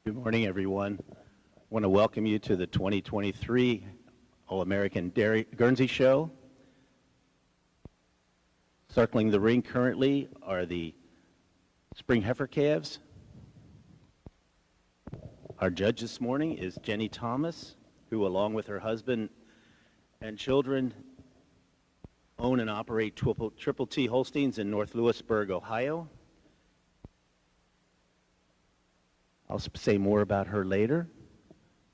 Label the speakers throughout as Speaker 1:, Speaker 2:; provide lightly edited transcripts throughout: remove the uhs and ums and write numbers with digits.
Speaker 1: Good morning, everyone. I want to welcome you to the 2023 All-American Guernsey Show. Circling the ring currently are the spring heifer calves. Our judge this morning is Jenny Thomas, who along with her husband and children own and operate Triple T Holsteins in North Lewisburg, Ohio. I'll say more about her later,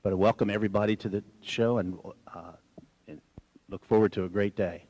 Speaker 1: but I welcome everybody to the show and look forward to a great day.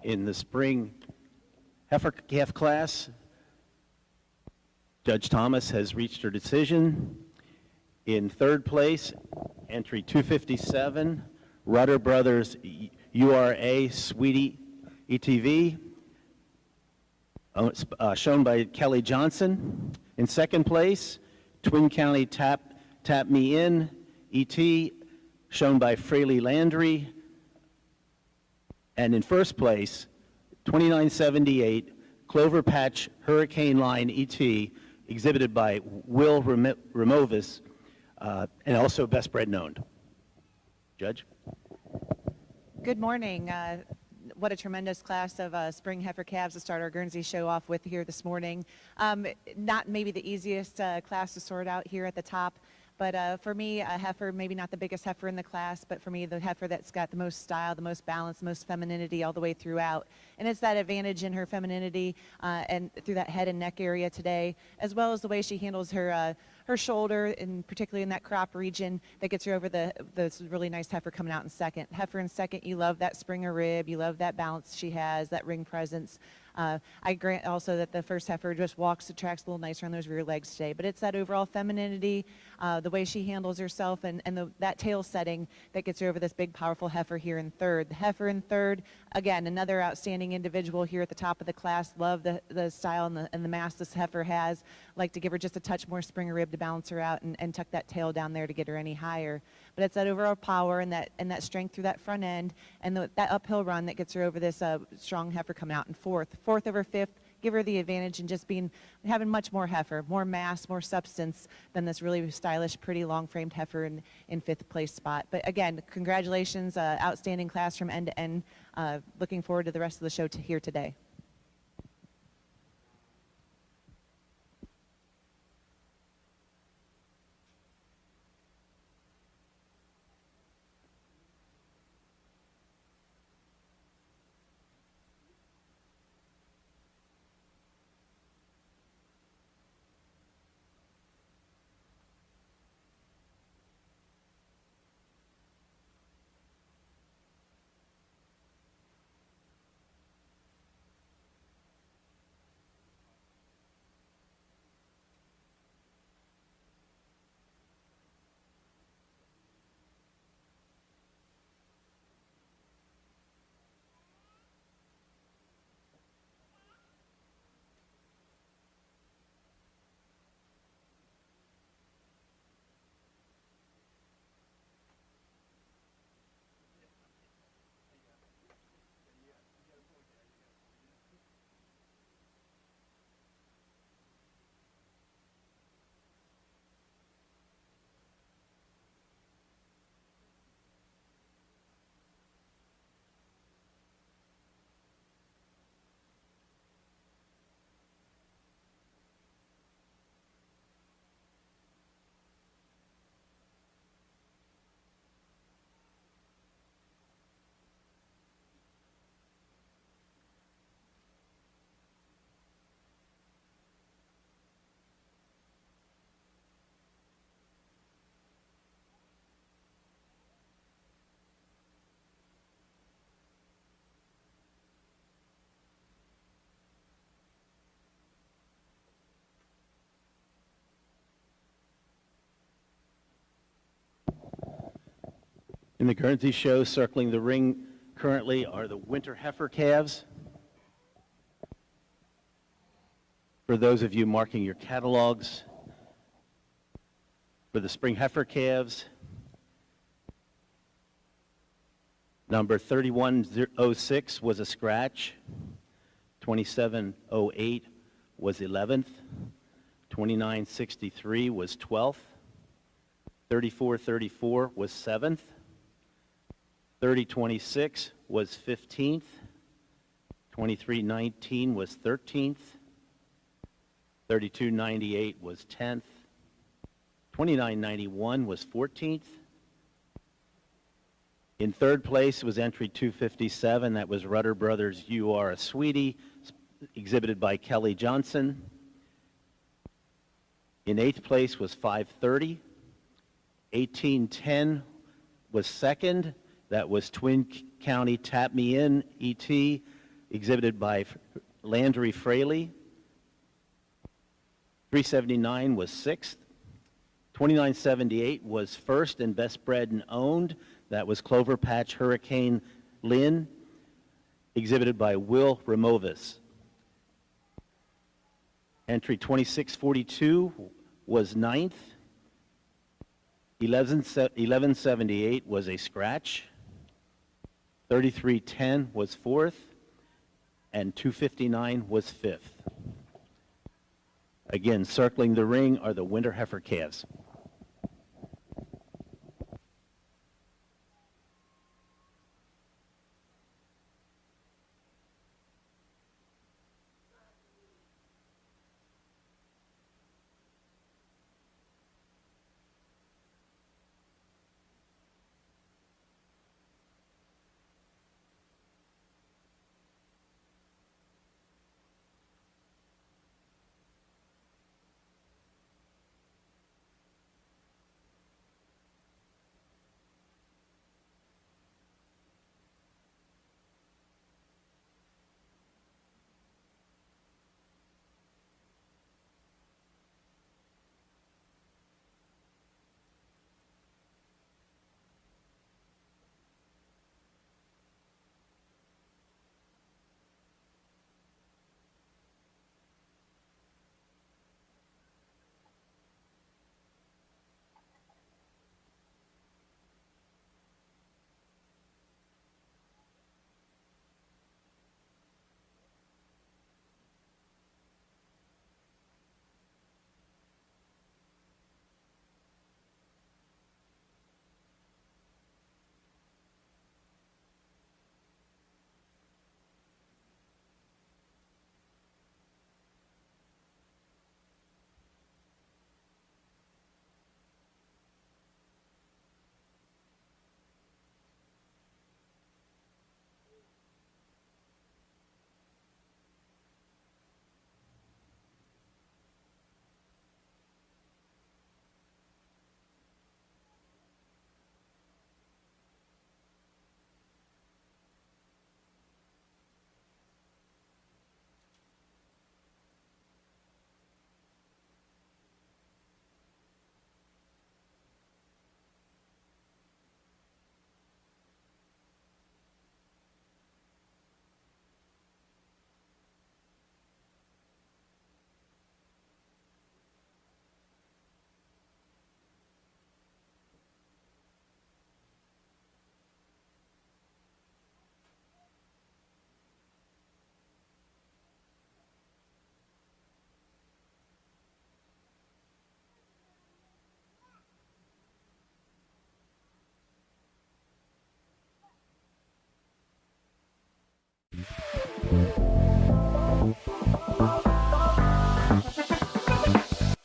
Speaker 1: in the spring heifer calf class, Judge Thomas has reached her decision. In third place, entry 257, Rudder Brothers URA Sweetie ETV, shown by Kelly Johnson. In second place, Twin County Tap Me In ET, shown by Fraley Landry. And in first place, 2978 Clover Patch Hurricane Line ET, exhibited by Will Removis, and also best bred known. Judge?
Speaker 2: Good morning. What a tremendous class of spring heifer calves to start our Guernsey show off with here this morning. Not maybe the easiest class to sort out here at the top, but for me, a heifer, maybe not the biggest heifer in the class, but for me, the heifer that's got the most style, the most balance, the most femininity all the way throughout. And it's that advantage in her femininity and through that head and neck area today, as well as the way she handles her shoulder, and particularly in that crop region, that gets her over this really nice heifer coming out in second. Heifer in second, you love that Springer rib, you love that balance she has, that ring presence. I grant also that the first heifer just walks the tracks a little nicer on those rear legs today, but it's that overall femininity, the way she handles herself, and that tail setting that gets her over this big, powerful heifer here in third. The heifer in third, again, another outstanding individual here at the top of the class. Love the style and the mass this heifer has. Like to give her just a touch more Springer rib to balance her out and tuck that tail down there to get her any higher. But it's that overall power and that strength through that front end and that uphill run that gets her over this strong heifer coming out in fourth. Fourth over fifth, give her the advantage in just having much more heifer, more mass, more substance than this really stylish, pretty long-framed heifer in fifth place spot. But again, congratulations, outstanding class from end to end. Looking forward to the rest of the show here today.
Speaker 1: In the Guernsey show, circling the ring currently are the winter heifer calves. For those of you marking your catalogs, for the spring heifer calves, number 3106 was a scratch, 2708 was 11th, 2963 was 12th, 3434 was 7th, 3026 was 15th, 2319 was 13th, 3298 was 10th, 2991 was 14th. In third place was entry 257, that was Rudder Brothers You Are a Sweetie, exhibited by Kelly Johnson. In eighth place was 530. 1810 was second. That was Twin County Tap Me In, ET, exhibited by Landry Fraley. 379 was sixth. 2978 was first and best bred and owned. That was Clover Patch Hurricane Lynn, exhibited by Will Removis. Entry 2642 was ninth. 1178 was a scratch. 3310 was fourth. And 259 was fifth. Again, circling the ring are the winter heifer calves.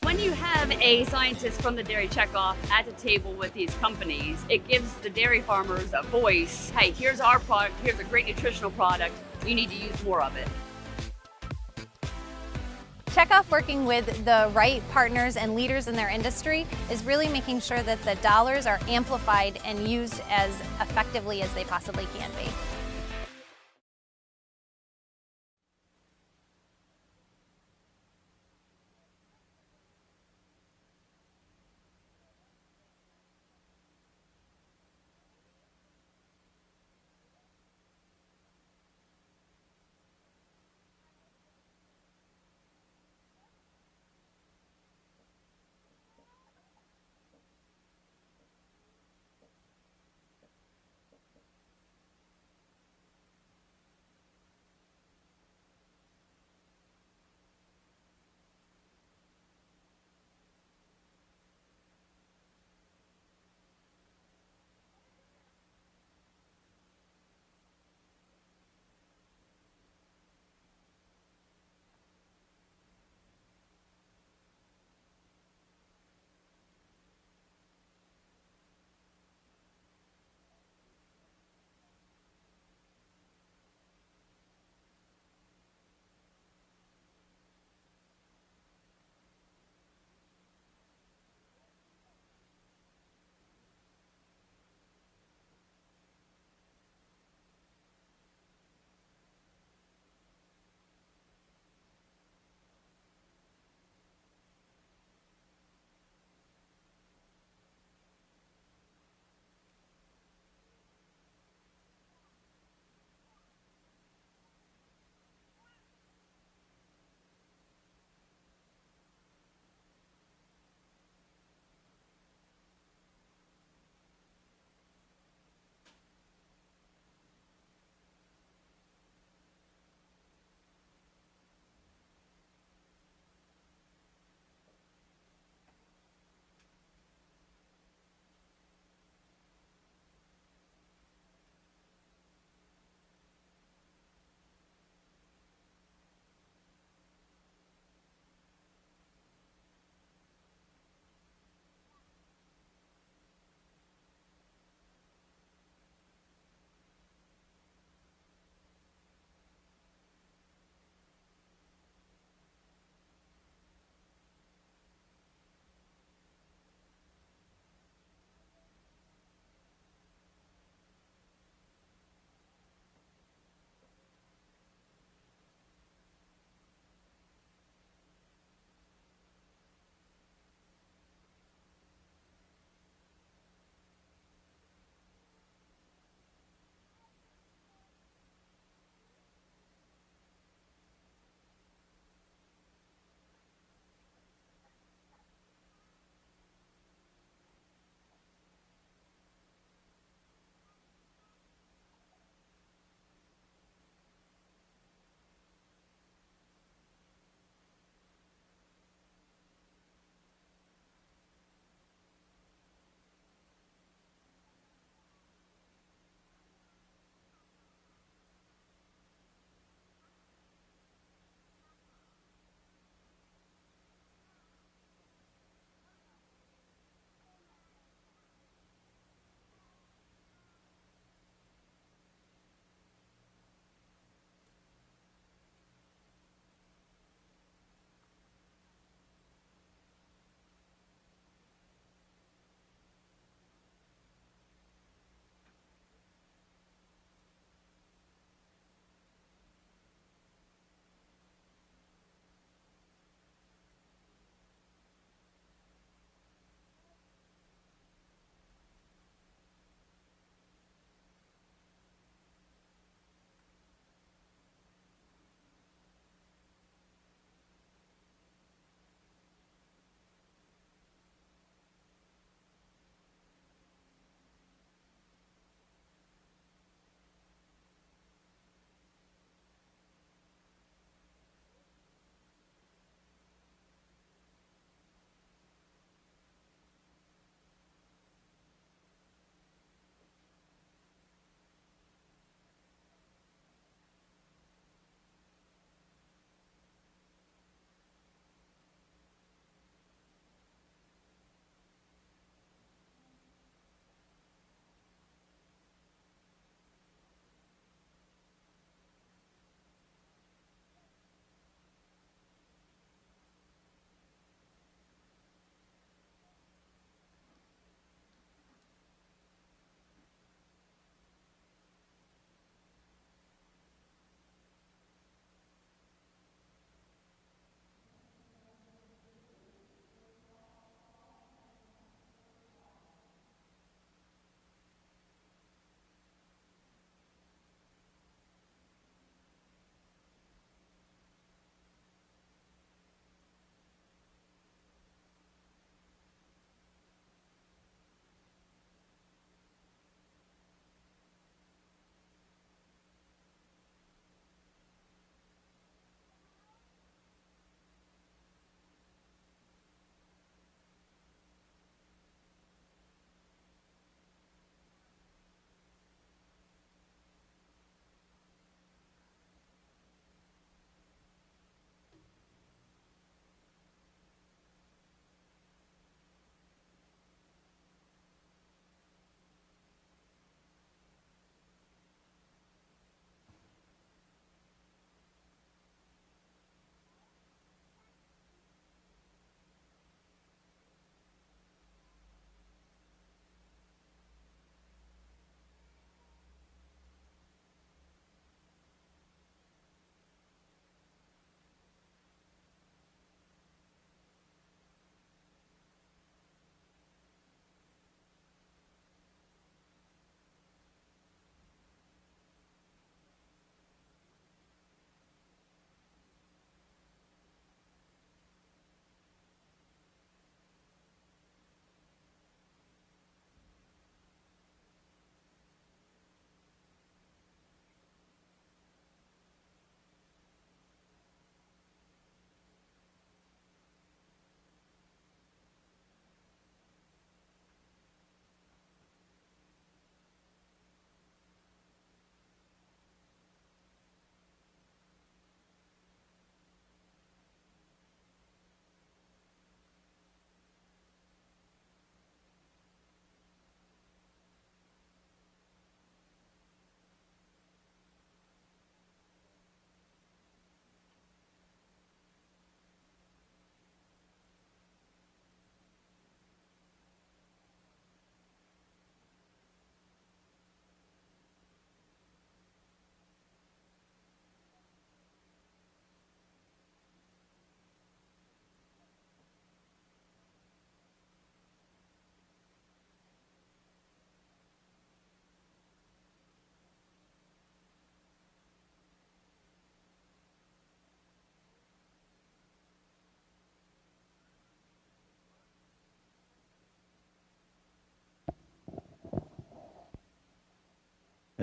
Speaker 3: When you have a scientist from the dairy checkoff at the table with these companies, it gives the dairy farmers a voice. Hey, here's our product, here's a great nutritional product, you need to use more of it.
Speaker 4: Checkoff, working with the right partners and leaders in their industry, is really making sure that the dollars are amplified and used as effectively as they possibly can be.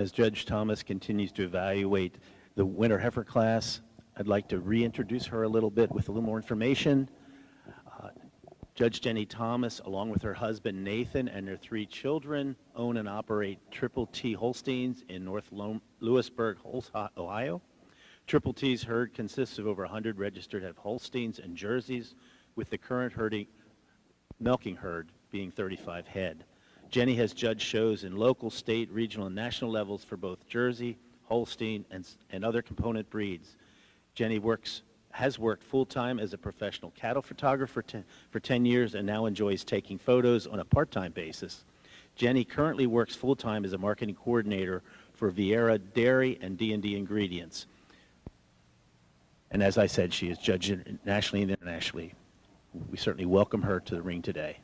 Speaker 1: As Judge Thomas continues to evaluate the winter heifer class, I'd like to reintroduce her a little bit with a little more information. Judge Jenny Thomas, along with her husband Nathan and their 3 children, own and operate Triple T Holsteins in North Lewisburg, Ohio. Triple T's herd consists of over 100 registered head Holsteins and Jerseys, with the current milking herd being 35 head. Jenny has judged shows in local, state, regional, and national levels for both Jersey, Holstein, and other component breeds. Jenny has worked full-time as a professional cattle photographer for 10 years and now enjoys taking photos on a part-time basis. Jenny currently works full-time as a marketing coordinator for Vieira Dairy and D&D Ingredients. And as I said, she is judged nationally and internationally. We certainly welcome her to the ring today.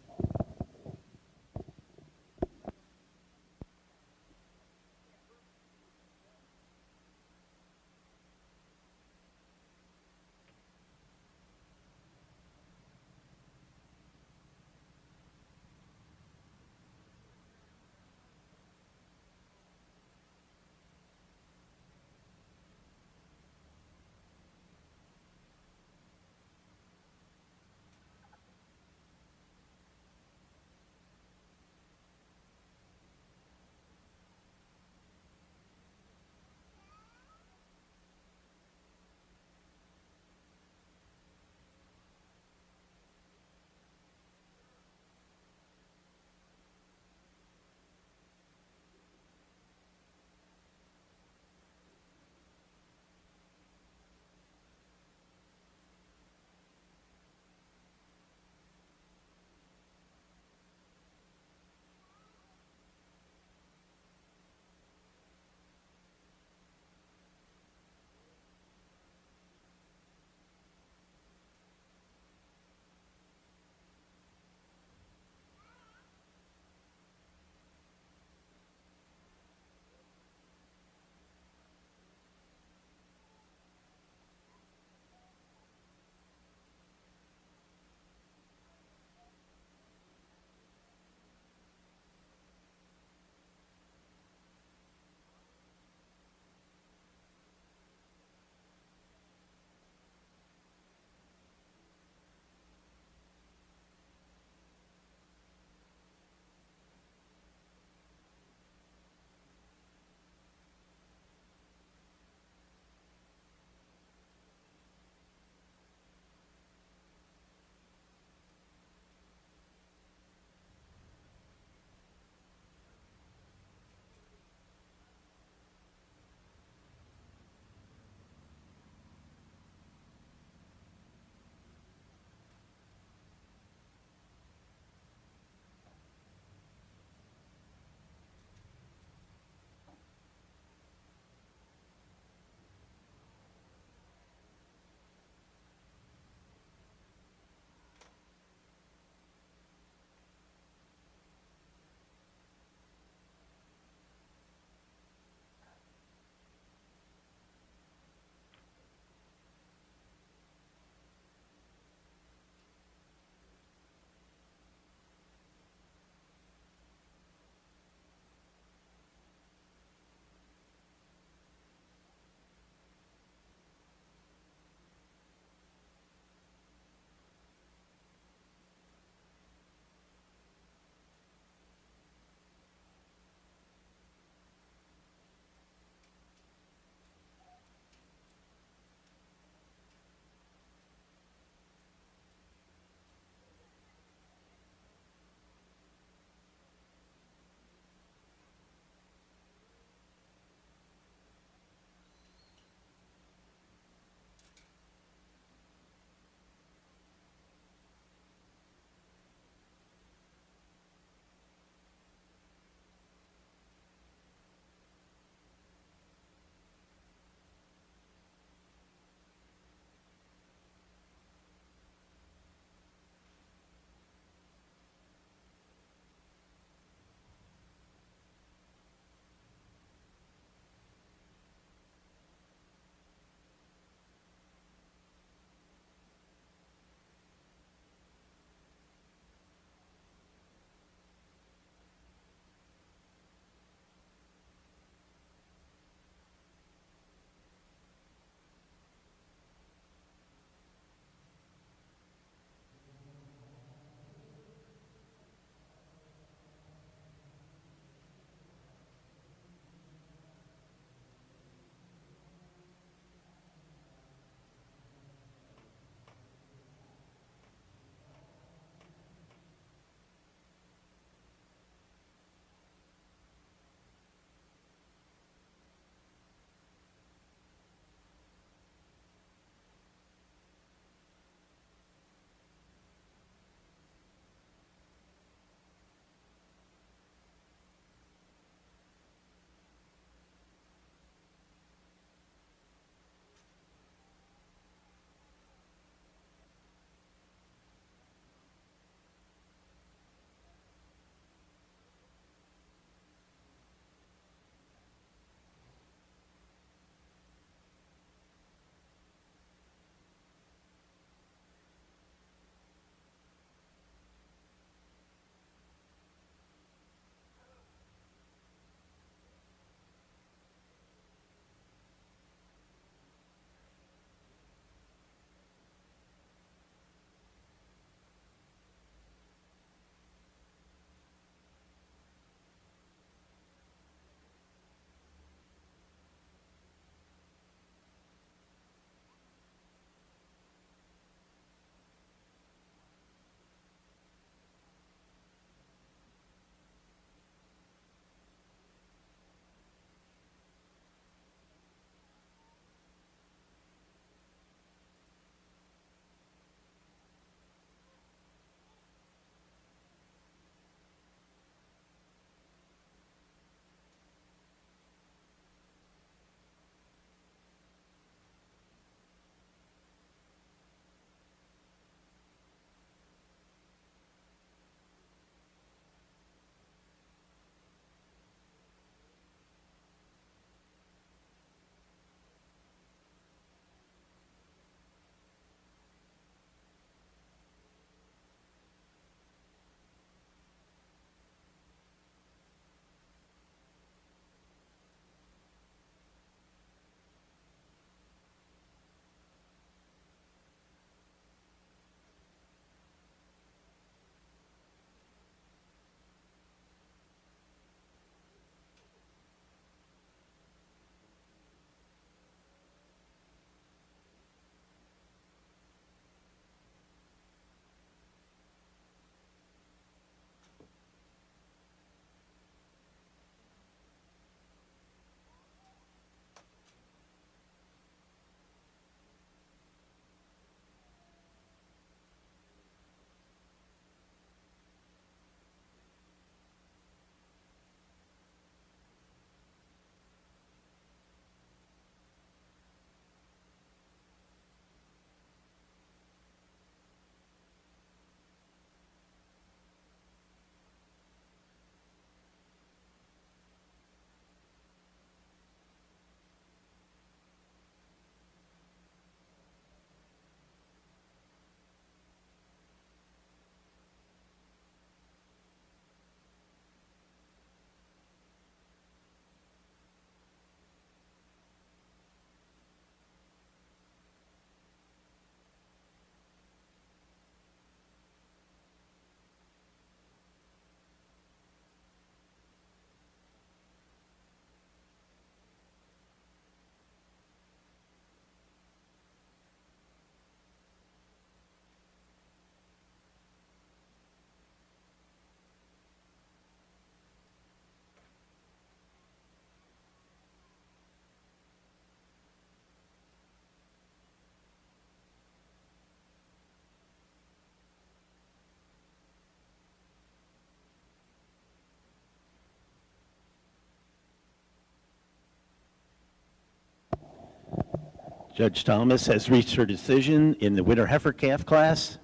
Speaker 1: Judge Thomas has reached her decision in the winter heifer calf class.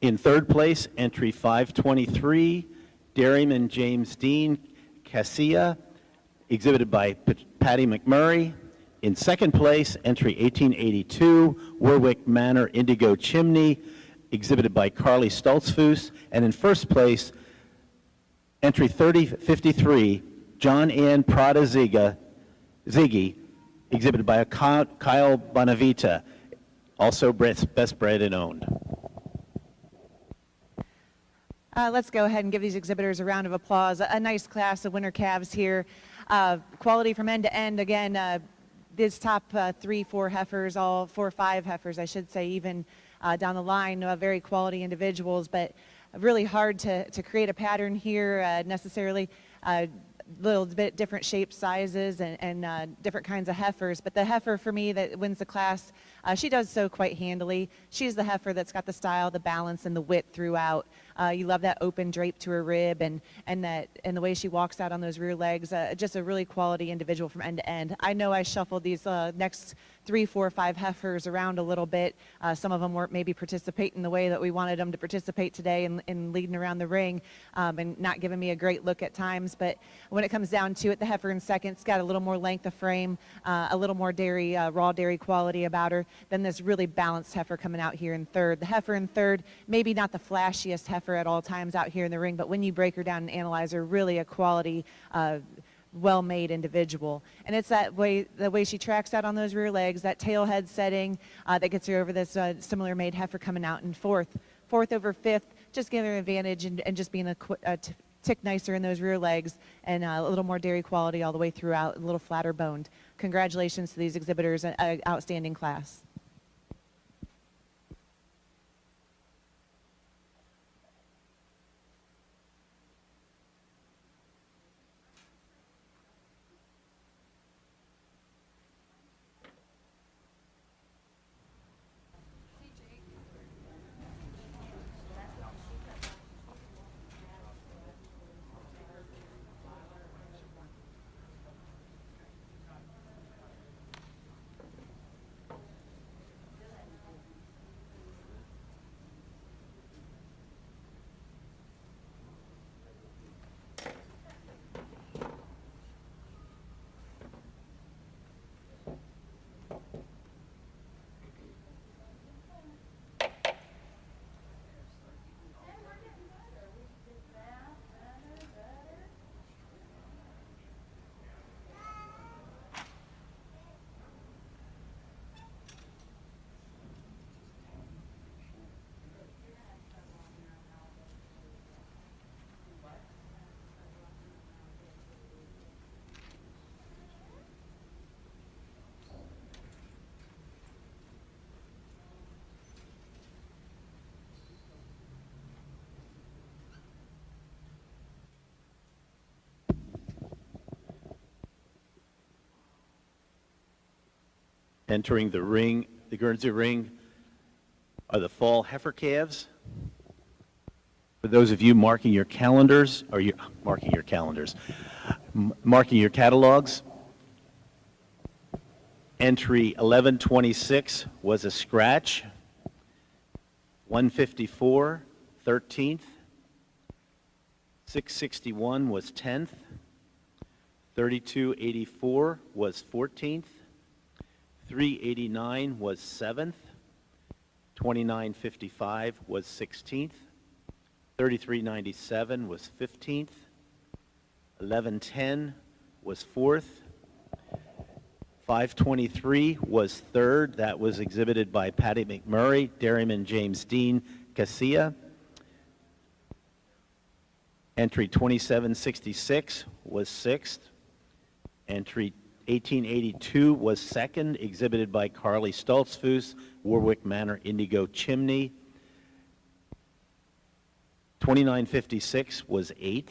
Speaker 1: In third place, entry 523, Dairyman James Dean Cassia, exhibited by Patty McMurray. In second place, entry 1882, Warwick Manor Indigo Chimney, exhibited by Carly Stoltzfus. And in first place, entry 3053, John Ann Prada Ziggy, exhibited by Kyle Bonavita, also best bred and owned.
Speaker 2: Let's go ahead and give these exhibitors a round of applause. A nice class of winter calves here. Quality from end to end. Again, these top 3-4 heifers, all 4 or 5 heifers, I should say, even down the line, very quality individuals, but really hard to create a pattern here necessarily. Little bit different shapes, sizes, and different kinds of heifers. But the heifer for me that wins the class, she does so quite handily. She's the heifer that's got the style, the balance, and the width throughout. You love that open drape to her rib and the way she walks out on those rear legs. Just a really quality individual from end to end. I know I shuffled these next 3, 4, 5 heifers around a little bit. Some of them weren't maybe participating the way that we wanted them to participate today in leading around the ring and not giving me a great look at times. But when it comes down to it, the heifer in second's got a little more length of frame, a little more dairy, raw dairy quality about her than this really balanced heifer coming out here in third. The heifer in third, maybe not the flashiest heifer at all times out here in the ring, but when you break her down and analyze her, really a quality well-made individual. And it's the way she tracks out on those rear legs, that tail head setting that gets her over this similar made heifer coming out in fourth over fifth, just giving her an advantage and just being a tick nicer in those rear legs and a little more dairy quality all the way throughout, a little flatter boned. Congratulations to these exhibitors, an outstanding class.
Speaker 1: Entering the ring, the Guernsey ring, are the fall heifer calves. For those of you marking your calendars, or marking your catalogs, entry 1126 was a scratch, 154, 13th, 661 was 10th, 3284 was 14th, 389 was 7th, 2955 was 16th, 3397 was 15th, 1110 was 4th, 523 was 3rd. That was exhibited by Patty McMurray, Dairyman James Dean Cassia. Entry 2766 was 6th. Entry 1882 was 2nd, exhibited by Carly Stoltzfus, Warwick Manor Indigo Chimney. 2956 was 8th.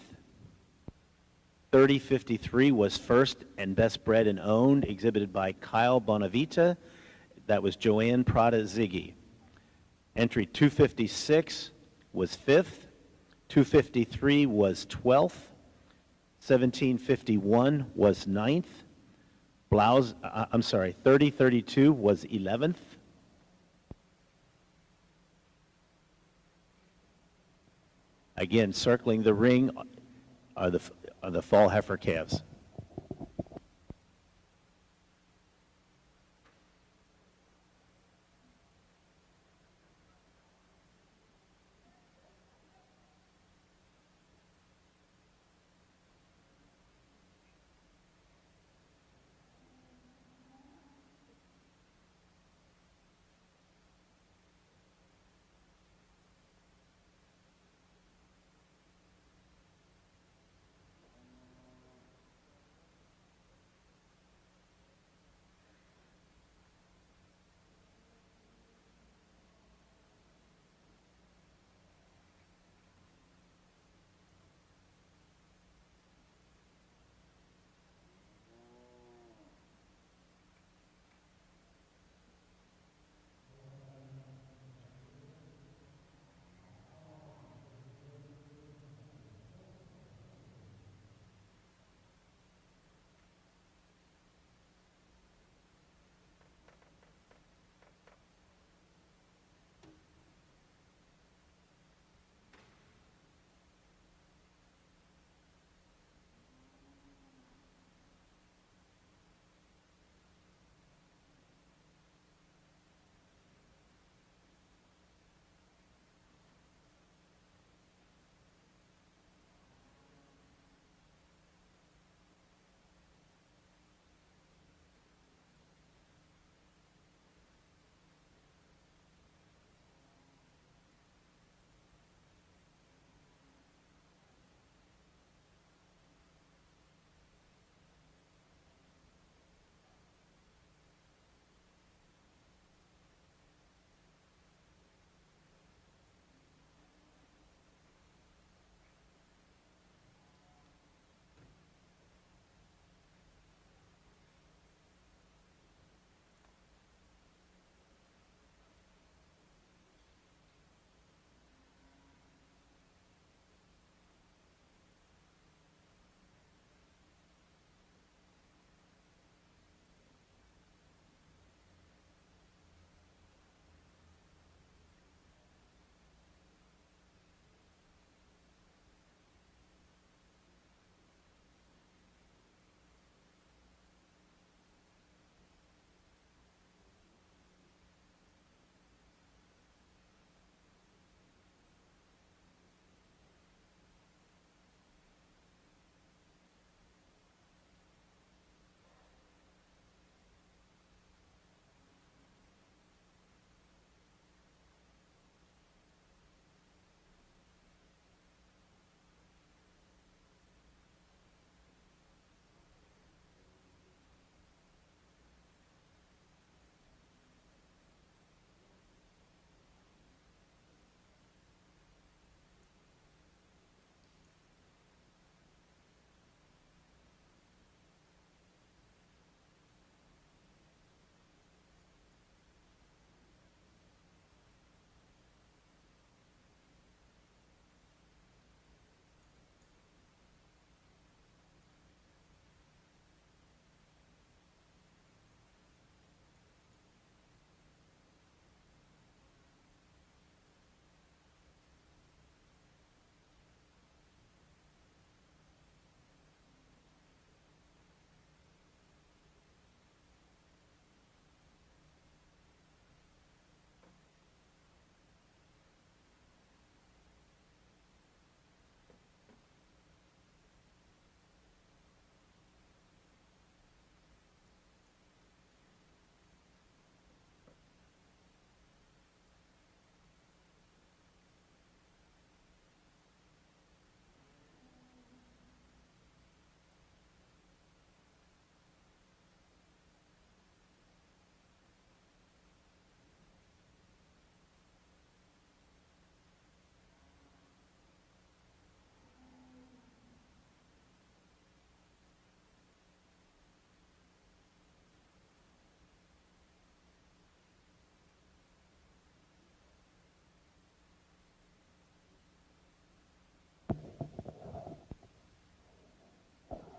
Speaker 1: 3053 was 1st and best bred and owned, exhibited by Kyle Bonavita. That was Joanne Prada Ziggy. Entry 256 was 5th. 253 was 12th. 1751 was 9th. Blouse, I'm sorry, 3032 was 11th. Again, circling the ring are the fall heifer calves.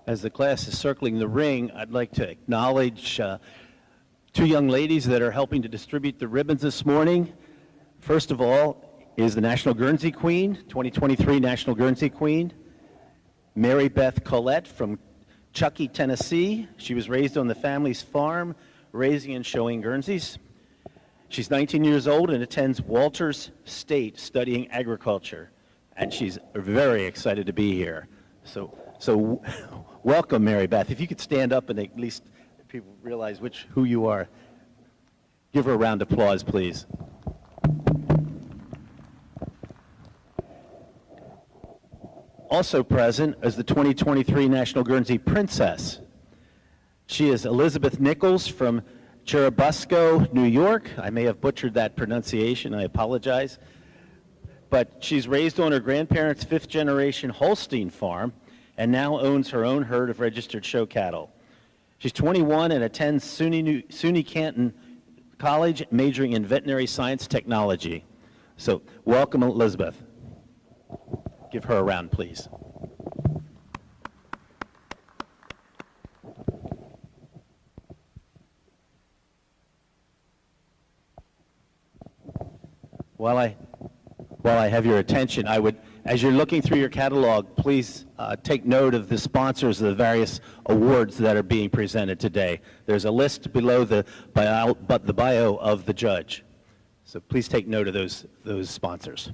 Speaker 1: As the class is circling the ring, I'd like to acknowledge two young ladies that are helping to distribute the ribbons this morning. First of all is the National Guernsey Queen, 2023 National Guernsey Queen, Mary Beth Collette from Chuckey, Tennessee. She was raised on the family's farm, raising and showing Guernseys. She's 19 years old and attends Walters State studying agriculture, and she's very excited to be here. So welcome, Mary Beth. If you could stand up and at least people realize who you are, give her a round of applause, please. Also present is the 2023 National Guernsey Princess. She is Elizabeth Nichols from Churubusco, New York. I may have butchered that pronunciation, I apologize. But she's raised on her grandparents' fifth-generation Holstein farm and now owns her own herd of registered show cattle. She's 21 and attends SUNY Canton College, majoring in veterinary science technology. So welcome, Elizabeth. Give her a round, please. While I have your attention, I would, as you're looking through your catalog, please take note of the sponsors of the various awards that are being presented today. There's a list below the bio of the judge. So please take note of those sponsors.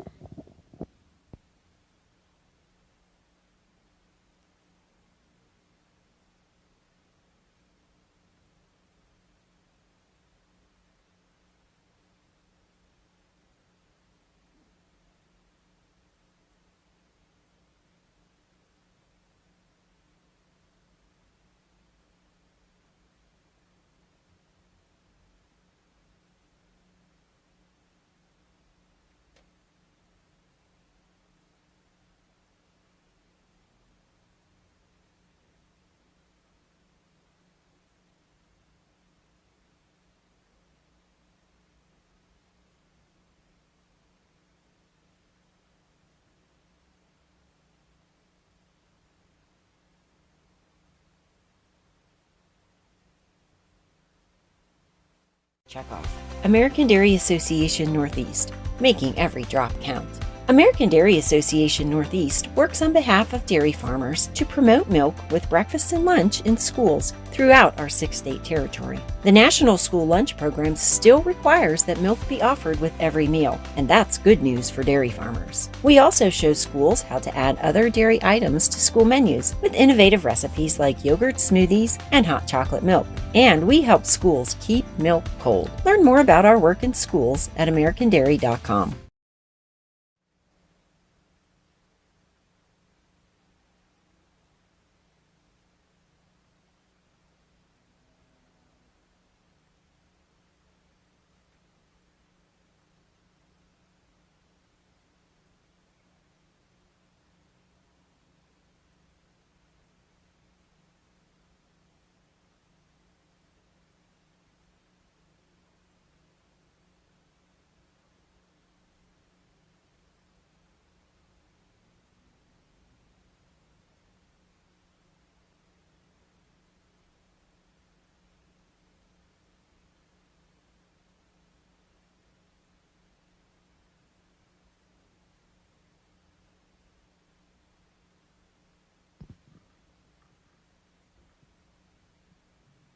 Speaker 5: Checkoff. American Dairy Association Northeast, making every drop count. American Dairy Association Northeast works on behalf of dairy farmers to promote milk with breakfast and lunch in schools throughout our 6-state territory. The National School Lunch Program still requires that milk be offered with every meal, and that's good news for dairy farmers. We also show schools how to add other dairy items to school menus with innovative recipes like yogurt smoothies and hot chocolate milk. And we help schools keep milk cold. Learn more about our work in schools at americandairy.com.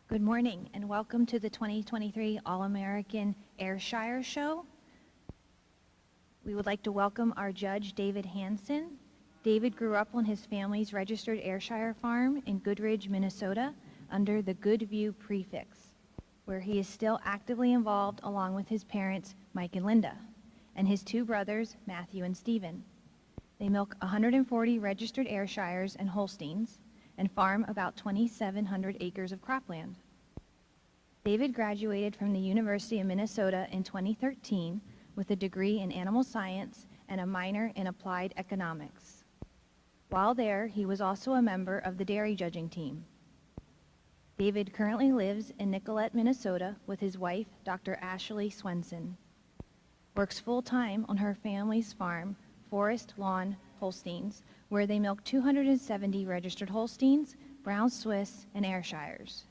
Speaker 6: Good morning and welcome to the 2023 All-American Ayrshire Show. We would like to welcome our judge, David Hansen. David grew up on his family's registered Ayrshire farm in Goodridge, Minnesota, under the Goodview prefix, where he is still actively involved along with his parents, Mike and Linda, and his two brothers, Matthew and Stephen. They milk 140 registered Ayrshires and Holsteins and farm about 2,700 acres of cropland. David graduated from the University of Minnesota in 2013 with a degree in animal science and a minor in applied economics. While there, he was also a member of the dairy judging team. David currently lives in Nicollet, Minnesota with his wife, Dr. Ashley Swenson. Works full-time on her family's farm, Forest Lawn Holsteins, where they milk 270 registered Holsteins, Brown Swiss, and Ayrshires.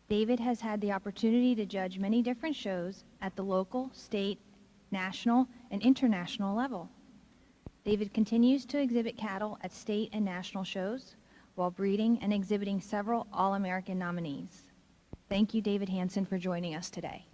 Speaker 6: David has had the opportunity to judge many different shows at the local, state, national, and international level. David continues to exhibit cattle at state and national shows while breeding and exhibiting several All-American nominees. Thank you, David Hansen, for joining us today.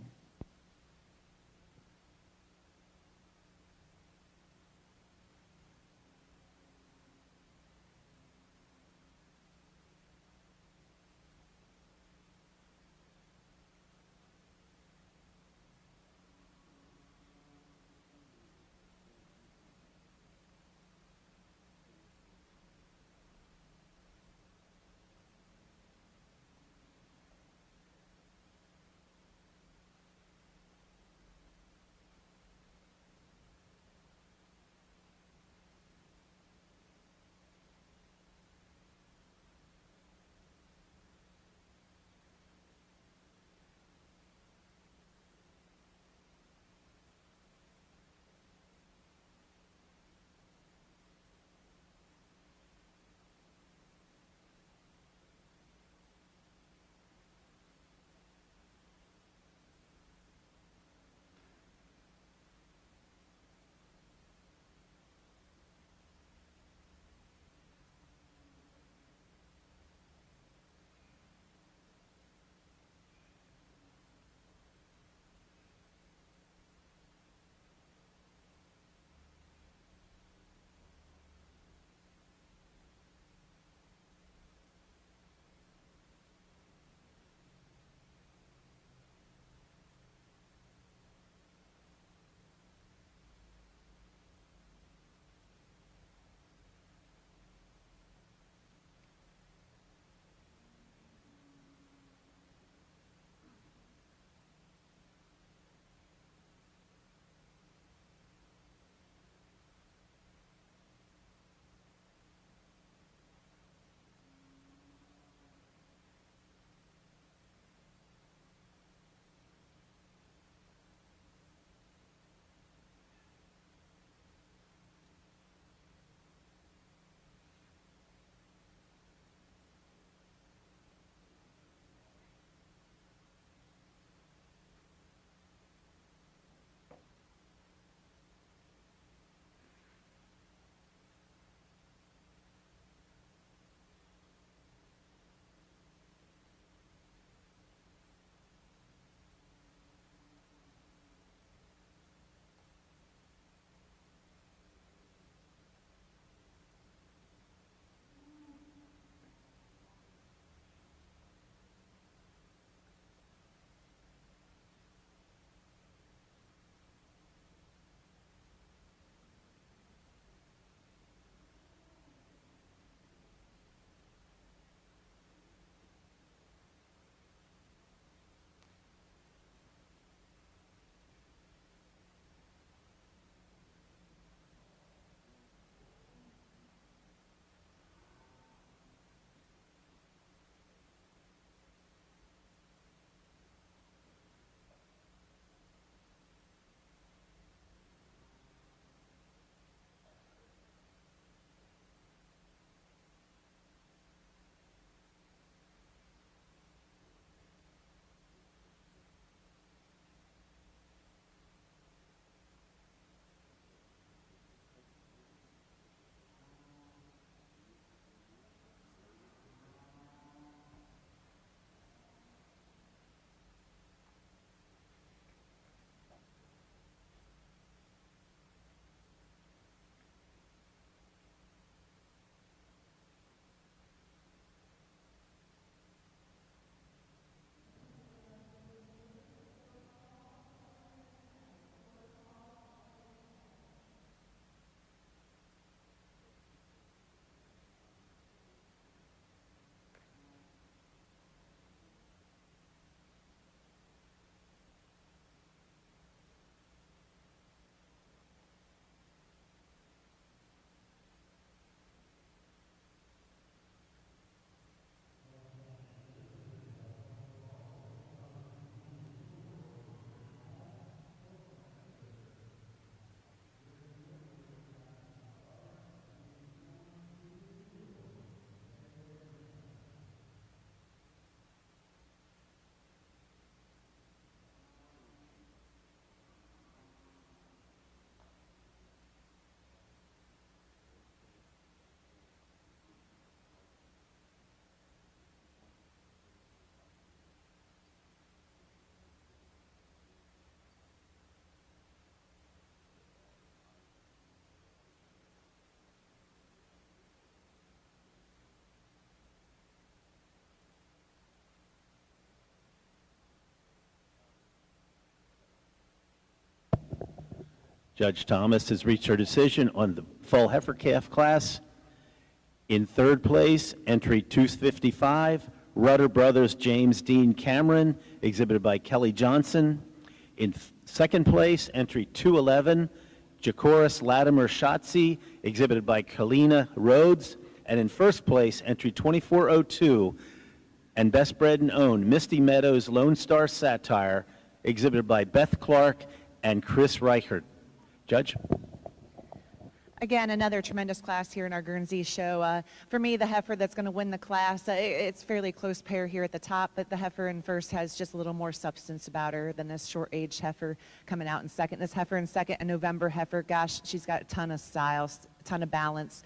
Speaker 1: Judge Thomas has reached her decision on the full heifer calf class. In third place, entry 255, Rudder Brothers James Dean Cameron, exhibited by Kelly Johnson. In second place, entry 211, Jacoris Latimer Shotzi, exhibited by Kalina Rhodes. And in first place, entry 2402, and best bred and owned, Misty Meadows Lone Star Satire, exhibited by Beth Clark and Chris Reichert. Judge?
Speaker 2: Again, another tremendous class here in our Guernsey show. For me, the heifer that's going to win the class, it's fairly close pair here at the top, but the heifer in first has just a little more substance about her than this short-aged heifer coming out in second. This heifer in second, a November heifer, gosh, she's got a ton of style, a ton of balance.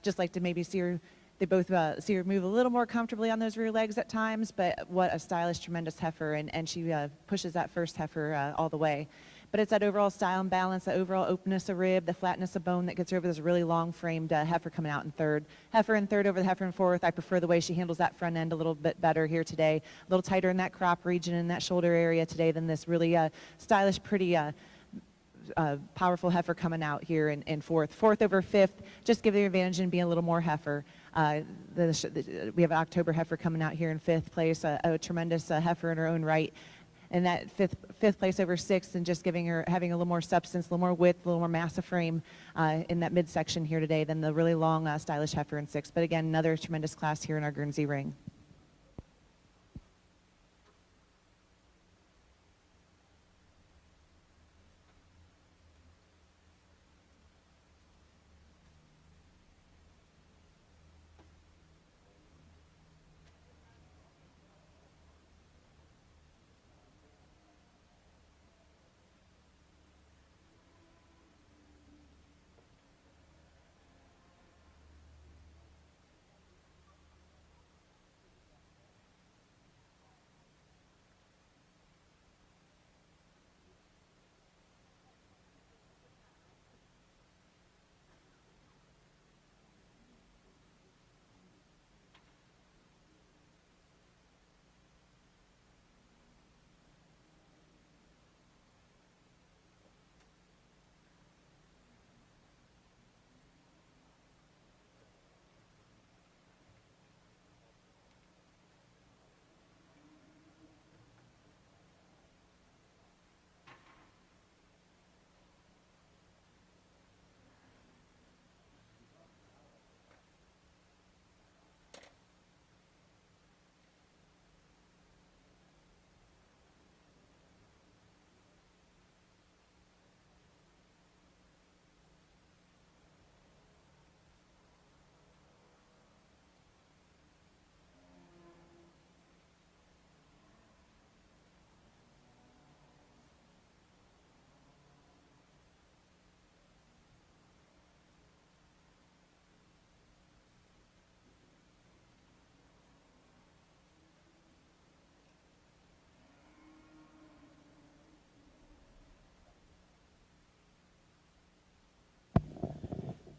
Speaker 2: Just like to maybe see her, they both see her move a little more comfortably on those rear legs at times, but what a stylish, tremendous heifer, and she pushes that first heifer all the way. But it's that overall style and balance, that overall openness of rib, the flatness of bone that gets her over this really long-framed heifer coming out in third. Heifer in third over the heifer in fourth. I prefer the way she handles that front end a little bit better here today. A little tighter in that crop region and that shoulder area today than this really stylish, pretty, powerful heifer coming out here in fourth. Fourth over fifth, just give the advantage in being a little more heifer. We have an October heifer coming out here in fifth place, a tremendous heifer in her own right. And that fifth place over sixth, and just having a little more substance, a little more width, a little more massive frame in that midsection here today than the really long, stylish heifer in sixth. But again, another tremendous class here in our Guernsey ring.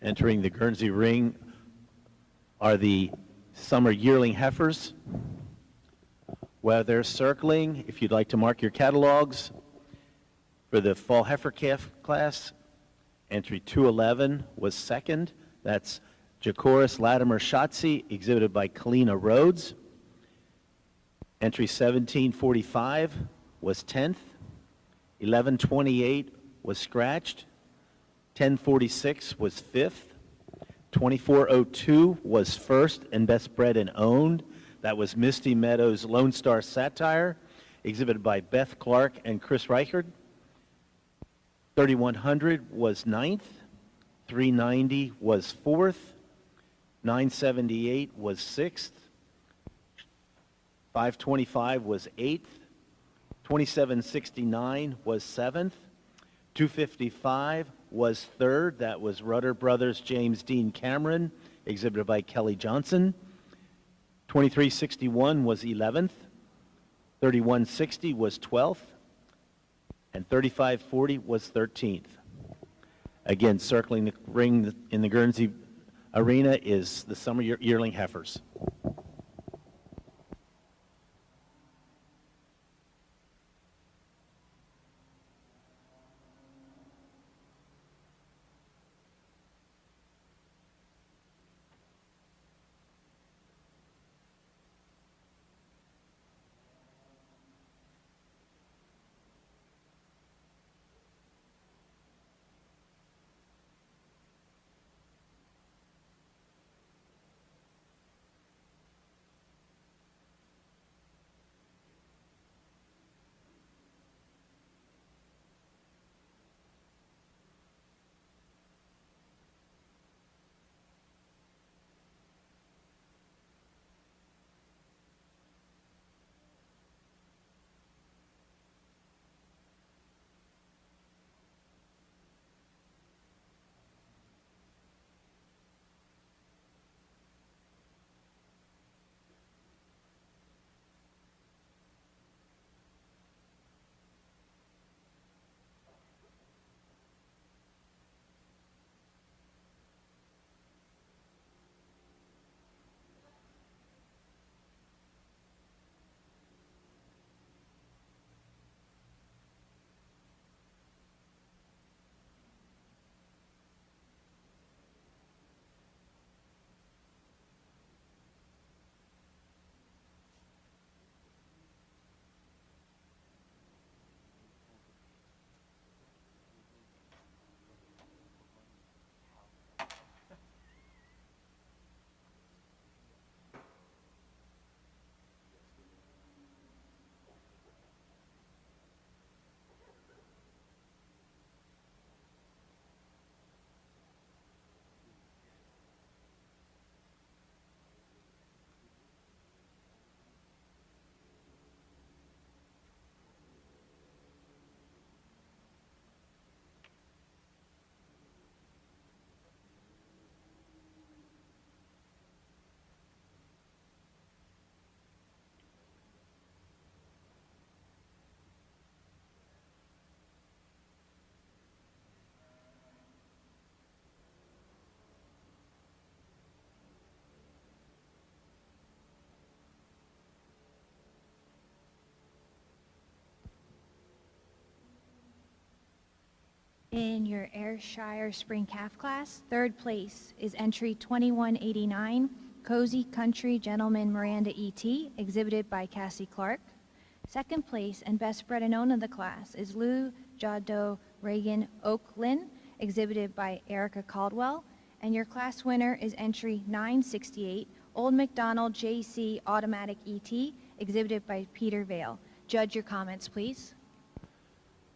Speaker 1: Entering the Guernsey ring are the summer yearling heifers. While they're circling, if you'd like to mark your catalogs for the fall heifer calf class, entry 211 was second. That's Jacoris Latimer Shotzi, exhibited by Kalina Rhodes. Entry 1745 was 10th. 1128 was scratched. 1046 was 5th. 2402 was first and best bred and owned. That was Misty Meadows Lone Star Satire, exhibited by Beth Clark and Chris Reichert. 3100 was 9th. 390 was 4th. 978 was 6th. 525 was 8th. 2769 was 7th. 255 was 3rd. That was Rudder Brothers James Dean Cameron, exhibited by Kelly Johnson. 2361 was 11th. 3160 was 12th. And 3540 was 13th. Again, circling the ring in the Guernsey arena is the summer yearling heifers.
Speaker 6: In your Ayrshire Spring Calf class, third place is entry 2189, Cozy Country Gentleman Miranda E.T., exhibited by Cassie Clark. Second place and best bred and owned of the class is Lou Jado Reagan Oaklyn, exhibited by Erica Caldwell. And your class winner is entry 968, Old McDonald J.C. Automatic E.T., exhibited by Peter Vale. Judge, your comments, please.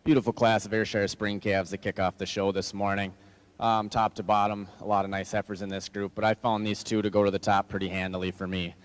Speaker 7: Beautiful class of Ayrshire Spring Calves that kick off the show this morning. Top to bottom, a lot of nice heifers in this group, but I found these two to go to the top pretty handily for me.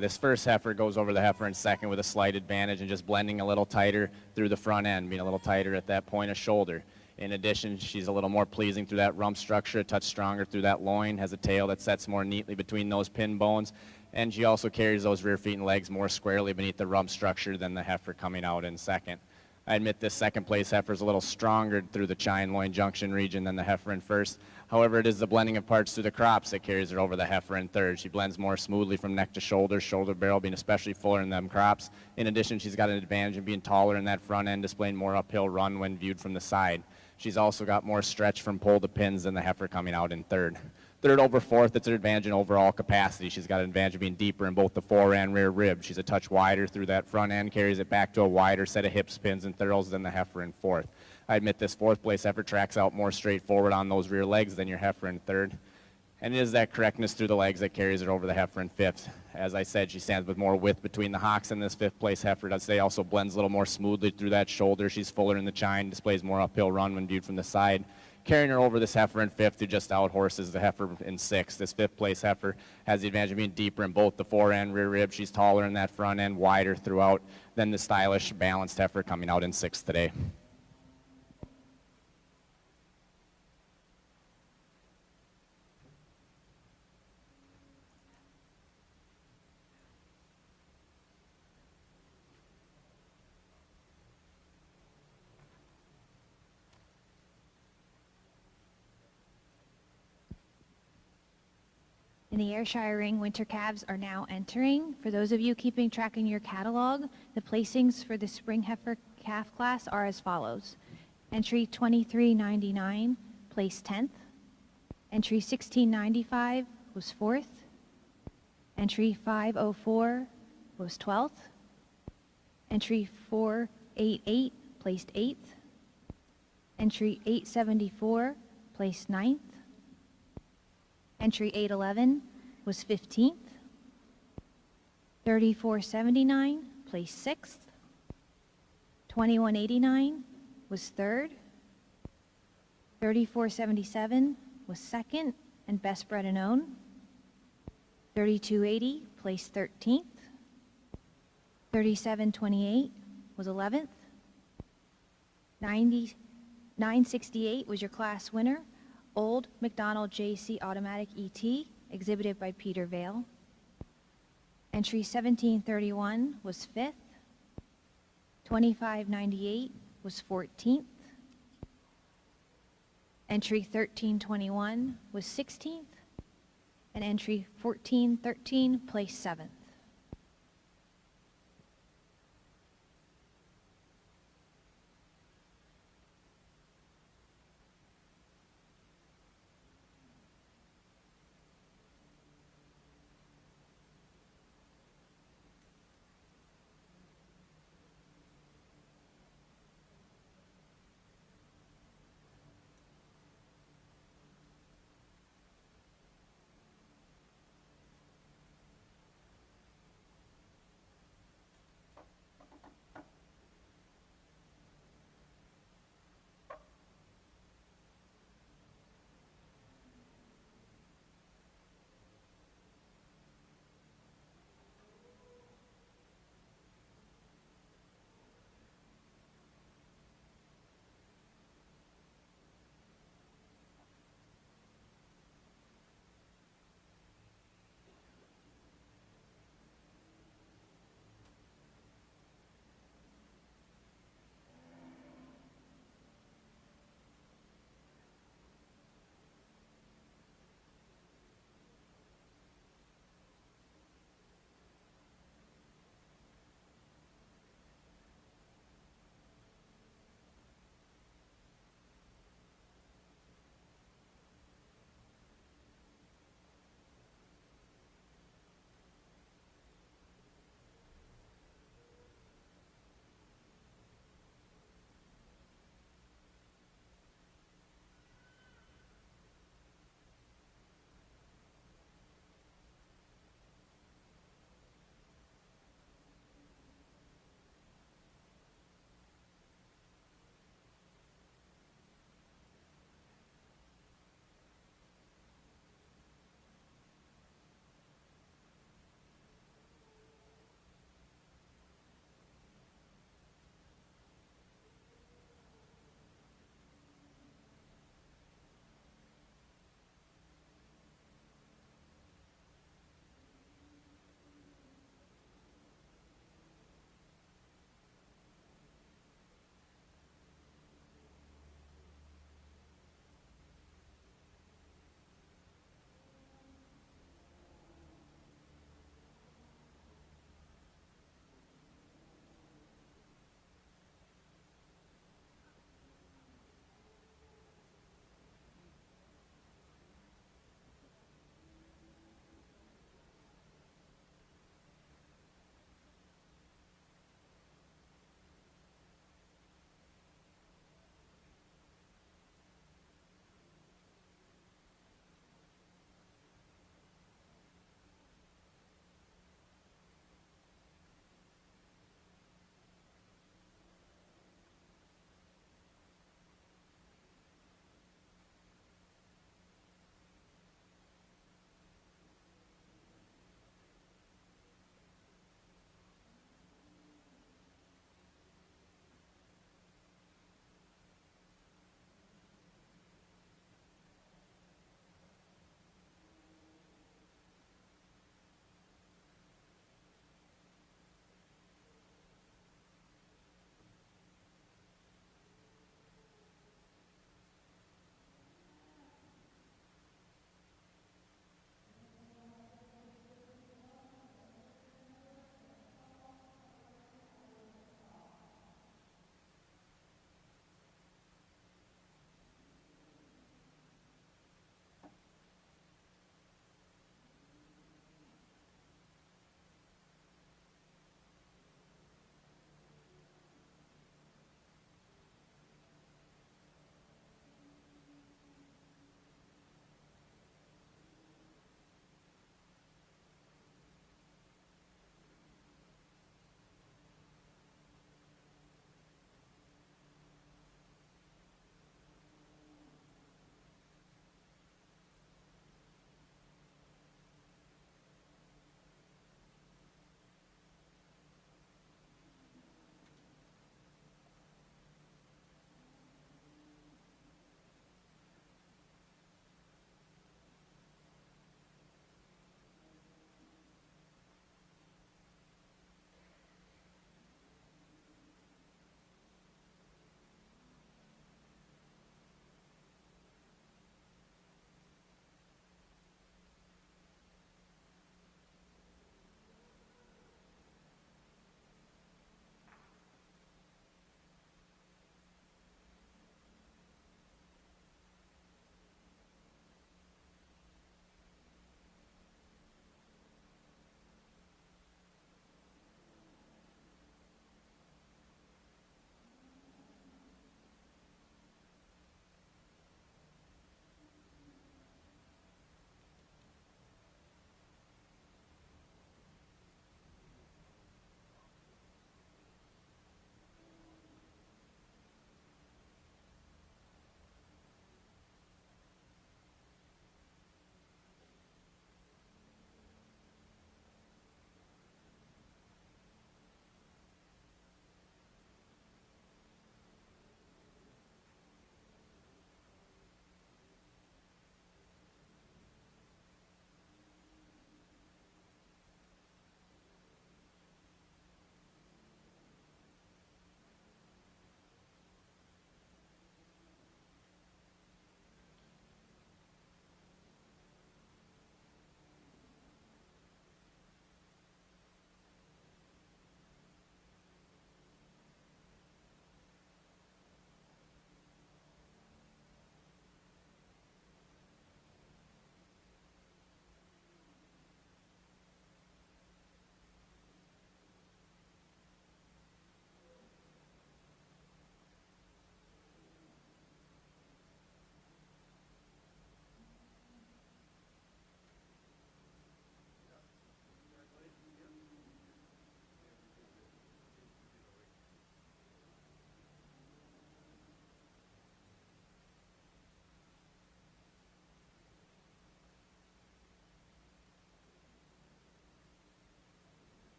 Speaker 7: This first heifer goes over the heifer in second with a slight advantage and just blending a little tighter through the front end, being a little tighter at that point of shoulder. In addition, she's a little more pleasing through that rump structure, a touch stronger through that loin, has a tail that sets more neatly between those pin bones, and she also carries those rear feet and legs more squarely beneath the rump structure than the heifer coming out in second. I admit this second place heifer is a little stronger through the chine-loin junction region than the heifer in first. However, it is the blending of parts through the crops that carries her over the heifer in third. She blends more smoothly from neck to shoulder, shoulder barrel being especially fuller in them crops. In addition, she's got an advantage in being taller in that front end, displaying more uphill run when viewed from the side. She's also got more stretch from pole to pins than the heifer coming out in third. Third over fourth, it's her advantage in overall capacity. She's got an advantage of being deeper in both the fore and rear rib. She's a touch wider through that front end, carries it back to a wider set of hips, pins, and thirls than the heifer in fourth. I admit this fourth place heifer tracks out more straightforward on those rear legs than your heifer in third. And it is that correctness through the legs that carries her over the heifer in fifth. As I said, she stands with more width between the hocks than this fifth place heifer. I'd say also blends a little more smoothly through that shoulder. She's fuller in the chine, displays more uphill run when viewed from the side. Carrying her over this heifer in fifth, who just outhorses the heifer in sixth. This fifth place heifer has the advantage of being deeper in both the fore and rear rib. She's taller in that front end, wider throughout than the stylish, balanced heifer coming out in sixth today.
Speaker 6: In the Ayrshire Ring, winter calves are now entering. For those of you keeping track in your catalog, the placings for the spring heifer calf class are as follows. Entry 2399, placed 10th. Entry 1695 was 4th. Entry 504 was 12th. Entry 488, placed 8th. Entry 874, placed 9th. Entry 811 was 15th. 3479, placed 6th. 2189 was 3rd. 3477 was 2nd and best bred and owned. 3280, placed 13th. 3728 was 11th. 968 was your class winner. Old McDonald J.C. Automatic E.T., exhibited by Peter Vale. Entry 1731 was 5th. 2598 was 14th. Entry 1321 was 16th. And entry 1413 placed 7th.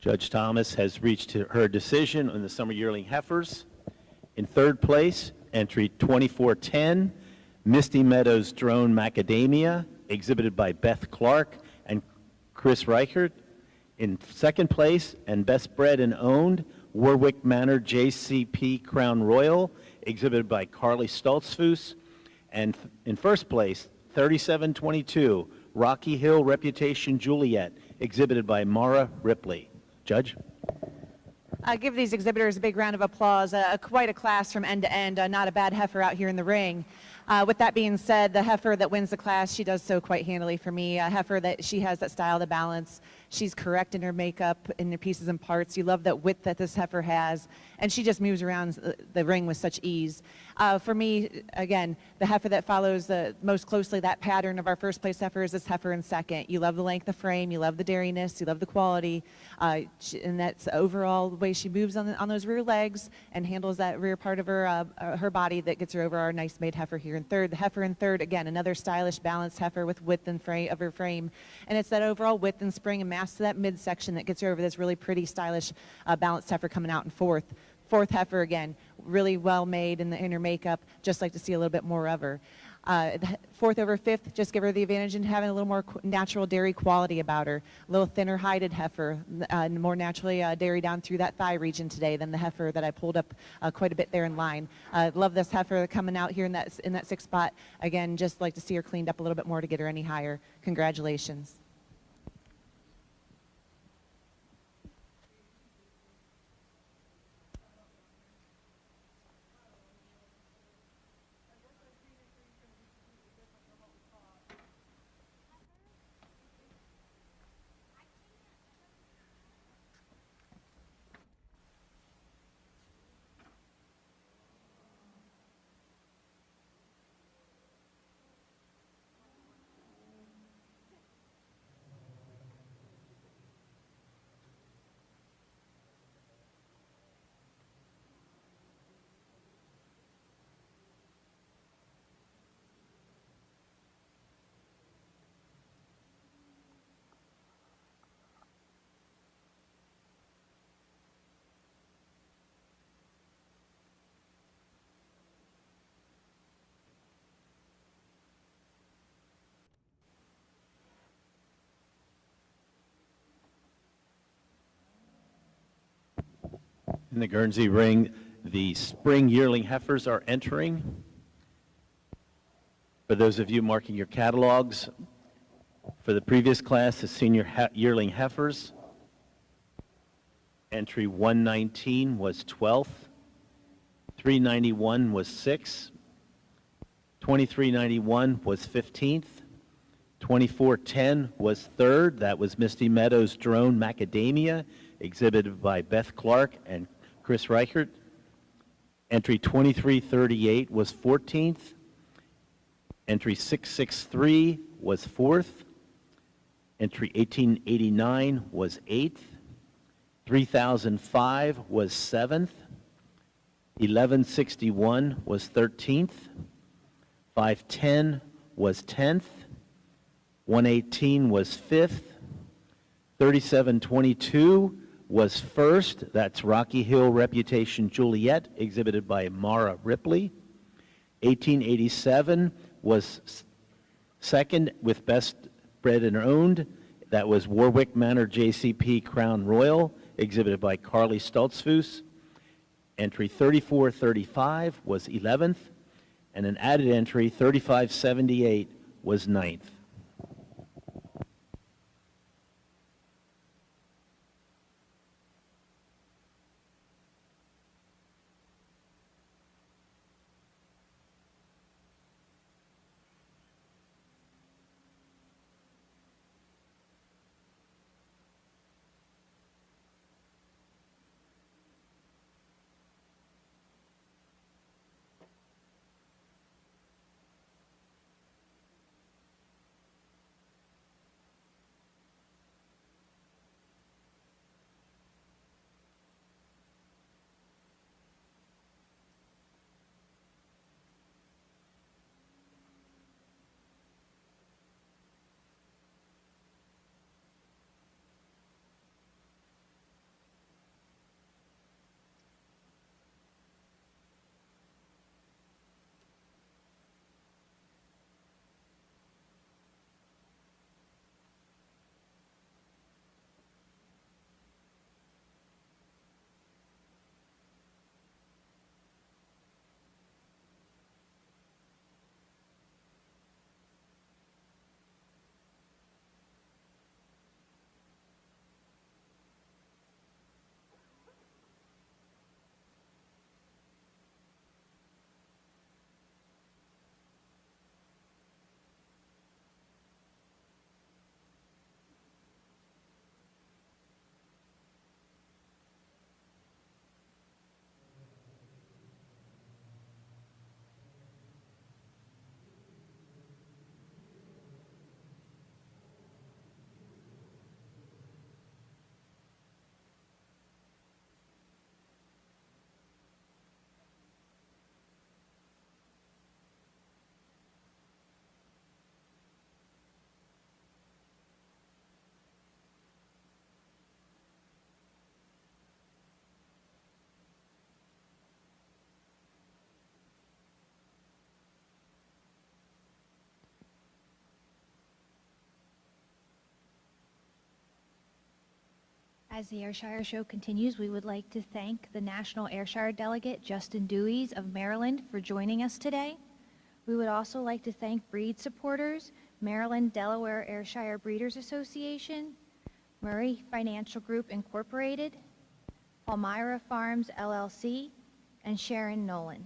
Speaker 1: Judge Thomas has reached her decision on the summer yearling heifers. In third place, entry 2410, Misty Meadows Drone Macadamia, exhibited by Beth Clark and Chris Reichert. In second place, and best bred and owned, Warwick Manor JCP Crown Royal, exhibited by Carly Stoltzfus. And in first place, 3722, Rocky Hill Reputation Juliet, exhibited by Mara Ripley. Judge?
Speaker 2: Give these exhibitors a big round of applause. Quite a class from end to end. Not a bad heifer out here in the ring. With that being said, the heifer that wins the class, she does so quite handily for me. A heifer that she has that style, the balance. She's correct in her makeup, in the pieces and parts. You love that width that this heifer has, and she just moves around the ring with such ease. For me, again, the heifer that follows most closely that pattern of our first place heifer is this heifer in second. You love the length of frame, you love the dairiness, you love the quality, and that's overall the way she moves on those rear legs and handles that rear part of her body that gets her over our nice made heifer here in third. The heifer in third, again, another stylish, balanced heifer with width and frame of her frame, and it's that overall width and spring and mass to that midsection that gets her over this really pretty, stylish, balanced heifer coming out in fourth. Fourth heifer, again, really well made in her makeup, just like to see a little bit more of her. Fourth over fifth, just give her the advantage in having a little more natural dairy quality about her. A little thinner hided heifer, more naturally dairy down through that thigh region today than the heifer that I pulled up quite a bit there in line. Love this heifer coming out here in that sixth spot. Again, just like to see her cleaned up a little bit more to get her any higher. Congratulations.
Speaker 1: In the Guernsey ring, the spring yearling heifers are entering. For those of you marking your catalogs, for the previous class, the senior yearling heifers, entry 119 was 12th, 391 was 6th, 2391 was 15th, 2410 was 3rd. That was Misty Meadows Drone Macadamia, exhibited by Beth Clark and Chris Reichert. Entry 2338 was 14th. Entry 663 was 4th. Entry 1889 was 8th. 3005 was 7th. 1161 was 13th. 510 was 10th. 118 was 5th. 3722 was 1st. That's Rocky Hill Reputation Juliet, exhibited by Mara Ripley. 1887 was 2nd with Best Bred and Owned. That was Warwick Manor JCP Crown Royal, exhibited by Carly Stoltzfus. Entry 3435 was 11th, and an added entry 3578 was 9th.
Speaker 6: As the Ayrshire show continues, we would like to thank the National Ayrshire Delegate, Justin Dewey's of Maryland, for joining us today. We would also like to thank breed supporters, Maryland Delaware Ayrshire Breeders Association, Murray Financial Group Incorporated, Palmyra Farms LLC, and Sharon Nolan.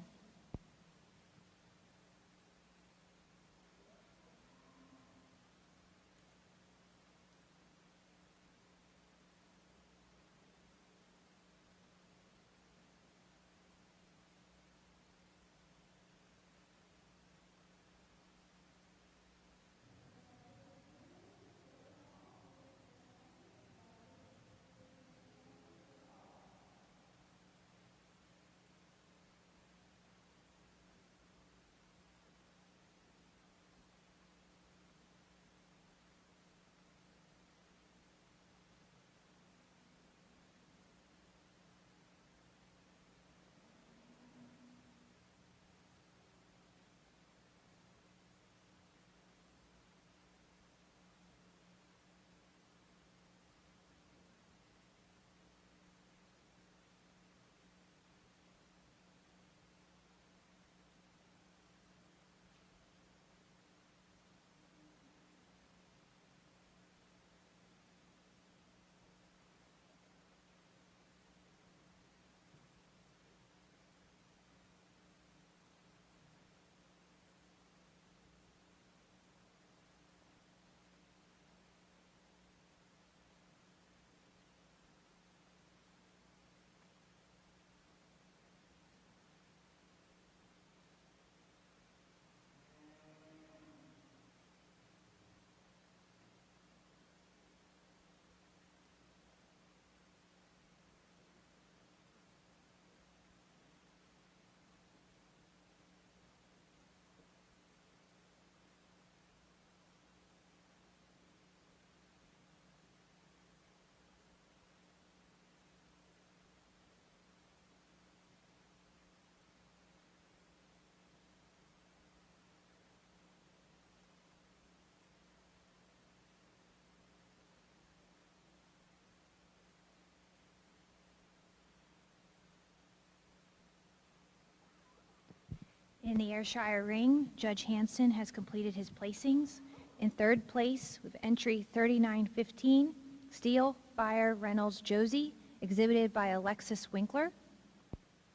Speaker 6: In the Ayrshire ring, Judge Hansen has completed his placings. In third place, with entry 3915, Steel Fire Reynolds Josie, exhibited by Alexis Winkler.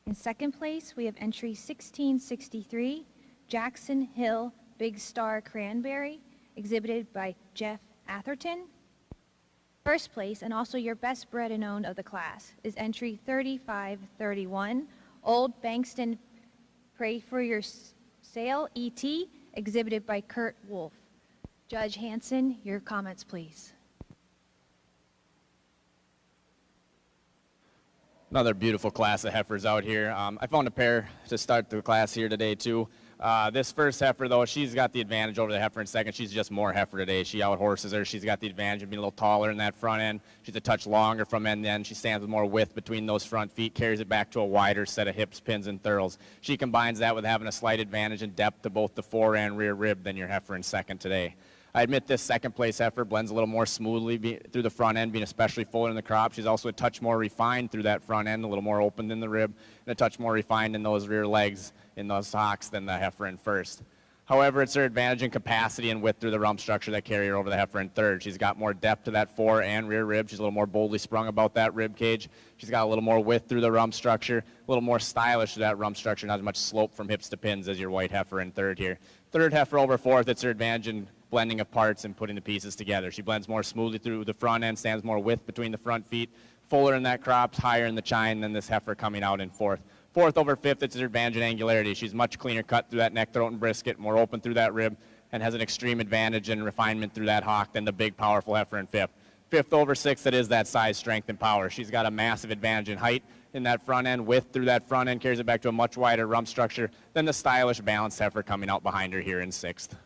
Speaker 6: In second place, we have entry 1663, Jackson Hill Big Star Cranberry, exhibited by Jeff Atherton. First place, and also your best bred and owned of the class, is entry 3531, Old Bankston Pray for Your Sale, E.T., exhibited by Kurt Wolf. Judge Hansen, your comments, please.
Speaker 7: Another beautiful class of heifers out here. I found a pair to start the class here today, too. This first heifer, though, she's got the advantage over the heifer in second. She's just more heifer today. She outhorses her. She's got the advantage of being a little taller in that front end. She's a touch longer from end to end. She stands with more width between those front feet, carries it back to a wider set of hips, pins, and thurls. She combines that with having a slight advantage in depth to both the fore and rear rib than your heifer in second today. I admit this second place heifer blends a little more smoothly through the front end, being especially fuller in the crop. She's also a touch more refined through that front end, a little more open than the rib, and a touch more refined in those rear legs in those hocks than the heifer in first. However, it's her advantage in capacity and width through the rump structure that carry her over the heifer in third. She's got more depth to that fore and rear rib. She's a little more boldly sprung about that rib cage. She's got a little more width through the rump structure, a little more stylish to that rump structure, not as much slope from hips to pins as your white heifer in third here. Third heifer over fourth, it's her advantage in blending of parts and putting the pieces together. She blends more smoothly through the front end, stands more width between the front feet, fuller in that crop, higher in the chine than this heifer coming out in fourth. Fourth over fifth, it's her advantage in angularity. She's much cleaner cut through that neck, throat, and brisket, more open through that rib, and has an extreme advantage in refinement through that hock than the big, powerful heifer in fifth. Fifth over sixth, it is that size, strength, and power. She's got a massive advantage in height in that front end, width through that front end, carries it back to a much wider rump structure than the stylish, balanced heifer coming out behind her here in sixth.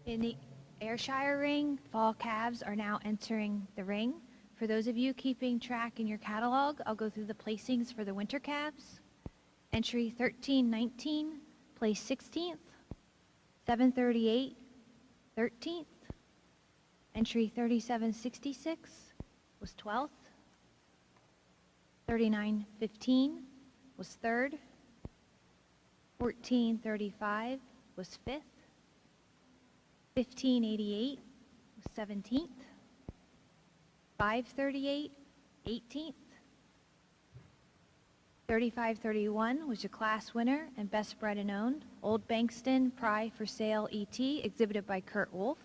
Speaker 6: In the Ayrshire ring, fall calves are now entering the ring. For those of you keeping track in your catalog, I'll go through the placings for the winter calves. Entry 1319, place 16th. 738, 13th. Entry 3766 was 12th. 3915 was 3rd. 1435 was 5th. 1588 was 17th. 538, 18th. 3531 was your class winner and best bred and owned. Old Bankston Pry for Sale ET, exhibited by Kurt Wolf.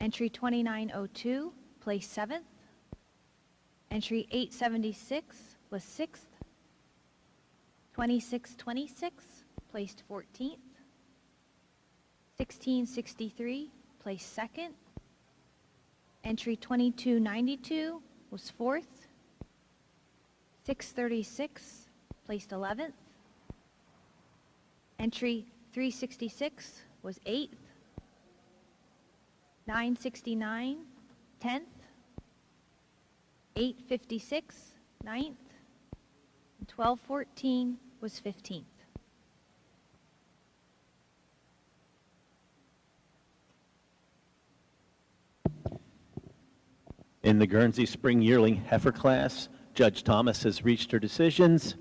Speaker 6: Entry 2902, place 7th. Entry 876 was 6th. 2626, placed 14th. 1663, placed 2nd. Entry 2292 was 4th. 636, placed 11th. Entry 366 was 8th. 969, 10th. 856, 9th. And 1214 was 15th.
Speaker 1: In the Guernsey Spring Yearling Heifer class, Judge Thomas has reached her decisions.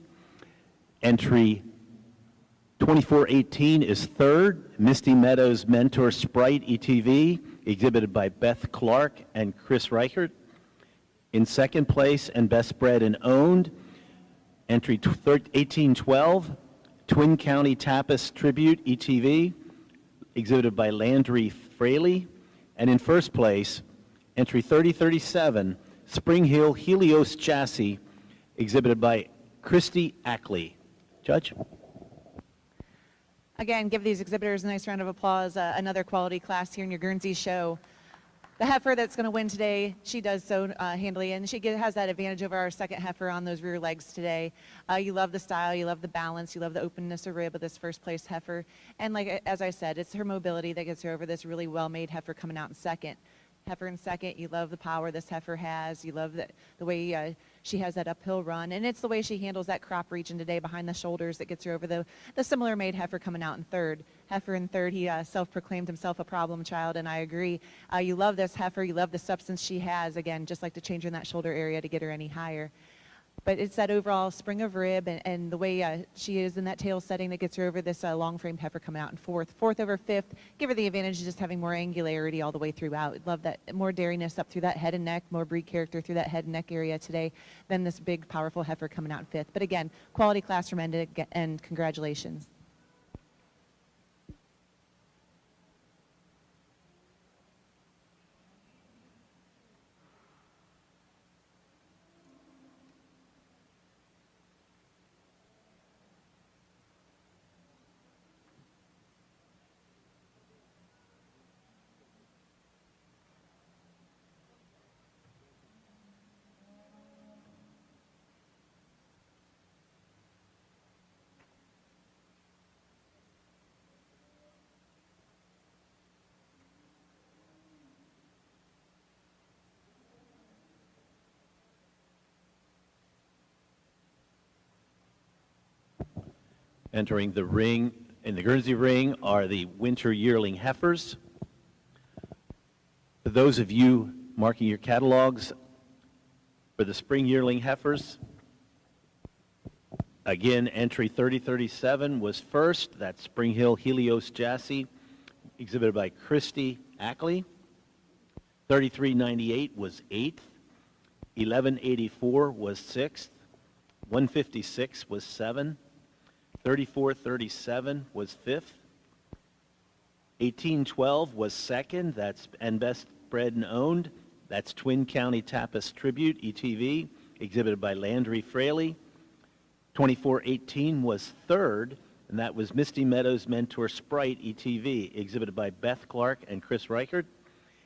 Speaker 1: Entry 2418 is 3rd, Misty Meadows Mentor Sprite ETV, exhibited by Beth Clark and Chris Reichert. In 2nd place and best bred and owned, entry 1812, Twin County Tappas Tribute ETV, exhibited by Landry Fraley. And in 1st place, entry 3037, Spring Hill Helios Chassis, exhibited by Christy Ackley. Judge?
Speaker 2: Again, give these exhibitors a nice round of applause. Another quality class here in your Guernsey show. The heifer that's going to win today, she does so handily, and she has that advantage over our 2nd heifer on those rear legs today. You love the style, you love the balance, you love the openness of rib of this 1st place heifer. And like as I said, it's her mobility that gets her over this really well-made heifer coming out in 2nd. Heifer in 2nd, you love the power this heifer has. You love the way she has that uphill run. And it's the way she handles that crop region today behind the shoulders that gets her over the similar made heifer coming out in 3rd. Heifer in 3rd, he self-proclaimed himself a problem child, and I agree. You love this heifer. You love the substance she has. Again, just like to change her in that shoulder area to get her any higher. But it's that overall spring of rib and the way she is in that tail setting that gets her over this long-framed heifer coming out in 4th. 4th over 5th, give her the advantage of just having more angularity all the way throughout. Love that, more dairiness up through that head and neck, more breed character through that head and neck area today than this big, powerful heifer coming out in 5th. But again, quality class from end to end. Congratulations.
Speaker 1: Entering the ring, in the Guernsey ring, are the winter yearling heifers. For those of you marking your catalogs for the spring yearling heifers, again, entry 3037 was 1st. That's Spring Hill Helios Chassis, exhibited by Christy Ackley. 3398 was 8th. 1184 was 6th. 156 was 7th. 3437 was 5th. 1812 was 2nd. That's and best bred and owned. That's Twin County Tappas Tribute ETV, exhibited by Landry Fraley. 2418 was 3rd, and that was Misty Meadows Mentor Sprite ETV, exhibited by Beth Clark and Chris Reichert.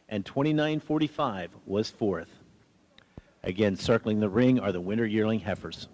Speaker 1: And 2945 was 4th. Again, circling the ring are the winter yearling heifers.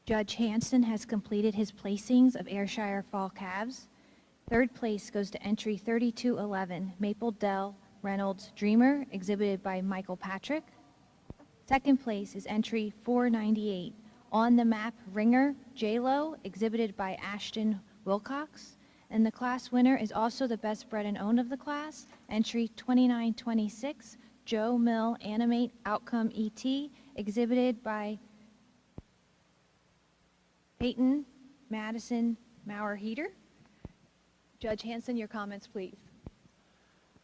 Speaker 6: Judge Hansen has completed his placings of Ayrshire fall calves. Third place goes to entry 3211, Maple Dell Reynolds Dreamer, exhibited by Michael Patrick. Second place is entry 498, On the Map Ringer J-Lo, exhibited by Ashton Wilcox. And the class winner is also the best bred and owned of the class, entry 2926, Joe Mill Animate Outcome ET, exhibited by Peyton Madison Maurer Heater. Judge Hansen, your comments, please.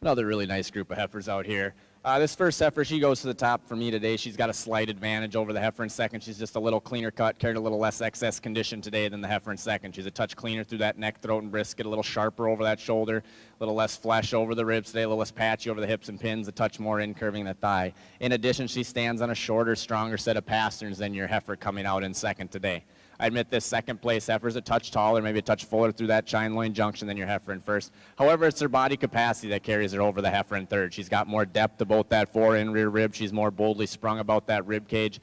Speaker 7: Another really nice group of heifers out here. This first heifer, she goes to the top for me today. She's got a slight advantage over the heifer in second. She's just a little cleaner cut, carried a little less excess condition today than the heifer in second. She's a touch cleaner through that neck, throat, and brisket, a little sharper over that shoulder, a little less flesh over the ribs today, a little less patchy over the hips and pins, a touch more incurving the thigh. In addition, she stands on a shorter, stronger set of pasterns than your heifer coming out in second today. I admit this second place heifer is a touch taller, maybe a touch fuller through that chine loin junction than your heifer in first. However, it's her body capacity that carries her over the heifer in third. She's got more depth to both that fore and rear rib. She's more boldly sprung about that rib cage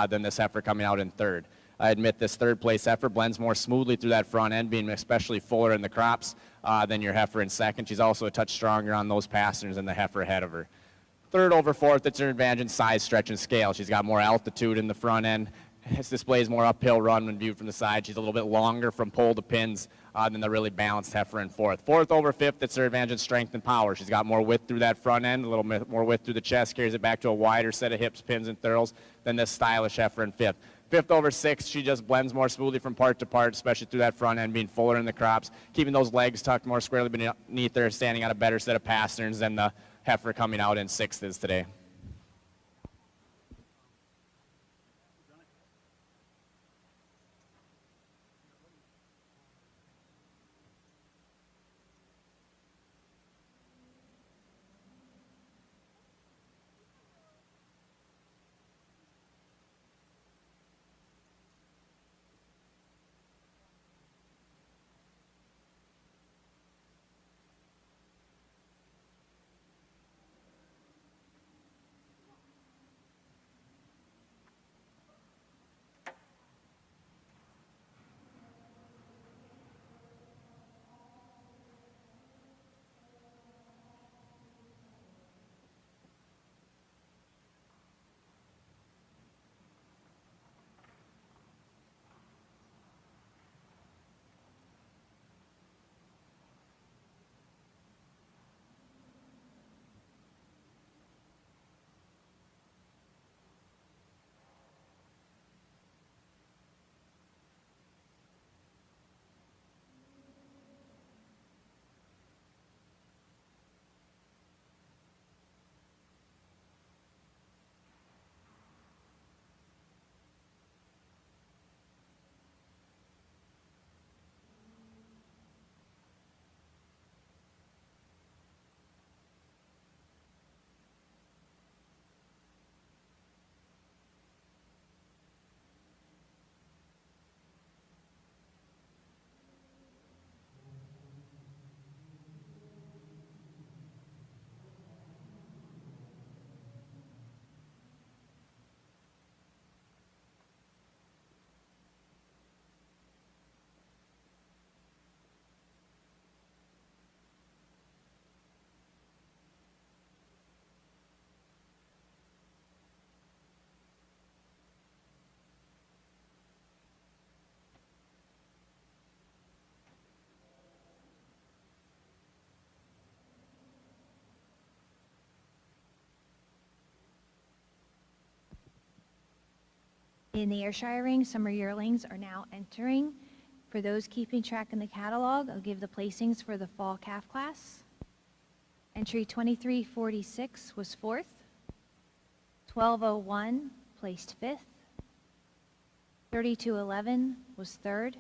Speaker 7: than this heifer coming out in third. I admit this third place heifer blends more smoothly through that front end, being especially fuller in the crops than your heifer in second. She's also a touch stronger on those pasterns than the heifer ahead of her. Third over fourth, it's her advantage in size, stretch, and scale. She's got more altitude in the front end. This displays more uphill run when viewed from the side. She's a little bit longer from pole to pins than the really balanced heifer in fourth. Fourth over fifth, it's her advantage in strength and power. She's got more width through that front end, a little bit more width through the chest, carries it back to a wider set of hips, pins, and thurls than this stylish heifer in fifth. Fifth over sixth, she just blends more smoothly from part to part, especially through that front end, being fuller in the crops, keeping those legs tucked more squarely beneath her, standing on a better set of pasterns than the heifer coming out in sixth is today.
Speaker 6: In the Ayrshire ring, summer yearlings are now entering. For those keeping track in the catalog, I'll give the placings for the fall calf class. Entry 2346 was fourth. 1201 placed fifth. 3211 was third.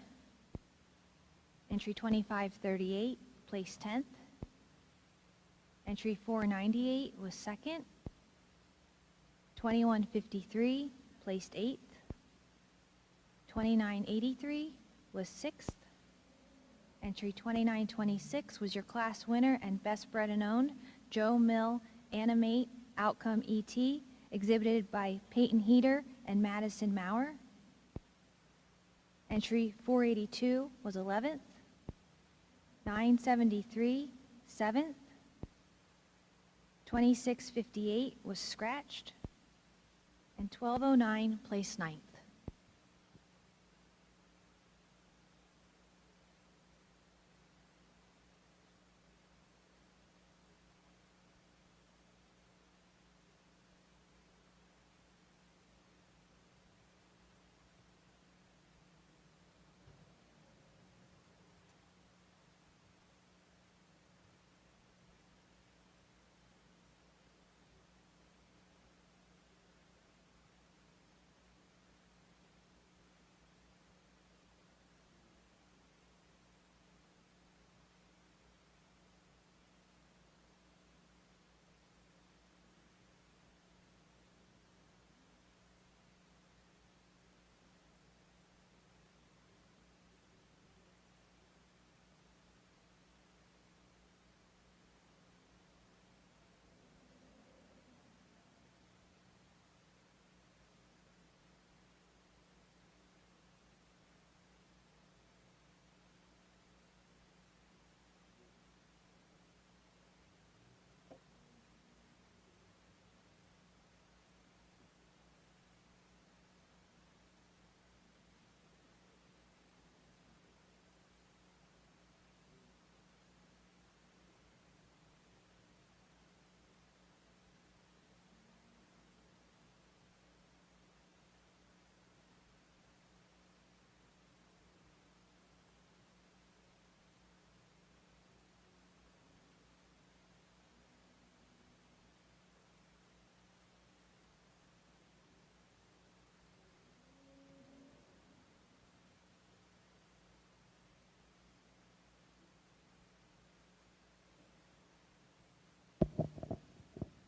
Speaker 6: Entry 2538 placed 10th. Entry 498 was second. 2153 placed 8th. 2983 was 6th. Entry 2926 was your class winner and best bred and owned, Joe Mill Animate Outcome ET, exhibited by Peyton Heater and Madison Maurer. Entry 482 was 11th. 973, 7th. 2658 was scratched. And 1209 placed 9th.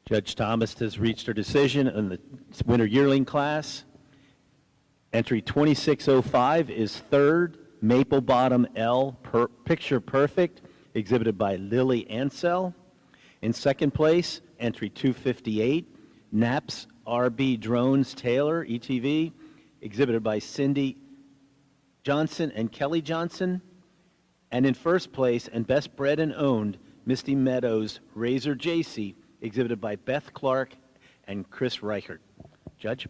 Speaker 1: Judge Thomas has reached her decision on the winter yearling class. Entry 2605 is third, Maple Bottom L, Picture Perfect, exhibited by Lily Ansell. In second place, entry 258, Naps RB Drones Taylor, ETV, exhibited by Cindy Johnson and Kelly Johnson. And in first place, and best bred and owned, Misty Meadows Razor JC, exhibited by Beth Clark and Chris Reichert. Judge?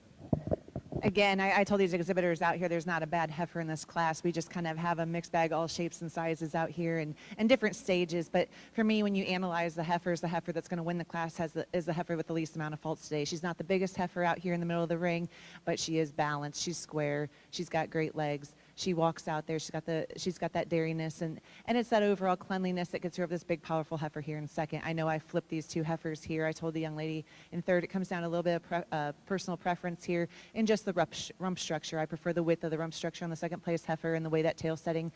Speaker 2: Again, I told these exhibitors out here there's not a bad heifer in this class. We just kind of have a mixed bag, all shapes and sizes out here and different stages. But for me, when you analyze the heifers, the heifer that's going to win the class is the heifer with the least amount of faults today. She's not the biggest heifer out here in the middle of the ring, but she is balanced. She's square. She's got great legs. She walks out there. She's got that dairiness, and it's that overall cleanliness that gets her over this big, powerful heifer here in second. I know I flipped these two heifers here. I told the young lady in third it comes down to a little bit of personal preference here in just the rump structure. I prefer the width of the rump structure on the second place heifer and the way that tail setting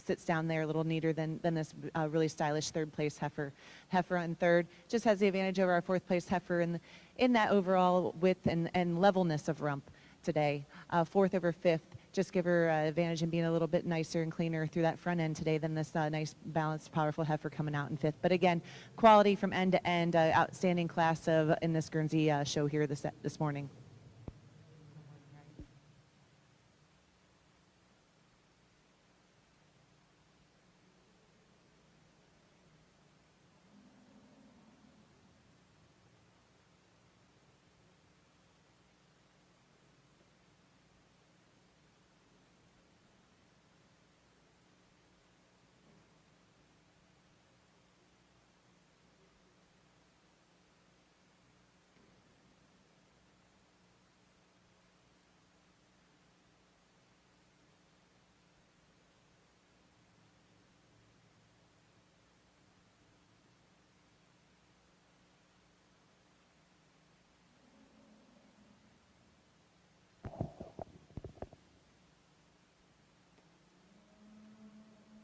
Speaker 2: sits down there a little neater than this really stylish third place heifer. Heifer in third just has the advantage over our fourth place heifer in that overall width and levelness of rump today. Fourth over fifth, just give her advantage in being a little bit nicer and cleaner through that front end today than this nice, balanced, powerful heifer coming out in fifth. But again, quality from end to end, outstanding class in this Guernsey show here this morning.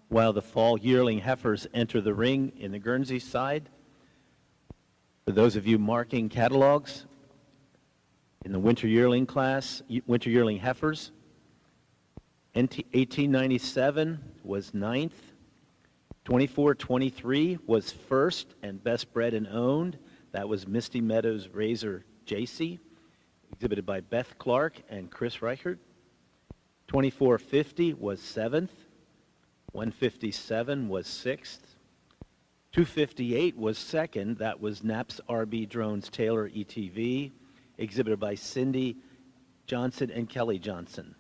Speaker 1: While the fall yearling heifers enter the ring in the Guernsey side, for those of you marking catalogs, in the winter yearling class, winter yearling heifers, 1897 was 9th, 2423 was first and best bred and owned. That was Misty Meadows Razor JC, exhibited by Beth Clark and Chris Reichert. 2450 was 7th. 157 was 6th. 258 was 2nd. That was Knapp's RB Drones Taylor ETV, exhibited by Cindy Johnson and Kelly Johnson.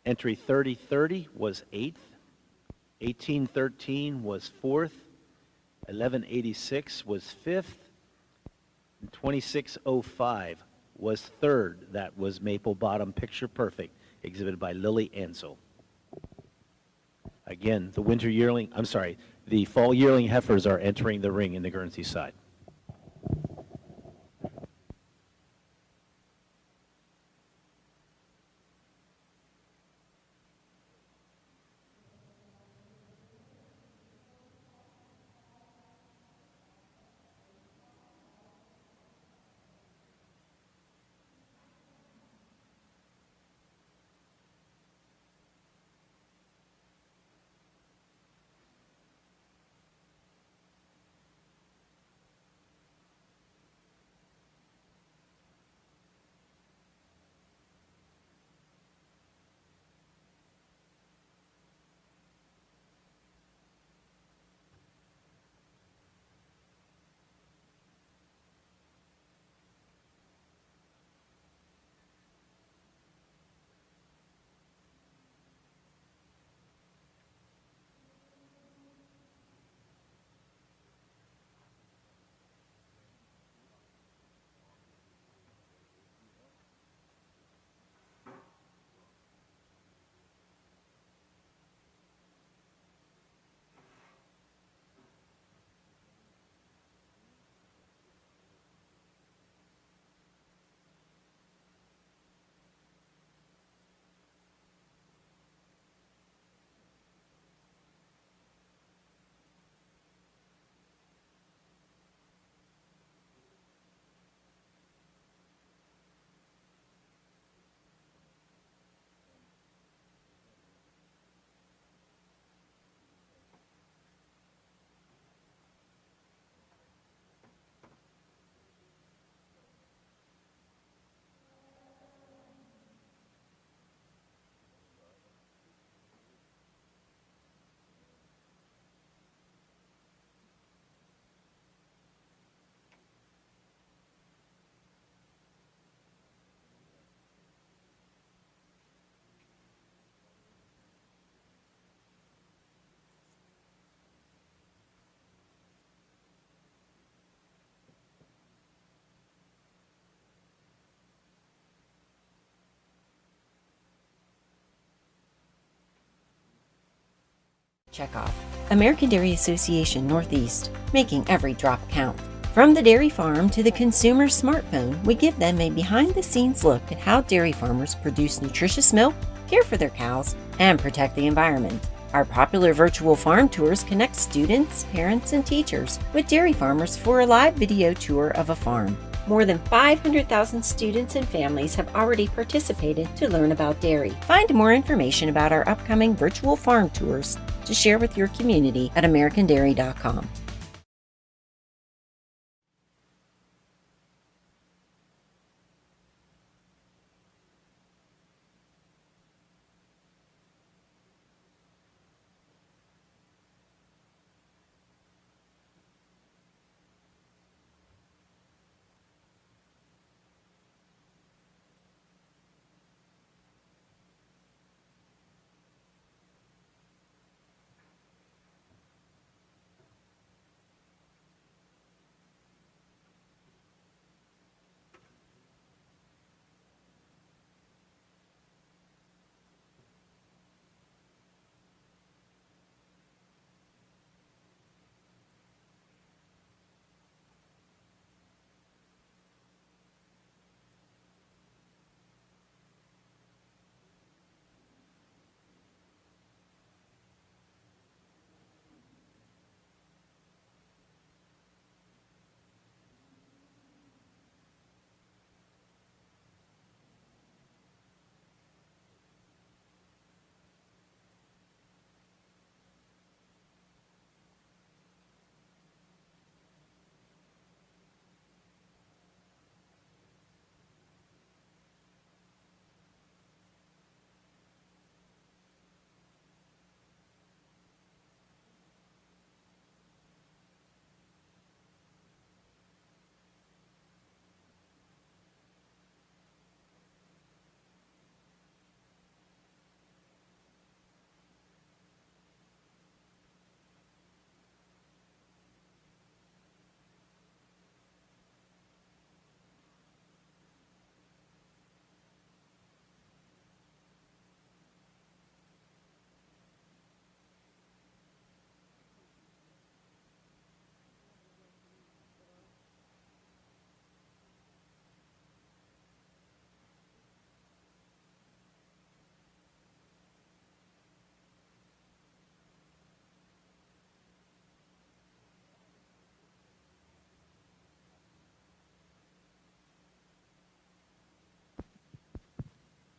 Speaker 1: Entry 3030 was 8th. 1813 was 4th. 1186 was 5th. And 2605 was 3rd. That was Maple Bottom Picture Perfect, exhibited by Lily Ansel. Again, the winter yearling, I'm sorry, the fall yearling heifers are entering the ring in the Guernsey side.
Speaker 5: Checkoff. American Dairy Association Northeast, making every drop count. From the dairy farm to the consumer's smartphone, we give them a behind-the-scenes look at how dairy farmers produce nutritious milk, care for their cows, and protect the environment. Our popular virtual farm tours connect students, parents, and teachers with dairy farmers for a live video tour of a farm. More than 500,000 students and families have already participated to learn about dairy. Find more information about our upcoming virtual farm tours to share with your community at americandairy.com.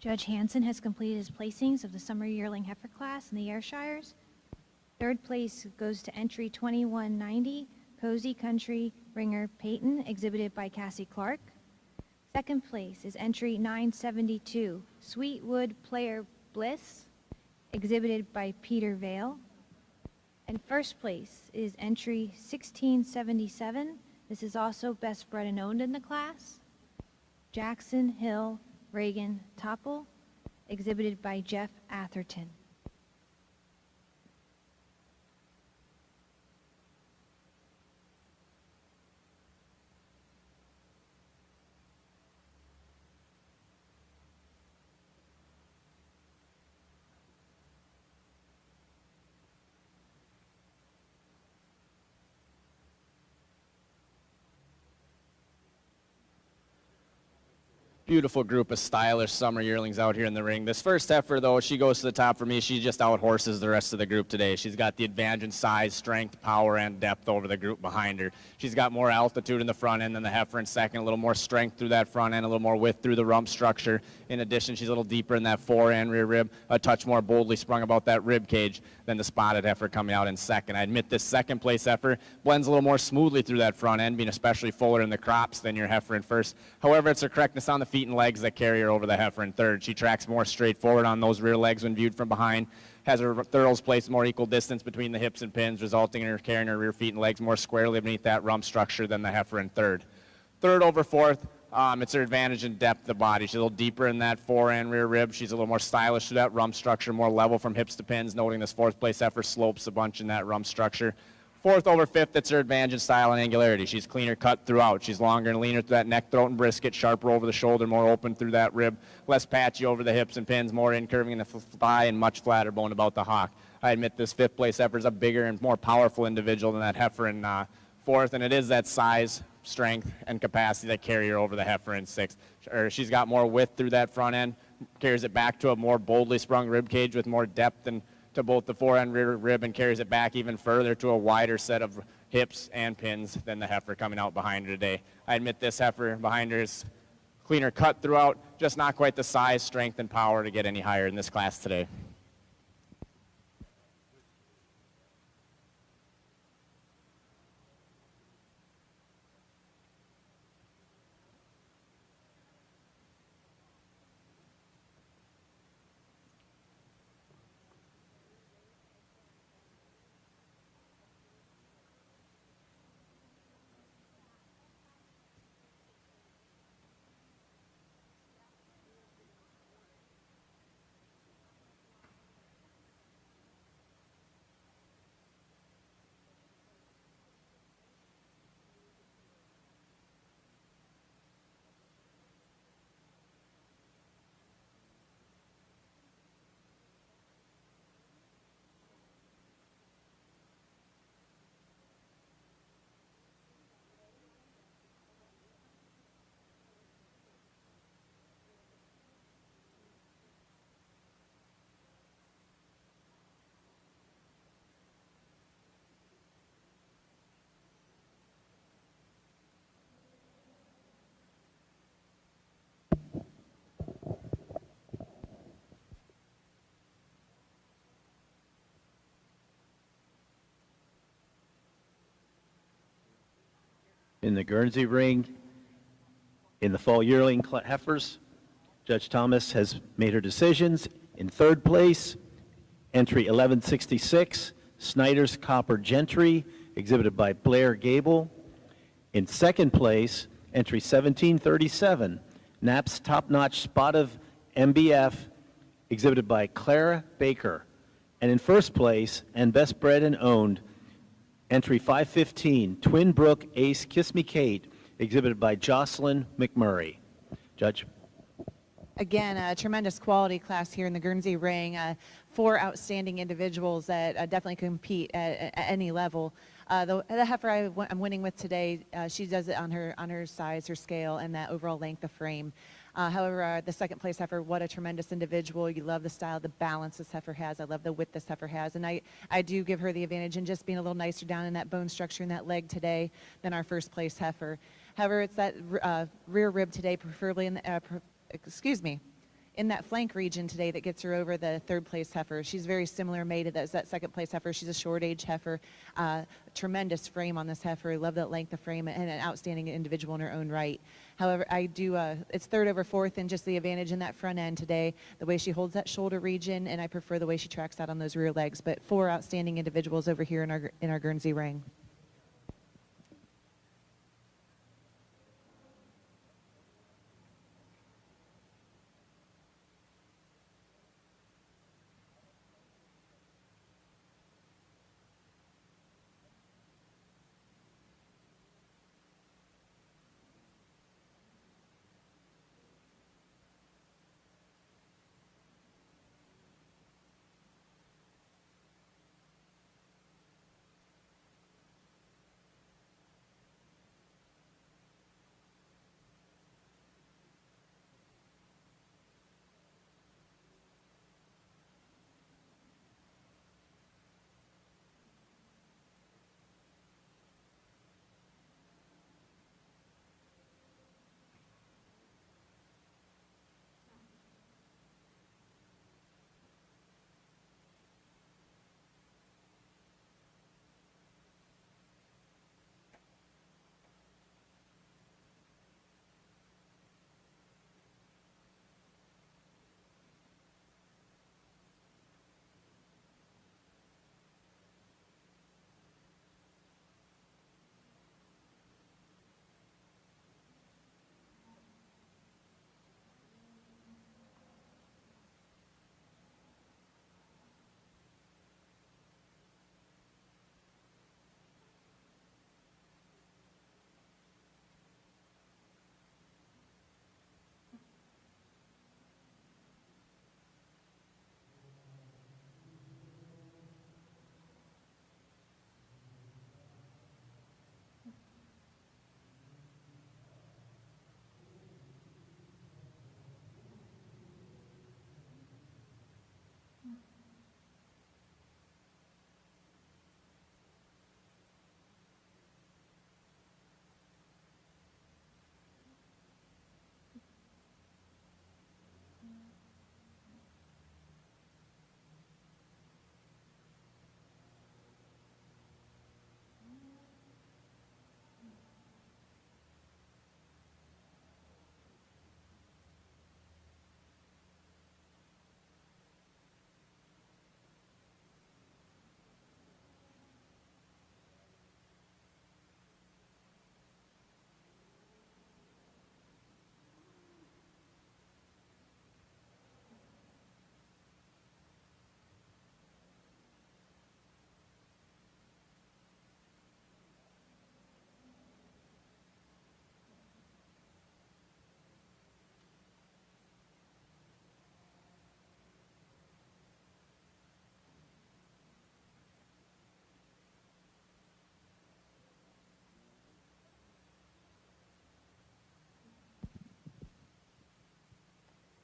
Speaker 6: Judge Hansen has completed his placings of the summer yearling heifer class in the Ayrshires. Third place goes to entry 2190, Cozy Country Ringer Peyton, exhibited by Cassie Clark. Second place is entry 972, Sweetwood Player Bliss, exhibited by Peter Vale. And first place is entry 1677. This is also best bred and owned in the class. Jackson Hill Reagan Topple, exhibited by Jeff Atherton.
Speaker 7: Beautiful group of stylish summer yearlings out here in the ring. This first heifer, though, she goes to the top for me. She just out-horses the rest of the group today. She's got the advantage in size, strength, power, and depth over the group behind her. She's got more altitude in the front end than the heifer in second, a little more strength through that front end, a little more width through the rump structure. In addition, she's a little deeper in that fore and rear rib, a touch more boldly sprung about that rib cage than the spotted heifer coming out in second. I admit this second place heifer blends a little more smoothly through that front end, being especially fuller in the crops than your heifer in first. However, it's her correctness on the feet and legs that carry her over the heifer in third. She tracks more straightforward on those rear legs when viewed from behind, has her thurls placed more equal distance between the hips and pins, resulting in her carrying her rear feet and legs more squarely beneath that rump structure than the heifer in third. Third over fourth, it's her advantage in depth of the body. She's a little deeper in that fore and rear rib. She's a little more stylish through that rump structure, more level from hips to pins, noting this fourth place heifer slopes a bunch in that rump structure. Fourth over fifth, it's her advantage in style and angularity. She's cleaner cut throughout. She's longer and leaner through that neck, throat, and brisket, sharper over the shoulder, more open through that rib, less patchy over the hips and pins, more incurving in the thigh, and much flatter bone about the hock. I admit this fifth place heifer is a bigger and more powerful individual than that heifer in fourth, and it is that size, strength, and capacity that carry her over the heifer in sixth. She's got more width through that front end, carries it back to a more boldly sprung rib cage with more depth and to both the fore and rear rib, and carries it back even further to a wider set of hips and pins than the heifer coming out behind her today. I admit this heifer behind her is cleaner cut throughout, just not quite the size, strength, and power to get any higher in this class today.
Speaker 1: In the Guernsey ring, in the fall yearling heifers, Judge Thomas has made her decisions. In third place, entry 1166, Snyder's Copper Gentry, exhibited by Blair Gable. In second place, entry 1737, Knapp's Top Notch Spot of MBF, exhibited by Clara Baker. And in first place, and best bred and owned, entry 515, Twin Brook Ace Kiss Me Kate, exhibited by Jocelyn McMurray. Judge.
Speaker 2: Again, a tremendous quality class here in the Guernsey ring. Four outstanding individuals that definitely compete at any level. The heifer I'm winning with today, she does it on her size, her scale, and that overall length of frame. However, the second place heifer, what a tremendous individual. You love the style, the balance this heifer has. I love the width this heifer has. And I do give her the advantage in just being a little nicer down in that bone structure in that leg today than our first place heifer. However, it's that rear rib today, preferably in the, in that flank region today that gets her over the third place heifer. She's very similar made to that second place heifer. She's a short age heifer. Tremendous frame on this heifer. I love that length of frame and an outstanding individual in her own right. However, it's third over fourth and just the advantage in that front end today, the way she holds that shoulder region, and I prefer the way she tracks out on those rear legs. But 4 outstanding individuals over here in our Guernsey ring.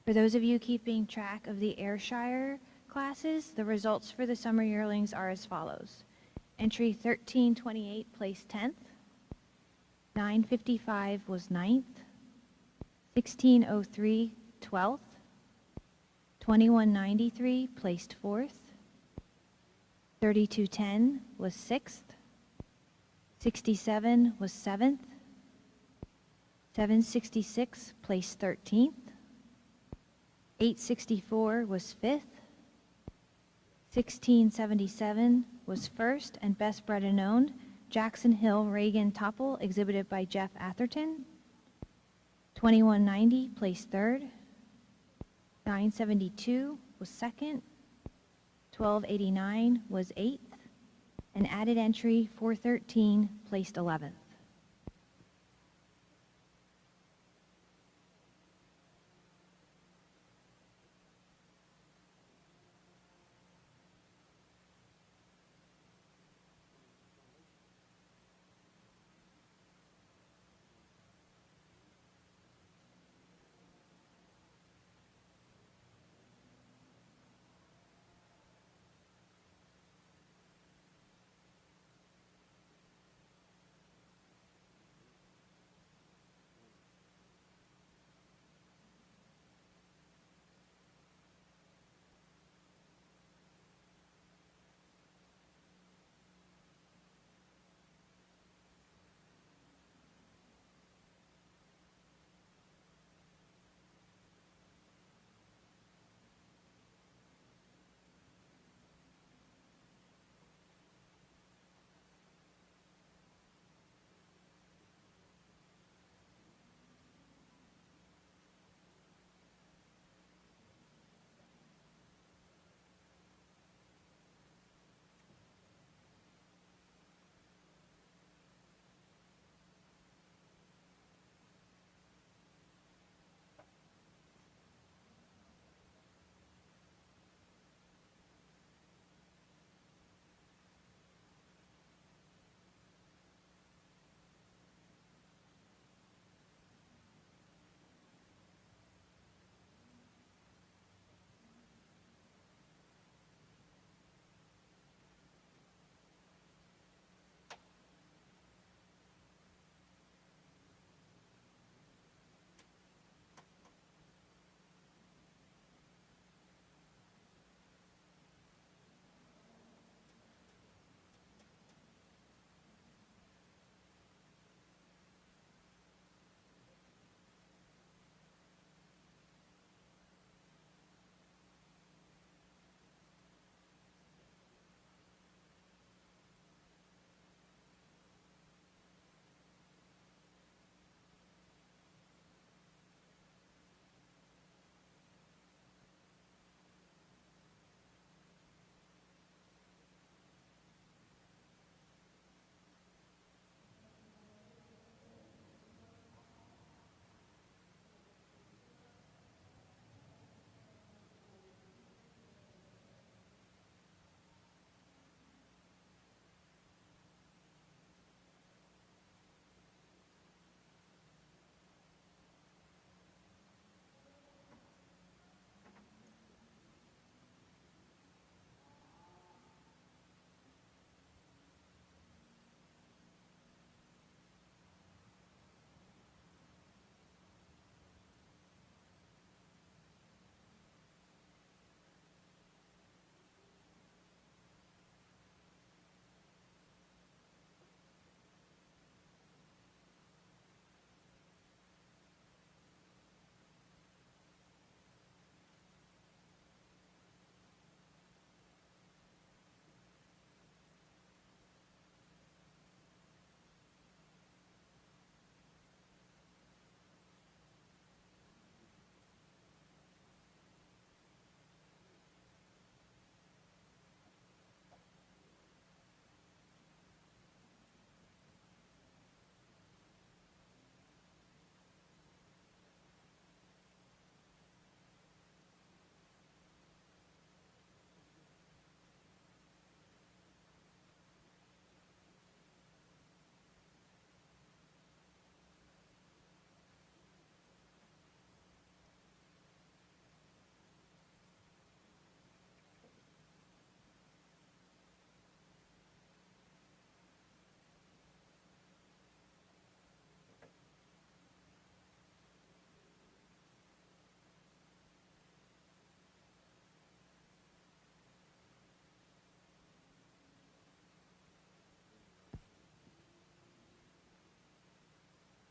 Speaker 6: For those of you keeping track of the Ayrshire classes, the results for the summer yearlings are as follows. Entry 1328 placed 10th, 955 was 9th, 1603 12th, 2193 placed 4th, 3210 was 6th, 67 was 7th, 766 placed 13th, 864 was 5th, 1677 was 1st, and best bred and owned, Jackson Hill Reagan Topple, exhibited by Jeff Atherton. 2190 placed 3rd, 972 was 2nd, 1289 was 8th, and added entry 413 placed 11th.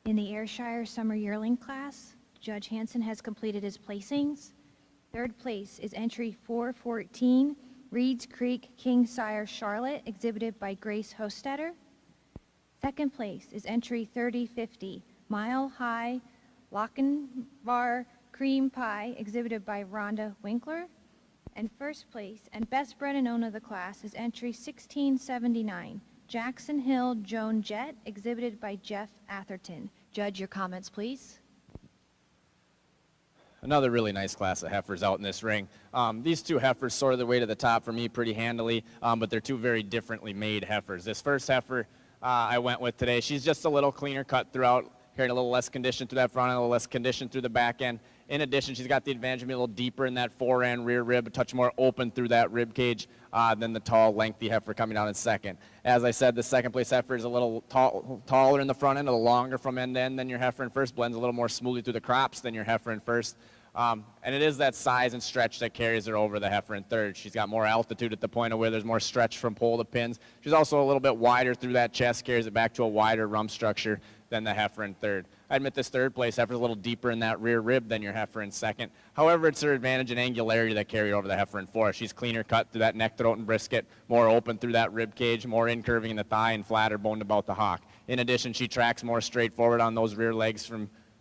Speaker 6: In the Ayrshire Summer Yearling class, Judge Hansen has completed his placings. Third place is entry 414, Reeds Creek King Sire Charlotte, exhibited by Grace Hostetter. Second place is entry 3050, Mile High Lochinvar Cream Pie, exhibited by Rhonda Winkler. And first place and best bred and owned of the class is entry 1679, Jackson Hill Joan Jett, exhibited by Jeff Atherton. Judge, your comments, please.
Speaker 7: Another really nice class of heifers out in this ring. These two heifers sorted their way to the top for me pretty handily, but they're two very differently made heifers. This first heifer I went with today, she's just a little cleaner cut throughout, carrying a little less condition through that front end, a little less condition through the back end. In addition, she's got the advantage of being a little deeper in that fore end rear rib, a touch more open through that rib cage than the tall, lengthy heifer coming out in second. As I said, the second place heifer is a little taller in the front end, a little longer from end to end than your heifer in first, blends a little more smoothly through the crops than your heifer in first. And it is that size and stretch that carries her over the heifer in third. She's got more altitude at the point of where there's more stretch from pole to pins. She's also a little bit wider through that chest, carries it back to a wider rump structure than the heifer in third. I admit this third place heifer is a little deeper in that rear rib than your heifer in second. However, it's her advantage and angularity that carry over the heifer in fourth. She's cleaner cut through that neck, throat, and brisket, more open through that rib cage, more in-curving in the thigh, and flatter boned about the hock. In addition, she tracks more straightforward on those rear legs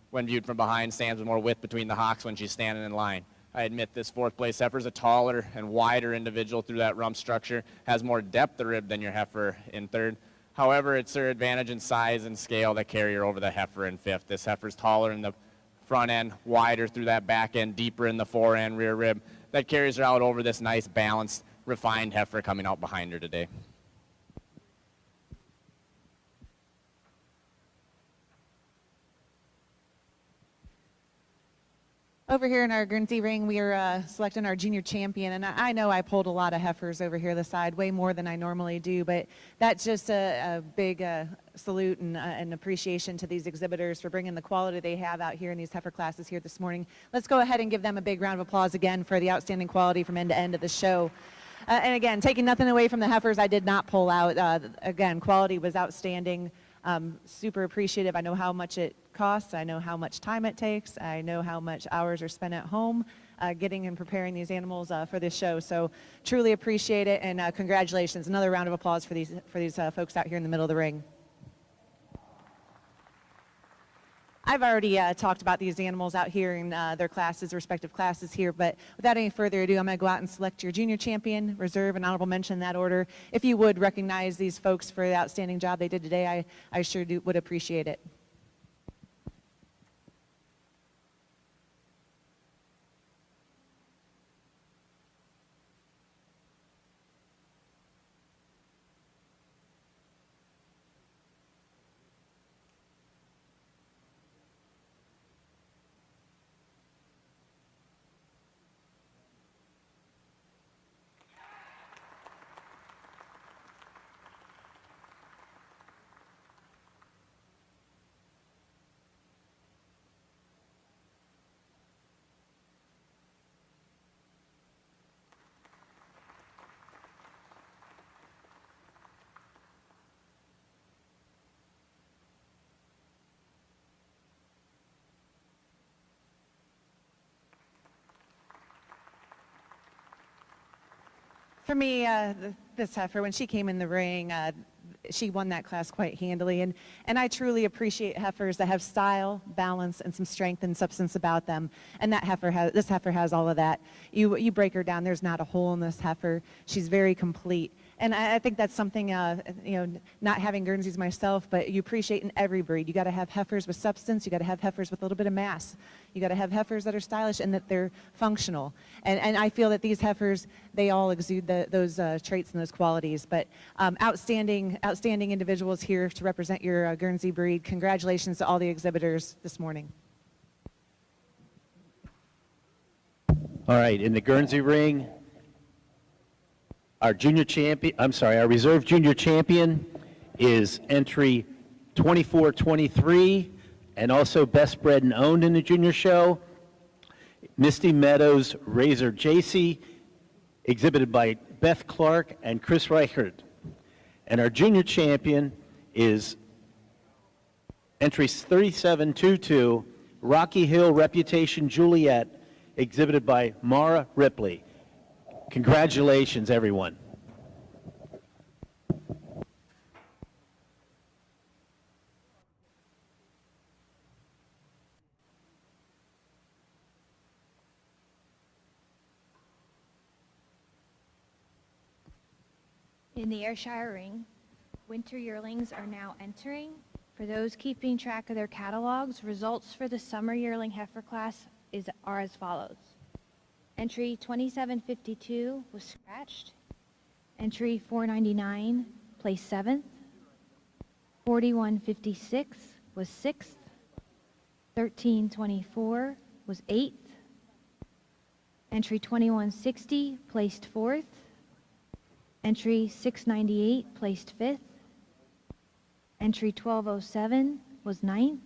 Speaker 7: when viewed from behind, stands with more width between the hocks when she's standing in line. I admit this fourth place heifer is a taller and wider individual through that rump structure, has more depth of rib than your heifer in third. However, it's her advantage in size and scale that carry her over the heifer in fifth. This heifer's taller in the front end, wider through that back end, deeper in the fore end rear rib. That carries her out over this nice, balanced, refined heifer coming out behind her today.
Speaker 2: Over here in our Guernsey ring, we are selecting our junior champion, and I know I pulled a lot of heifers over here this side, way more than I normally do, but that's just a big salute and appreciation to these exhibitors for bringing the quality they have out here in these heifer classes here this morning. Let's go ahead and give them a big round of applause again for the outstanding quality from end to end of the show. And again, taking nothing away from the heifers, I did not pull out. Again, quality was outstanding. Super appreciative. I know how much it costs. I know how much time it takes. I know how much hours are spent at home getting and preparing these animals for this show. So truly appreciate it, and congratulations. Another round of applause for these folks out here in the middle of the ring. I've already talked about these animals out here in their classes, respective classes here, but without any further ado, I'm going to go out and select your junior champion, reserve, and honorable mention in that order. If you would recognize these folks for the outstanding job they did today, I sure would appreciate it. For me, this heifer, when she came in the ring, she won that class quite handily, and I truly appreciate heifers that have style, balance, and some strength and substance about them. And this heifer has all of that. You break her down, there's not a hole in this heifer. She's very complete. And I think that's something, not having Guernseys myself, but you appreciate in every breed. You got to have heifers with substance. You got to have heifers with a little bit of mass. You got to have heifers that are stylish and that they're functional. And I feel that these heifers, they all exude those traits and those qualities. But outstanding individuals here to represent your Guernsey breed. Congratulations to all the exhibitors this morning.
Speaker 1: All right, in the Guernsey ring, our reserve junior champion is entry 2423, and also best bred and owned in the junior show, Misty Meadows Razor JC, exhibited by Beth Clark and Chris Reichert. And our junior champion is Entry 3722, Rocky Hill Reputation Juliet, exhibited by Mara Ripley. Congratulations, everyone.
Speaker 6: In the Ayrshire ring, winter yearlings are now entering. For those keeping track of their catalogs, results for the summer yearling heifer class are as follows. Entry 2752 was scratched. Entry 499 placed 7th. 4156 was 6th. 1324 was 8th. Entry 2160 placed 4th. Entry 698 placed 5th. Entry 1207 was 9th.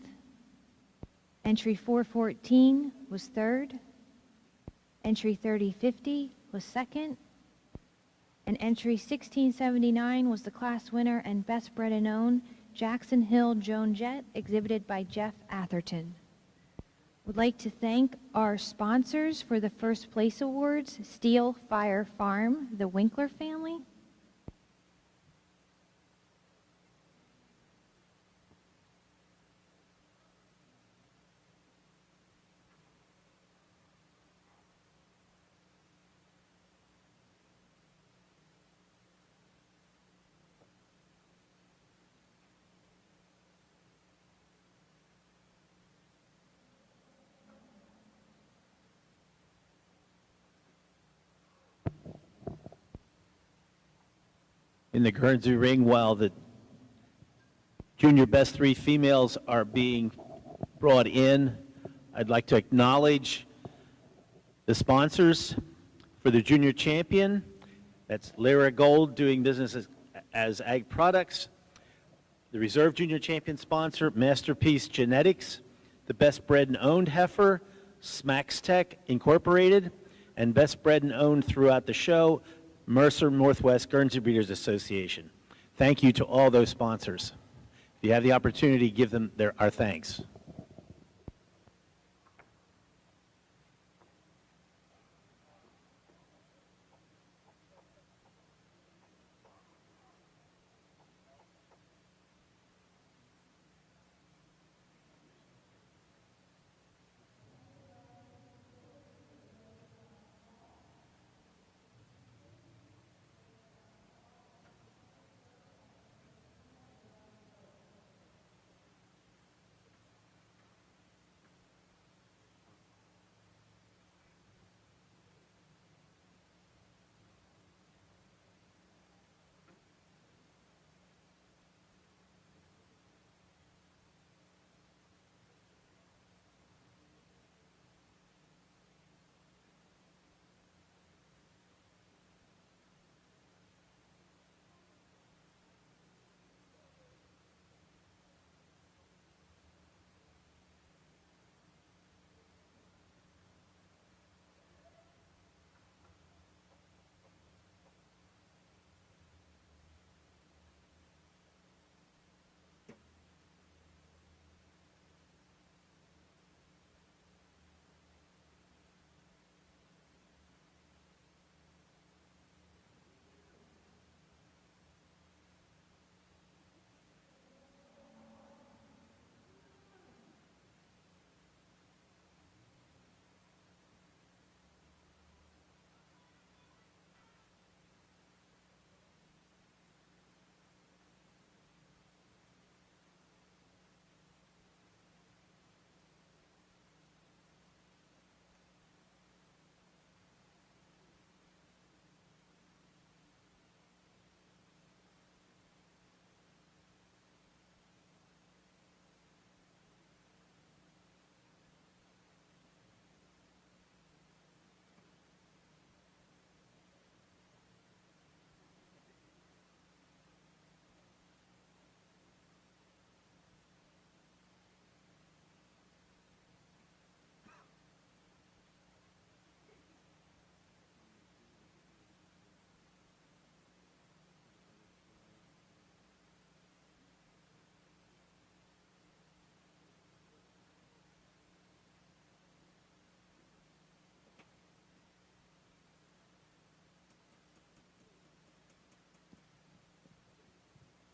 Speaker 6: Entry 414 was 3rd. Entry 3050 was 2nd. And entry 1679 was the class winner and best bred and owned Jackson Hill Joan Jett, exhibited by Jeff Atherton. Would like to thank our sponsors for the first place awards, Steel Fire Farm, the Winkler family.
Speaker 1: In the Guernsey ring, while the junior best 3 females are being brought in, I'd like to acknowledge the sponsors for the junior champion. That's Lyra Gold, doing business as Ag Products. The reserve junior champion sponsor, Masterpiece Genetics. The best bred and owned heifer, Smacks Tech Incorporated. And best bred and owned throughout the show, Mercer Northwest Guernsey Breeders Association. Thank you to all those sponsors. If you have the opportunity, give them our thanks.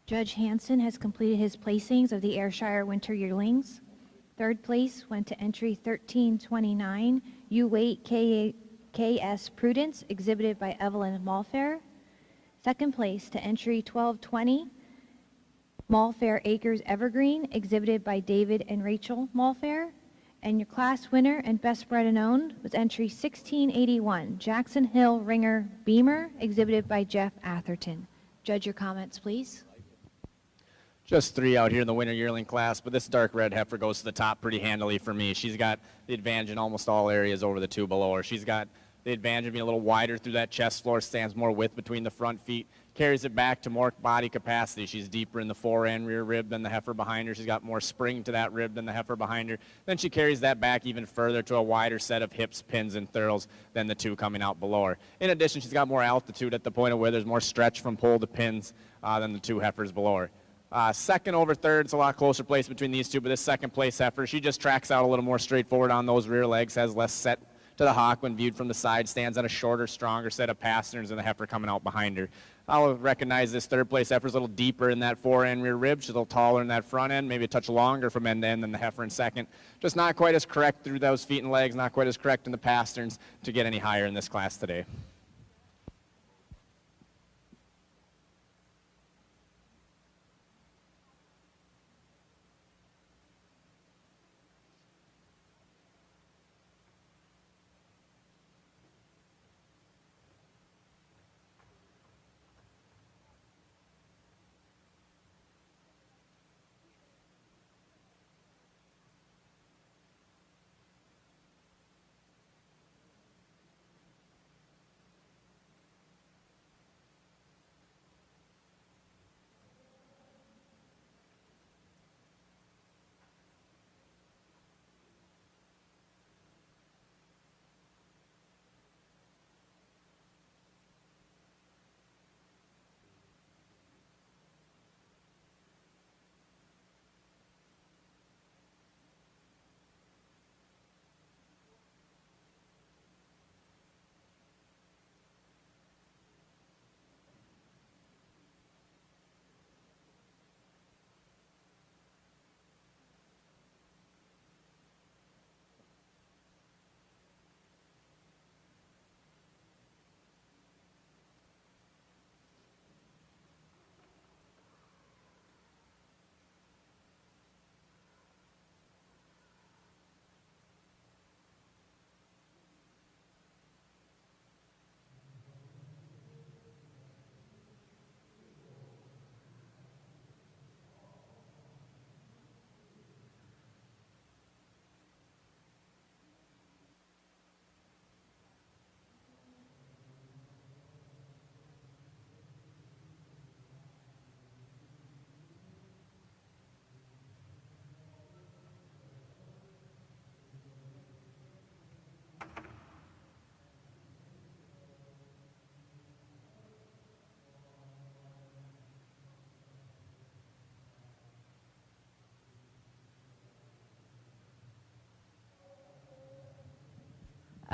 Speaker 6: Judge Hansen has completed his placings of the Ayrshire Winter Yearlings. Third place went to entry 1329, You Wait KS Prudence, exhibited by Evelyn Malfair. Second place to entry 1220, Malfair Acres Evergreen, exhibited by David and Rachel Malfair. And your class winner and best bred and owned was entry 1681, Jackson Hill Ringer Beamer, exhibited by Jeff Atherton. Judge, your comments, please.
Speaker 7: Just 3 out here in the winter yearling class, but this dark red heifer goes to the top pretty handily for me. She's got the advantage in almost all areas over the 2 below her. She's got the advantage of being a little wider through that chest floor, stands more width between the front feet, carries it back to more body capacity. She's deeper in the fore and rear rib than the heifer behind her. She's got more spring to that rib than the heifer behind her. Then she carries that back even further to a wider set of hips, pins, and thurls than the 2 coming out below her. In addition, she's got more altitude at the point of where there's more stretch from pole to pins than the 2 heifers below her. Second over third, it's a lot closer place between these 2, but this second place heifer, she just tracks out a little more straightforward on those rear legs, has less set to the hock when viewed from the side, stands on a shorter, stronger set of pasterns than the heifer coming out behind her. I'll recognize this third place heifer is a little deeper in that fore and rear rib. She's a little taller in that front end, maybe a touch longer from end to end than the heifer in second. Just not quite as correct through those feet and legs, not quite as correct in the pasterns to get any higher in this class today.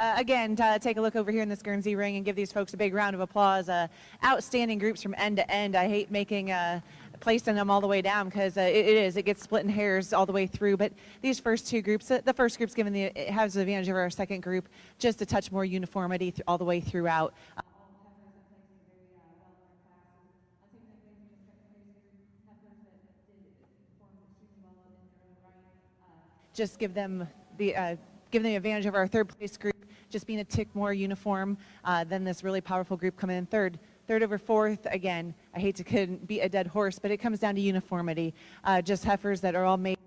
Speaker 2: Again, take a look over here in this Guernsey ring and give these folks a big round of applause. Outstanding groups from end to end. I hate placing them all the way down because it gets split in hairs all the way through. But these first 2 groups, the first group's it has the advantage of our second group, just a touch more uniformity all the way throughout. Just give them the advantage of our third place group, just being a tick more uniform than this really powerful group coming in third. Third over fourth, again, I hate to couldn't beat a dead horse, but it comes down to uniformity. Just heifers that are all made.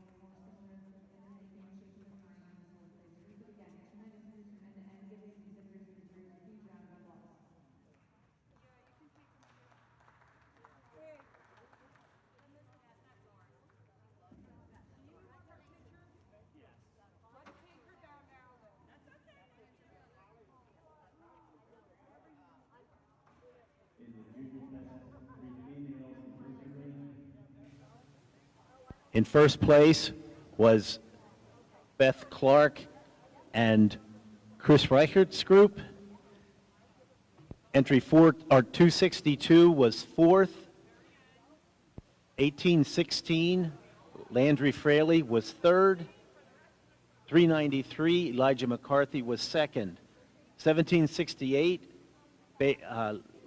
Speaker 1: In first place was Beth Clark and Chris Reichert's group. Entry 262 was fourth. 1816, Landry Fraley was third. 393, Elijah McCarthy was second. 1768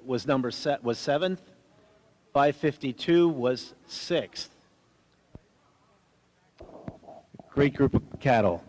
Speaker 1: was seventh. 552 was sixth. Great group of cattle.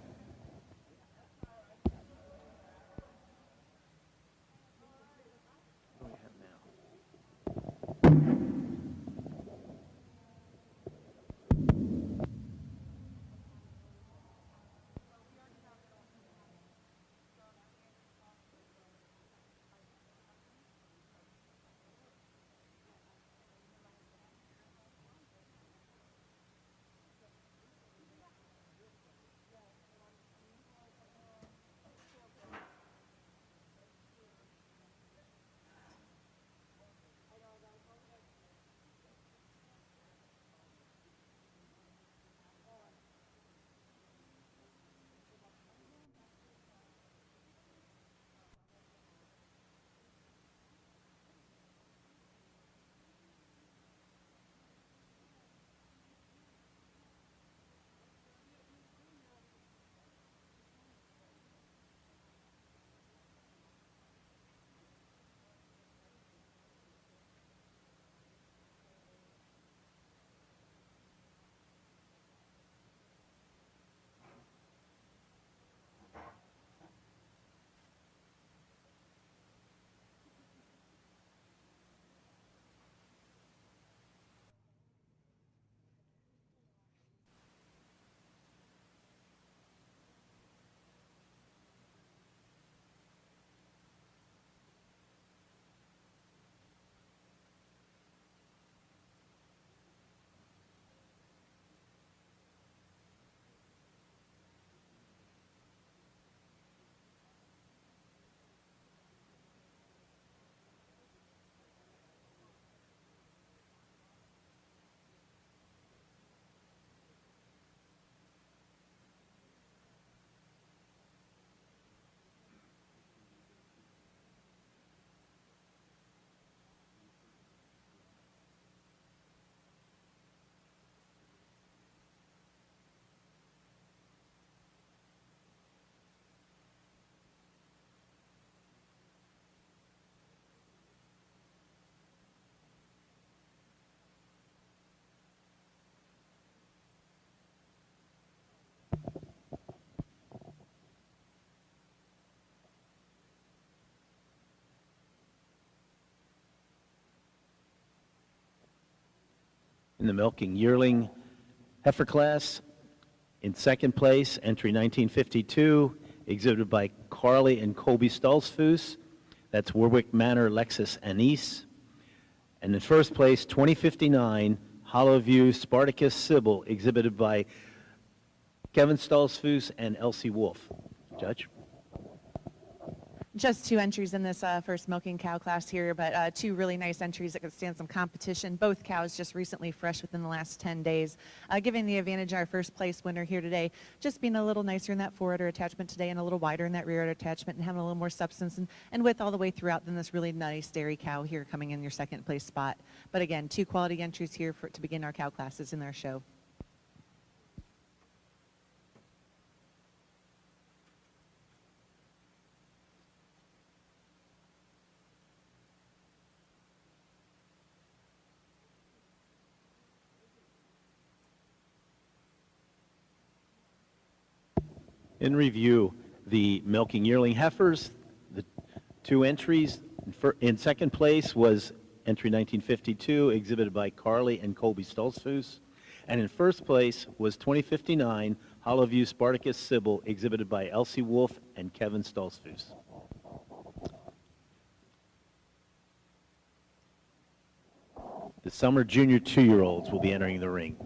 Speaker 1: In the milking yearling heifer class, in second place, entry 1952, exhibited by Carly and Colby Stolzfus. That's Warwick Manor Lexus Anise. And in first place, 2059, Hollowview Spartacus Sybil, exhibited by Kevin Stolzfus and Elsie Wolf. Judge?
Speaker 2: Just two entries in this first milking cow class here, but two really nice entries that could stand some competition. Both cows just recently fresh within the last 10 days, giving the advantage our first place winner here today, just being a little nicer in that forudder attachment today and a little wider in that rear udder attachment and having a little more substance and width all the way throughout than this really nice dairy cow here coming in your second place spot. But again, two quality entries here to begin our cow classes in our show.
Speaker 1: In review, the milking yearling heifers, the two entries. In second place was entry 1952, exhibited by Carly and Colby Stolzfus. And in first place was 2059, Hollowview Spartacus Sybil, exhibited by Elsie Wolf and Kevin Stolzfus. The summer junior 2-year-olds will be entering the ring.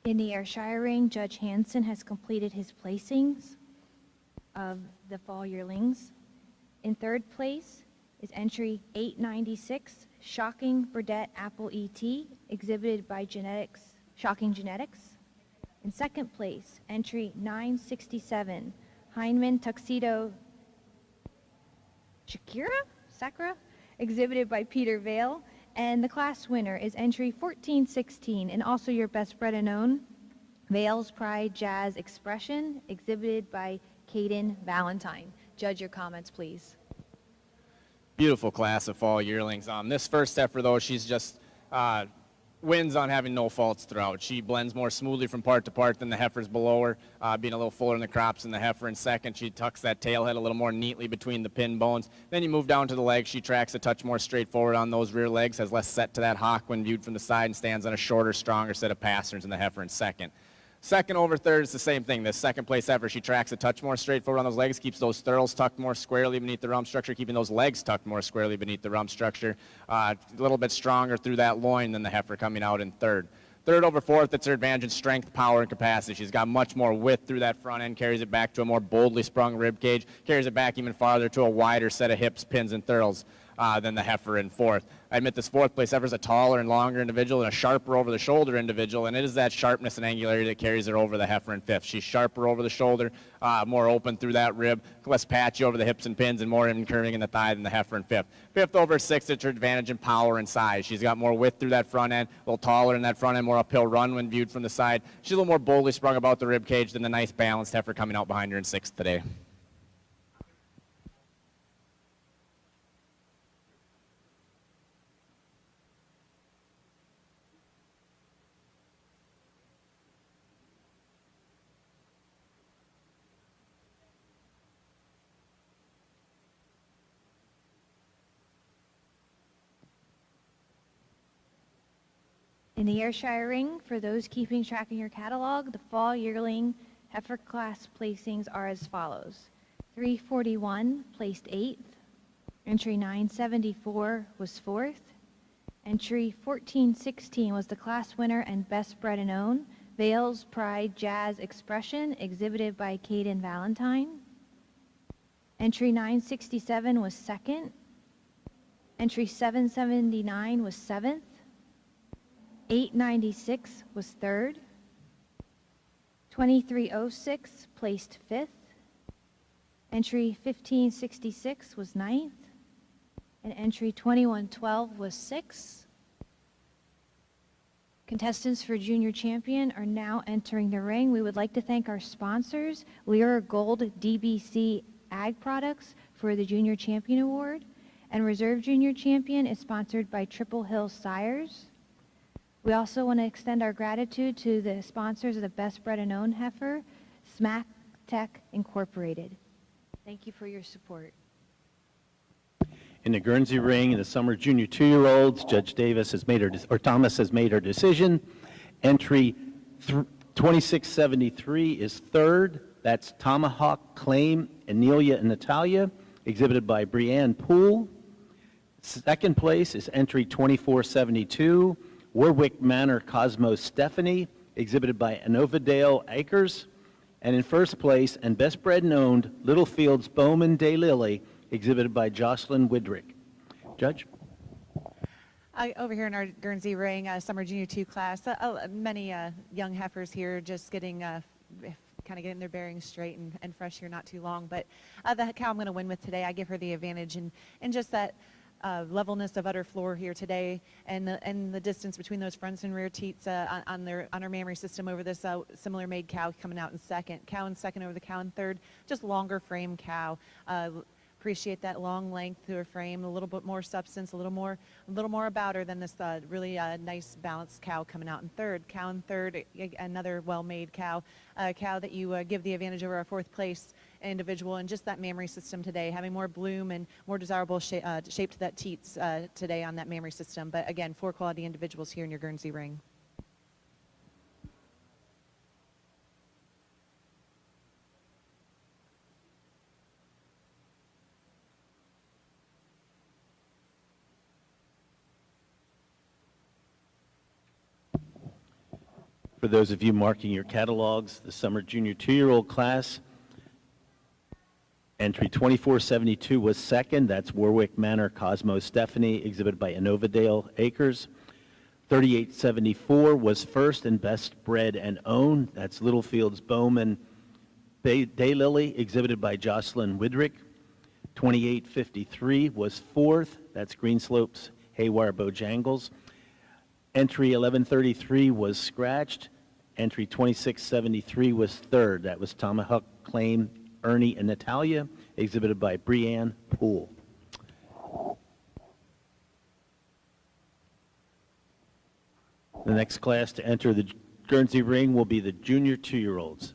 Speaker 6: In the Ayrshire ring, Judge Hansen has completed his placings of the fall yearlings. In third place is entry 896, Shocking Burdette Apple ET, exhibited by Shocking Genetics. In second place, entry 967, Heinemann Tuxedo Sakura, exhibited by Peter Vale. And the class winner is entry 1416, and also your best bred and own, Vale's Pride Jazz Expression, exhibited by Caden Valentine. Judge, your comments, please.
Speaker 7: Beautiful class of fall yearlings. This first heifer, though, she's just wins on having no faults throughout. She blends more smoothly from part to part than the heifers below her, being a little fuller in the crops than the heifer in second. She tucks that tail head a little more neatly between the pin bones. Then you move down to the legs. She tracks a touch more straightforward on those rear legs, has less set to that hock when viewed from the side, and stands on a shorter, stronger set of pasterns than the heifer in second. Second over third is the same thing. The second place heifer, she tracks a touch more straightforward on those legs, keeps those thurls tucked more squarely beneath the rump structure, keeping those legs tucked more squarely beneath the rump structure. A little bit stronger through that loin than the heifer coming out in third. Third over fourth, it's her advantage in strength, power, and capacity. She's got much more width through that front end, carries it back to a more boldly sprung rib cage, carries it back even farther to a wider set of hips, pins, and thurls than the heifer in fourth. I admit this fourth place heifer is a taller and longer individual and a sharper over the shoulder individual, and it is that sharpness and angularity that carries her over the heifer in fifth. She's sharper over the shoulder, more open through that rib, less patchy over the hips and pins, and more even curving in the thigh than the heifer in fifth. Fifth over sixth, it's her advantage in power and size. She's got more width through that front end, a little taller in that front end, more uphill run when viewed from the side. She's a little more boldly sprung about the rib cage than the nice balanced heifer coming out behind her in sixth today.
Speaker 6: In the Ayrshire ring, for those keeping track in your catalog, the fall yearling heifer class placings are as follows. 341 placed 8th. Entry 974 was 4th. Entry 1416 was the class winner and best bred and own, Vale's Pride Jazz Expression, exhibited by Caden Valentine. Entry 967 was 2nd. Entry 779 was 7th. 896 was 3rd. 2306 placed 5th. Entry 1566 was 9th. And entry 2112 was 6th. Contestants for junior champion are now entering the ring. We would like to thank our sponsors, Lear Gold DBC Ag Products, for the Junior Champion Award. And Reserve Junior Champion is sponsored by Triple Hill Sires. We also want to extend our gratitude to the sponsors of the Best Bred and Owned Heifer, Smack Tech Incorporated. Thank you for your support.
Speaker 1: In the Guernsey ring, in the summer junior 2-year-olds, Judge Thomas has made her decision. Entry 2673 is 3rd. That's Tomahawk, Claim, Anelia, and Natalia, exhibited by Brianne Poole. Second place is entry 2472, Warwick Manor Cosmos Stephanie, exhibited by Anovadale Akers. And in first place, and best bred and owned, Littlefields Bowman Daylily, exhibited by Jocelyn Widrick. Judge?
Speaker 2: Over here in our Guernsey ring, summer junior 2 class, many young heifers here just getting kind of getting their bearings straight and fresh here, not too long. But the cow I'm going to win with today, I give her the advantage in just that levelness of udder floor here today, and the distance between those fronts and rear teats on her mammary system over this similar made cow coming out in second. Cow in second over the cow in third. Just longer frame cow. Appreciate that long length to her frame, a little bit more substance, a little more about her than this really nice balanced cow coming out in third. Cow in third, another well-made cow, a cow that you give the advantage over our fourth place individual, and just that mammary system today, having more bloom and more desirable shape to that teats today on that mammary system. But again, 4 quality individuals here in your Guernsey ring.
Speaker 1: For those of you marking your catalogs, the summer junior 2-year-old class, entry 2472 was second. That's Warwick Manor Cosmo Stephanie, exhibited by Innovadale Acres. 3874 was first and best bred and owned. That's Littlefield's Bowman Daylily, exhibited by Jocelyn Widrick. 2853 was fourth. That's Greenslopes Haywire Bojangles. Entry 1133 was scratched. Entry 2673 was third. That was Tomahawk Claim Ernie and Natalia, exhibited by Brianne Poole. The next class to enter the Guernsey ring will be the junior 2-year-olds.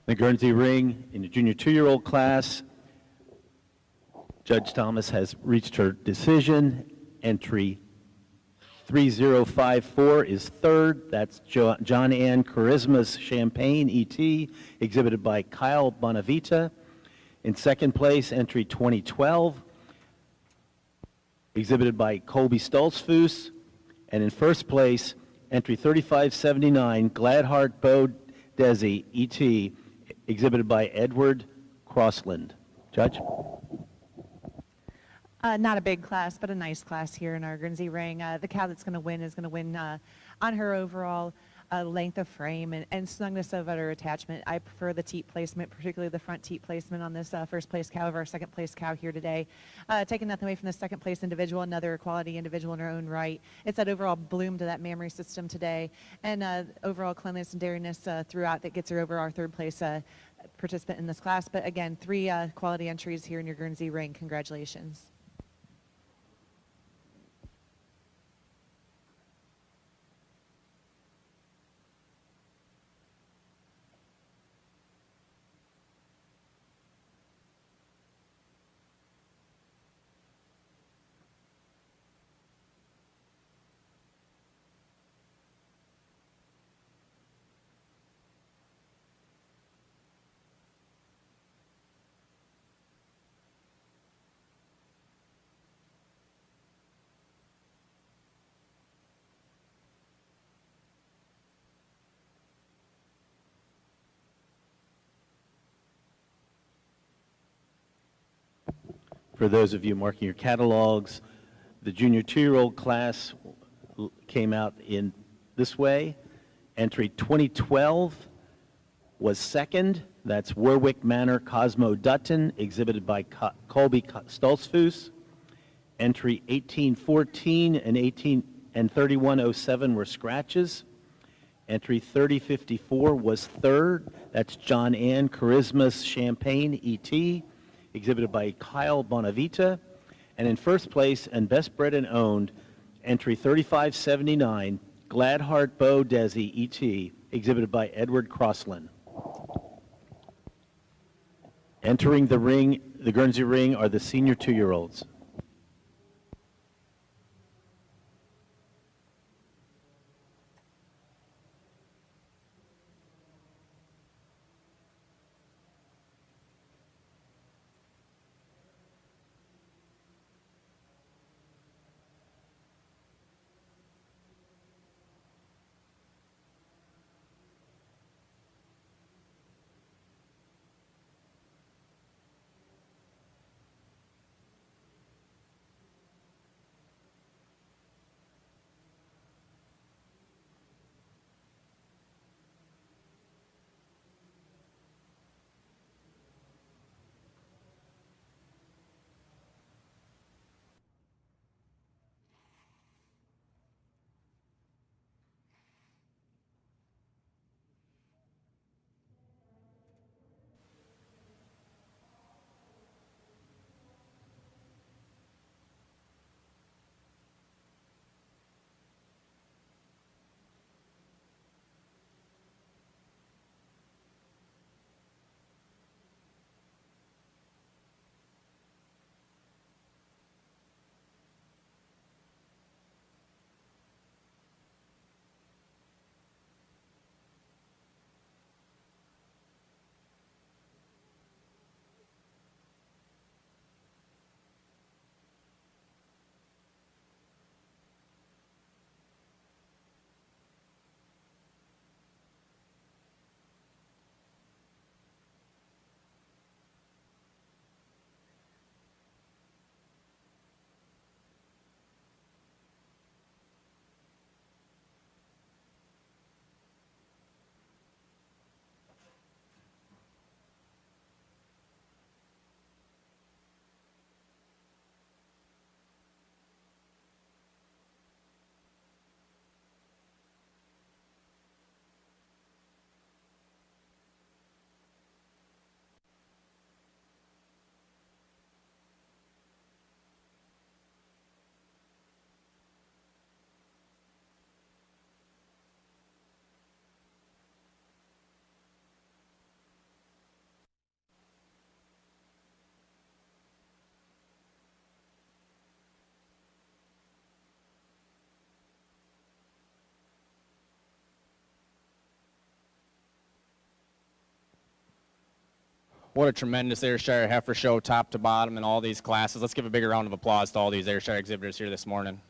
Speaker 1: The Guernsey ring in the junior 2-year-old class, Judge Thomas has reached her decision. Entry 3054 is third. That's John Ann Charisma's Champagne ET, exhibited by Kyle Bonavita. In second place, entry 2012, exhibited by Colby Stoltzfus. And in first place, entry 3579, Gladheart Bow Desi, ET, exhibited by Edward Crossland. Judge?
Speaker 2: Not a big class, but a nice class here in our Guernsey ring. The cow that's going to win is going to win on her overall length of frame and snugness of udder attachment. I prefer the teat placement, particularly the front teat placement on this first place cow of our second place cow here today. Taking nothing away from the second place individual, another quality individual in her own right. It's that overall bloom to that mammary system today, and overall cleanliness and dairiness throughout that gets her over our third place participant in this class. But again, 3 quality entries here in your Guernsey ring. Congratulations.
Speaker 1: For those of you marking your catalogs, the junior 2-year-old class came out in this way. Entry 2012 was second. That's Warwick Manor Cosmo Dutton, exhibited by Colby Stoltzfus. Entry 1814 and 3107 were scratches. Entry 3054 was third. That's John Ann Charisma's Champagne ET, exhibited by Kyle Bonavita. And in first place and best bred and owned, entry 3579, Gladheart Bow Desi ET, exhibited by Edward Crossland. Entering the ring, the Guernsey ring, are the senior 2-year-olds.
Speaker 7: What a tremendous Ayrshire heifer show, top to bottom in all these classes. Let's give a big round of applause to all these Ayrshire exhibitors here this morning.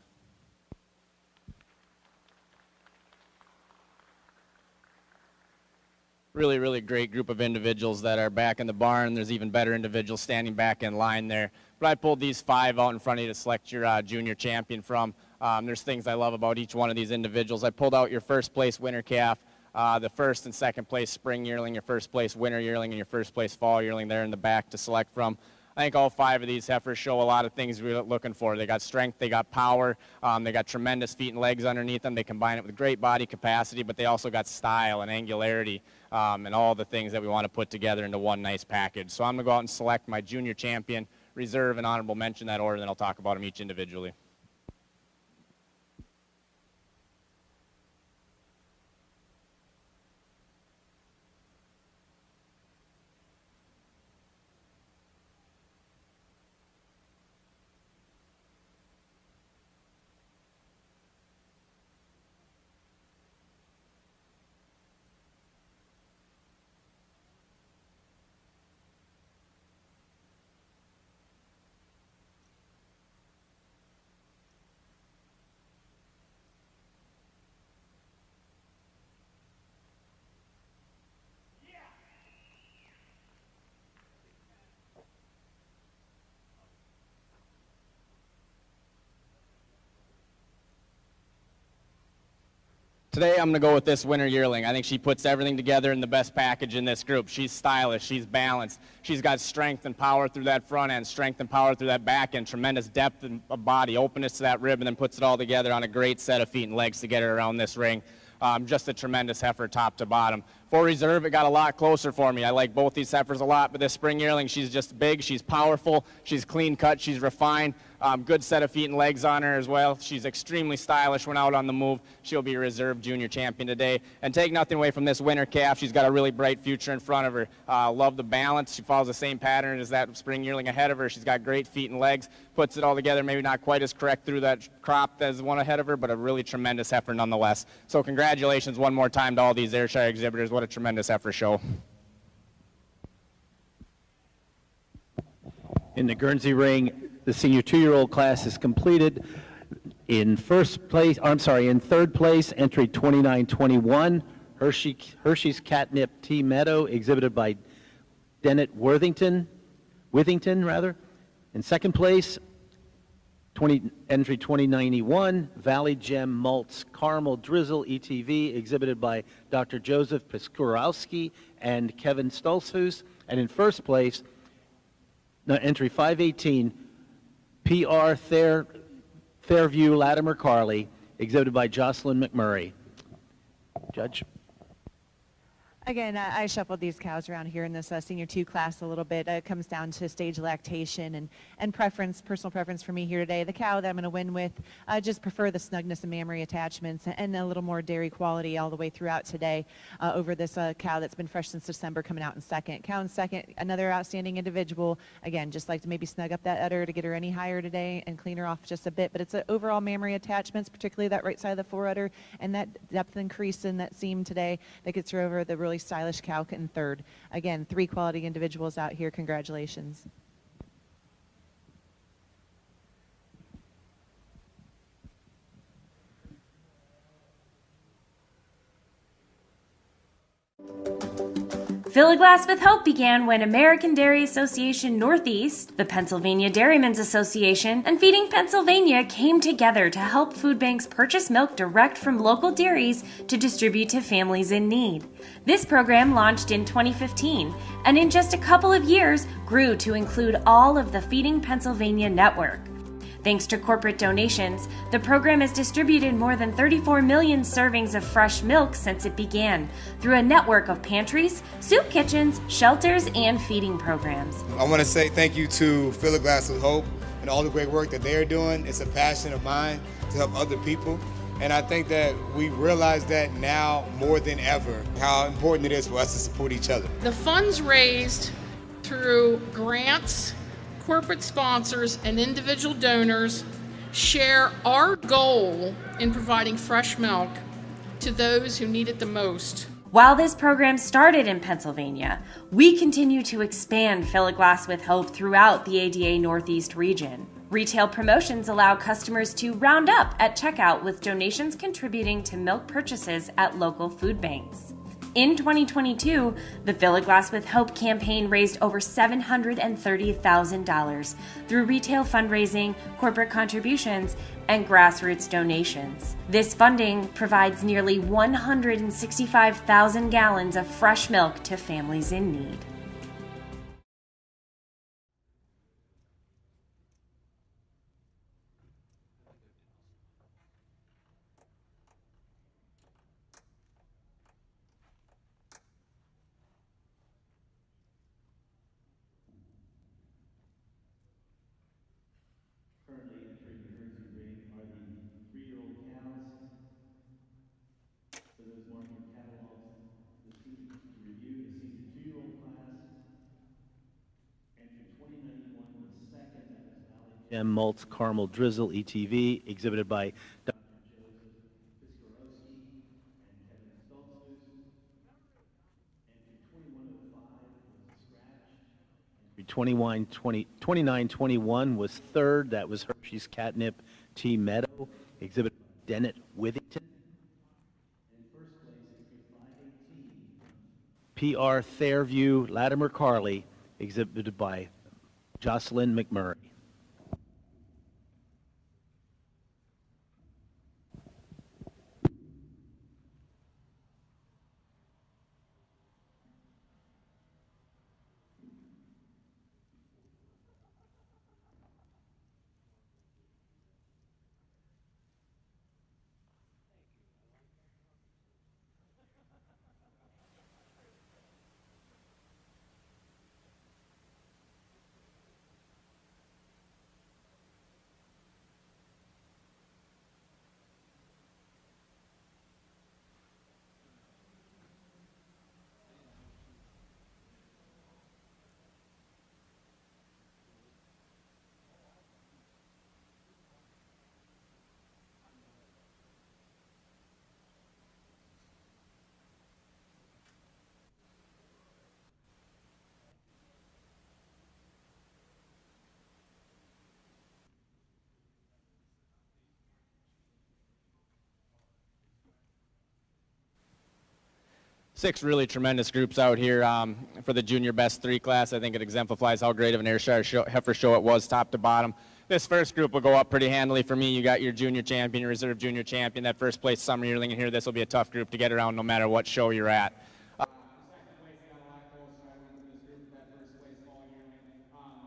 Speaker 7: Really, really great group of individuals that are back in the barn. There's even better individuals standing back in line there. But I pulled these 5 out in front of you to select your junior champion from. There's things I love about each one of these individuals. I pulled out your first place winner calf, the first and second place spring yearling, your first place winter yearling, and your first place fall yearling there in the back to select from. I think all 5 of these heifers show a lot of things we're looking for. They got strength, they got power, they got tremendous feet and legs underneath them. They combine it with great body capacity, but they also got style and angularity and all the things that we want to put together into one nice package. So I'm going to go out and select my junior champion, reserve, and honorable mention that order, and then I'll talk about them each individually. Today I'm going to go with this winter yearling. I think she puts everything together in the best package in this group. She's stylish, she's balanced, she's got strength and power through that front end, strength and power through that back end, tremendous depth of body, openness to that rib, and then puts it all together on a great set of feet and legs to get her around this ring. Just a tremendous heifer top to bottom. For reserve, it got a lot closer for me. I like both these heifers a lot, but this spring yearling, she's just big, she's powerful, she's clean cut, she's refined. Good set of feet and legs on her as well. She's extremely stylish when out on the move. She'll be a reserve junior champion today. And take nothing away from this winter calf. She's got a really bright future in front of her. Love the balance. She follows the same pattern as that spring yearling ahead of her. She's got great feet and legs. Puts it all together, maybe not quite as correct through that crop as one ahead of her, but a really tremendous heifer nonetheless. So congratulations one more time to all these Ayrshire exhibitors. What a tremendous heifer show.
Speaker 1: In the Guernsey ring, the senior 2-year-old class is completed. In third place, entry 2921, Hershey's Catnip Tea Meadow, exhibited by Dennett Withington. In second place, entry 2091, Valley Gem Maltz Caramel Drizzle ETV, exhibited by Dr. Joseph Piskurowski and Kevin Stolzfus. And in first place, entry 518, PR Fairview Latimer Carley, exhibited by Jocelyn McMurray. Judge.
Speaker 2: Again, I shuffled these cows around here in this senior 2 class a little bit. It comes down to stage lactation and preference, personal preference for me here today. The cow that I'm going to win with, just prefer the snugness of mammary attachments and a little more dairy quality all the way throughout today over this cow that's been fresh since December, coming out in second. Cow in second, another outstanding individual. Again, just like to maybe snug up that udder to get her any higher today and clean her off just a bit. But it's overall mammary attachments, particularly that right side of the forudder and that depth increase in that seam today that gets her over the really stylish cow in third. Again, 3 quality individuals out here. Congratulations.
Speaker 8: Fill a Glass with Hope began when American Dairy Association Northeast, the Pennsylvania Dairymen's Association, and Feeding Pennsylvania came together to help food banks purchase milk direct from local dairies to distribute to families in need. This program launched in 2015 and in just a couple of years grew to include all of the Feeding Pennsylvania network. Thanks to corporate donations, the program has distributed more than 34 million servings of fresh milk since it began, through a network of pantries, soup kitchens, shelters, and feeding programs.
Speaker 9: I want to say thank you to Fill a Glass with Hope and all the great work that they're doing. It's a passion of mine to help other people. And I think that we realize that now more than ever, how important it is for us to support each other.
Speaker 10: The funds raised through grants, corporate sponsors, and individual donors share our goal in providing fresh milk to those who need it the most.
Speaker 8: While this program started in Pennsylvania, we continue to expand Fill a Glass with Hope throughout the ADA Northeast region. Retail promotions allow customers to round up at checkout with donations contributing to milk purchases at local food banks. In 2022, the Fill a Glass with Hope campaign raised over $730,000 through retail fundraising, corporate contributions, and grassroots donations. This funding provides nearly 165,000 gallons of fresh milk to families in need.
Speaker 1: Currently entering the Guernsey ring are the 3-year-old cows. For those marking catalogs to review, the senior 2-year-old class. Entry 2091 was second. That was Valley Gem Malts Caramel Drizzle ETV, exhibited by Dr. Joseph Piskorowski and Kevin Stoltzfus. Entry 2105 was a scratch. Entry 2921 was third. That was Hershey's Catnip Tea Meadow, exhibited by Dennett Withington. In first place, entry 518, PR Fairview Latimer Carley, exhibited by Jocelyn McMurray.
Speaker 7: Six really tremendous groups out here for the Junior Best 3 class. I think it exemplifies how great of an Ayrshire heifer show it was, top to bottom. This first group will go up pretty handily for me. You got your junior champion, your reserve junior champion, that first place summer yearling in here. This will be a tough group to get around no matter what show you're at. Second place got a lot closer. I went for this group, that first place fall yearling.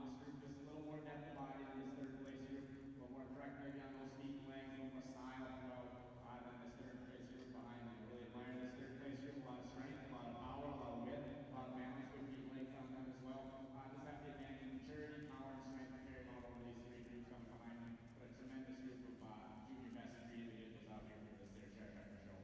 Speaker 7: This group just a little more depth of body than this third place group. A little more correct maybe on those feet and legs, a little more style throughout than this third place group behind me. Really admire this third place group. A lot of strength, a lot of power, a lot of width, a lot of balance, good feet and legs on them as well. Just have the advantage of maturity, power, and strength to carry about over these 3 groups coming behind me. But a tremendous group of Junior Best 3 individuals out here for this Ayrshire Heifer Show.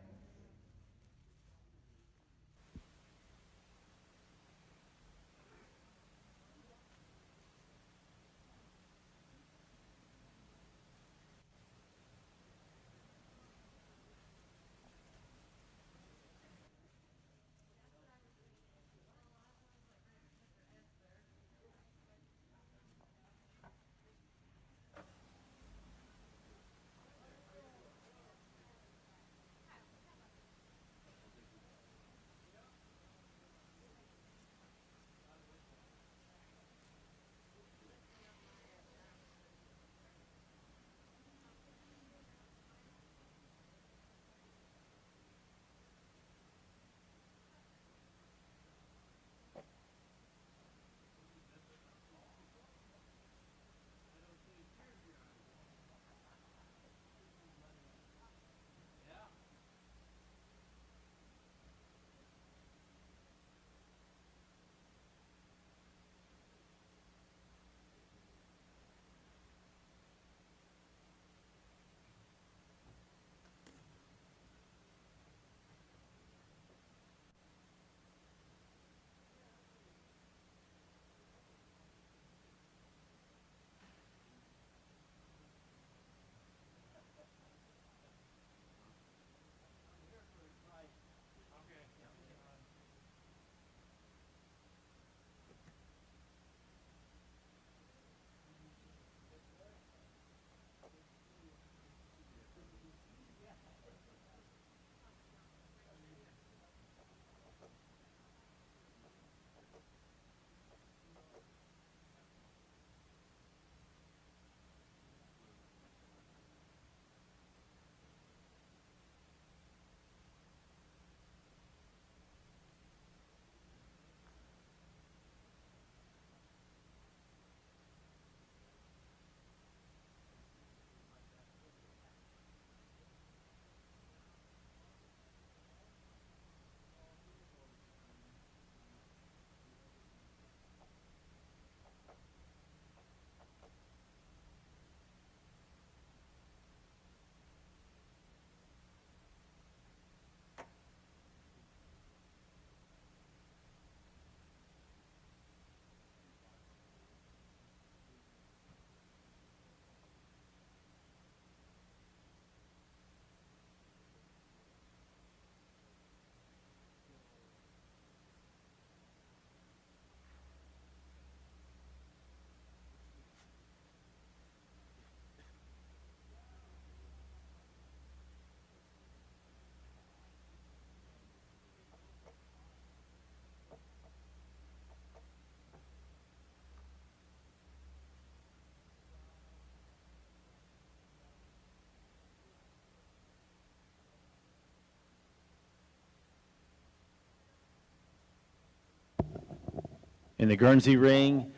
Speaker 1: In the Guernsey ring,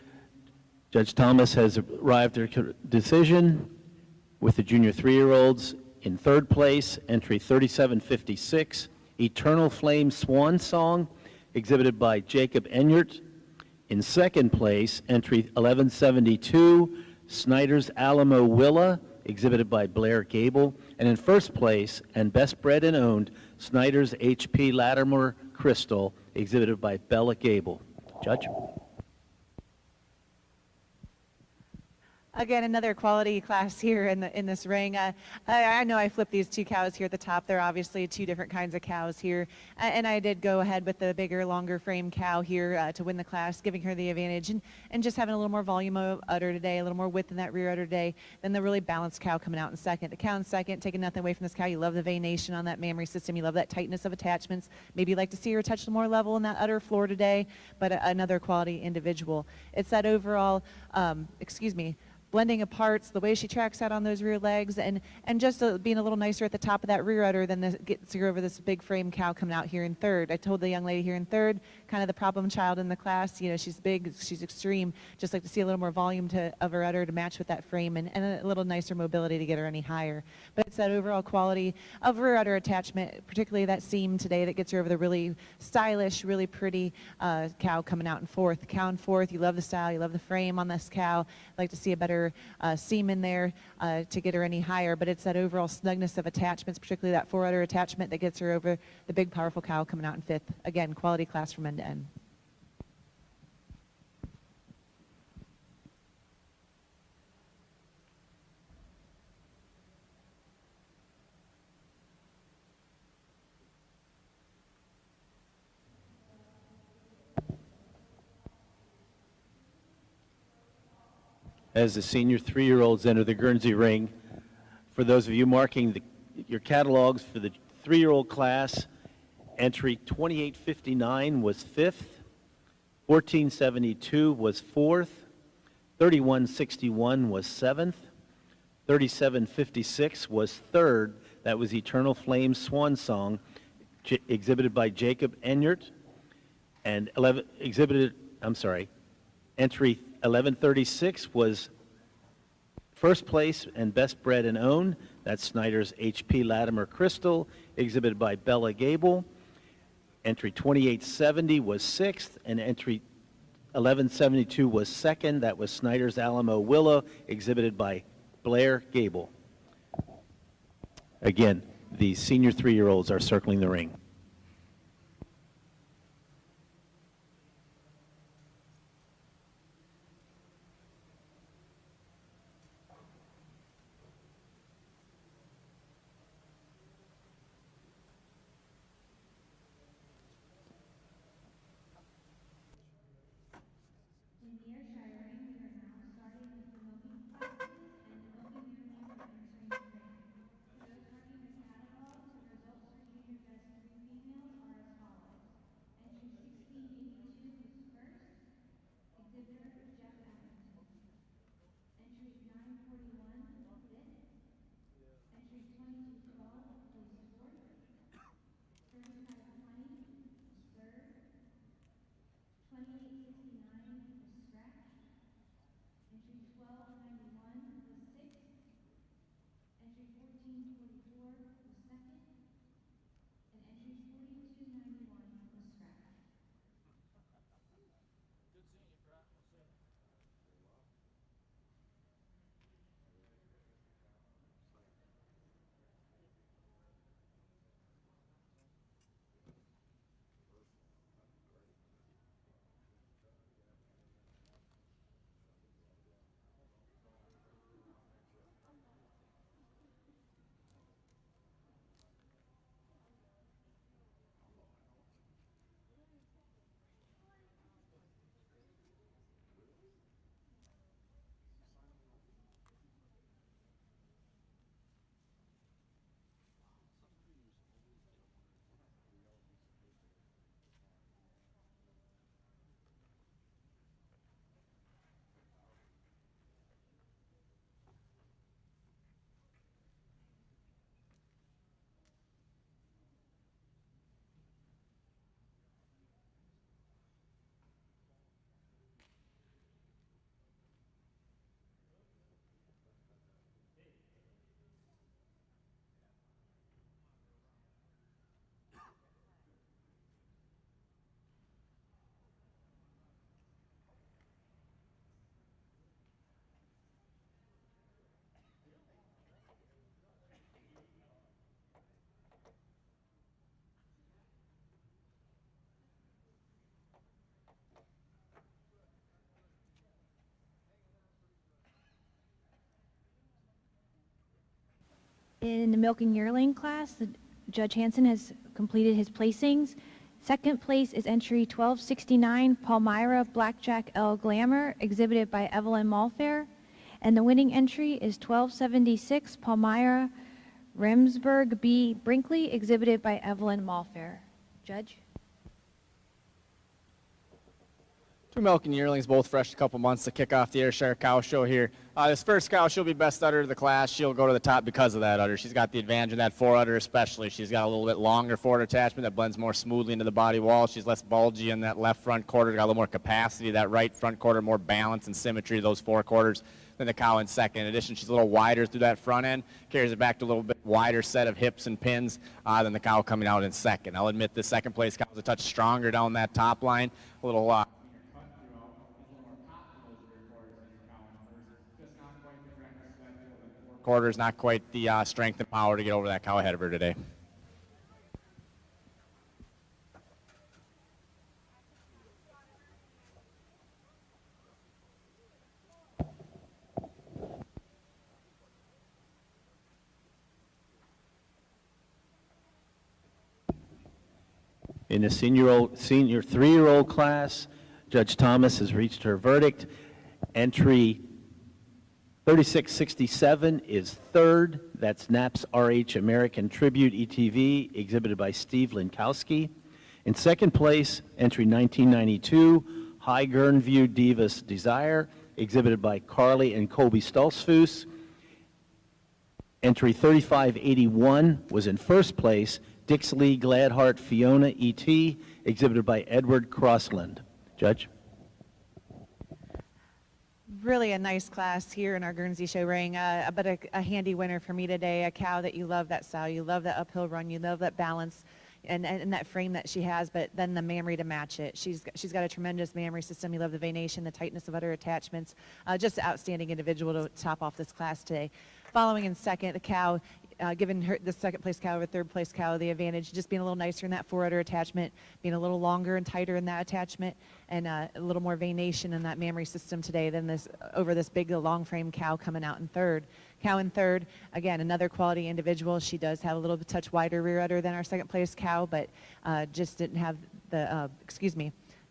Speaker 1: Judge Thomas has arrived at a decision with the junior 3-year-olds. In third place, entry 3756, Eternal Flame Swan Song, exhibited by Jacob Enyart. In second place, entry 1172, Snyder's Alamo Willa, exhibited by Blair Gable. And in first place, and best bred and owned, Snyder's H.P. Latimer Crystal, exhibited by Bella Gable. Judge?
Speaker 2: Again, another quality class here in this ring. I know I flipped these two cows here at the top. They're obviously two different kinds of cows here. And I did go ahead with the bigger, longer frame cow here to win the class, giving her the advantage and just having a little more volume of udder today, a little more width in that rear udder today than the really balanced cow coming out in second. The cow in second, taking nothing away from this cow. You love the venation on that mammary system. You love that tightness of attachments. Maybe you'd like to see her touch more level in that udder floor today, but another quality individual. It's that overall, blending of parts, the way she tracks out on those rear legs, and just being a little nicer at the top of that rear udder than gets her over this big frame cow coming out here in third. I told the young lady here in third, kind of the problem child in the class, you know, she's big, she's extreme, just like to see a little more volume of her udder to match with that frame and a little nicer mobility to get her any higher. But it's that overall quality of rear udder attachment, particularly that seam today that gets her over the really stylish, really pretty cow coming out in fourth. The cow in fourth, you love the style, you love the frame on this cow, like to see a better seam in there to get her any higher, but it's that overall snugness of attachments, particularly that fore-udder attachment that gets her over the big, powerful cow coming out in fifth. Again, quality class from end to end.
Speaker 1: As the senior 3-year-olds enter the Guernsey ring, for those of you marking your catalogs for the 3-year-old class, entry 2859 was 5th, 1472 was 4th, 3161 was 7th, 3756 was 3rd. That was Eternal Flame Swan Song, exhibited by Jacob Enyart, and entry 1136 was first place and best bred and owned. That's Snyder's H.P. Latimer Crystal, exhibited by Bella Gable. Entry 2870 was 6th, and entry 1172 was 2nd. That was Snyder's Alamo Willow, exhibited by Blair Gable. Again, the senior 3-year-olds are circling the ring.
Speaker 6: In the Ayrshire ring, we are now starting with the milking classes and the milking yearling for answering the ring. For those marking the catalog, the results for junior best 3 In the milk and yearling class, Judge Hansen has completed his placings. Second place is entry 1269, Palmyra Blackjack L Glamour, exhibited by Evelyn Malfair. And the winning entry is 1276, Palmyra Remsburg B. Brinkley, exhibited by Evelyn Malfair. Judge?
Speaker 7: Two milk and yearlings, both fresh a couple months to kick off the Ayrshire cow show here. This first cow, she'll be best udder of the class. She'll go to the top because of that udder. She's got the advantage in that fore udder especially. She's got a little bit longer forward attachment that blends more smoothly into the body wall. She's less bulgy in that left front quarter, got a little more capacity. That right front quarter, more balance and symmetry to those four quarters than the cow in second. In addition, she's a little wider through that front end, carries it back to a little bit wider set of hips and pins than the cow coming out in second. I'll admit the second place cow is a touch stronger down that top line, a little quarters, not quite the strength and power to get over that cow ahead of her today.
Speaker 1: In the senior three-year-old class, Judge Thomas has reached her verdict. Entry 3667 is third. That's Knapp's RH American Tribute ETV, exhibited by Steve Linkowski. In second place, entry 1992, High Guernsey Divas Desire, exhibited by Carly and Colby Stoltzfus. Entry 3581 was in first place, Dixley Gladheart Fiona ET, exhibited by Edward Crossland. Judge?
Speaker 2: Really a nice class here in our Guernsey show ring, but a handy winner for me today, a cow that you love that style, you love that uphill run, you love that balance and that frame that she has, but then the mammary to match it. She's got a tremendous mammary system. You love the venation, the tightness of udder attachments. Just an outstanding individual to top off this class today. Following in second, the cow, giving her the second place cow over third place cow the advantage, just being a little nicer in that fore udder attachment, being a little longer and tighter in that attachment, and a little more venation in that mammary system today than this over this big long frame cow coming out in third. Cow in third, again, another quality individual. She does have a little bit touch wider rear udder than our second place cow, but just didn't have the,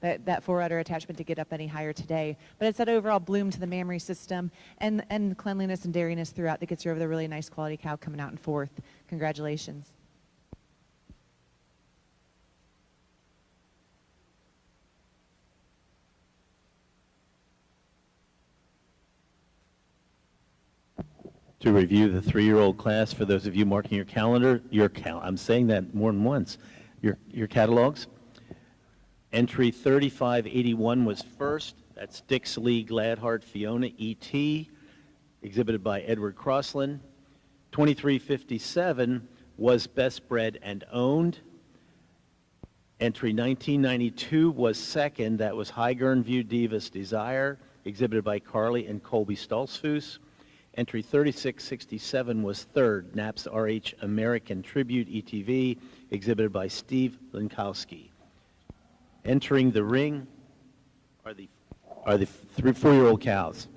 Speaker 2: that fore udder attachment to get up any higher today. But it's that overall bloom to the mammary system and cleanliness and dairiness throughout that gets you over the really nice quality cow coming out in fourth. Congratulations.
Speaker 1: To review the three-year-old class, for those of you marking your calendar, I'm saying that more than once, your catalogs. Entry 3581 was first. That's Dixley Gladheart Fiona ET, exhibited by Edward Crossland. 2357 was best bred and owned. Entry 1992 was second. That was High Guernsey Divas Desire, exhibited by Carly and Colby Stoltzfus. Entry 3667 was third, Knapp's RH American Tribute ETV, exhibited by Steve Linkowski. Entering the ring are the 4-year-old cows.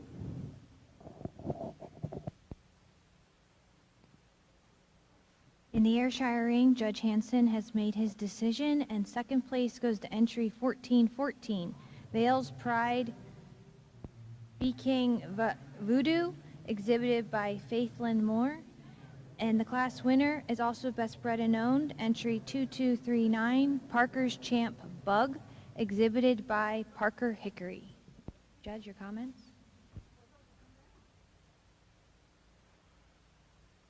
Speaker 6: In the Ayrshire ring, Judge Hansen has made his decision, and second place goes to entry 1414, Vale's Pride King Voodoo, exhibited by Faithlyn Moore. And the class winner is also best bred and owned, entry 2239, Parker's Champ Bug, exhibited by Parker Hickory. Judge, your comments?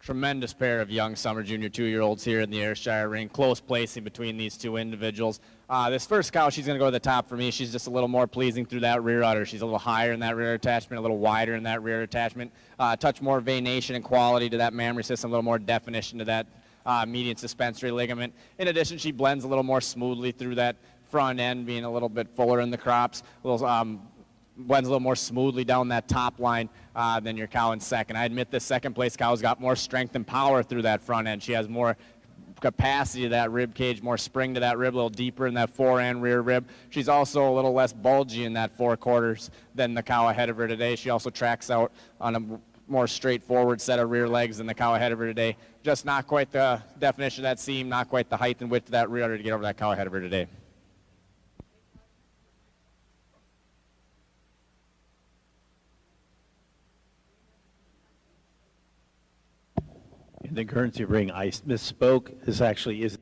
Speaker 7: Tremendous pair of young summer junior 2-year-olds here in the Ayrshire ring. Close placing between these two individuals. This first cow, she's going to go to the top for me. She's just a little more pleasing through that rear udder. She's a little higher in that rear attachment, a little wider in that rear attachment. Touch more venation and quality to that mammary system, a little more definition to that median suspensory ligament. In addition, she blends a little more smoothly through that front end, being a little bit fuller in the crops. Blends a little more smoothly down that top line than your cow in second. I admit this second place cow's got more strength and power through that front end. She has more capacity to that rib cage, more spring to that rib, a little deeper in that fore and rear rib. She's also a little less bulgy in that four quarters than the cow ahead of her today. She also tracks out on a more straightforward set of rear legs than the cow ahead of her today. just not quite the definition of that seam, not quite the height and width of that rear udder to get over that cow ahead of her today.
Speaker 1: In the Guernsey ring, I misspoke. This actually is.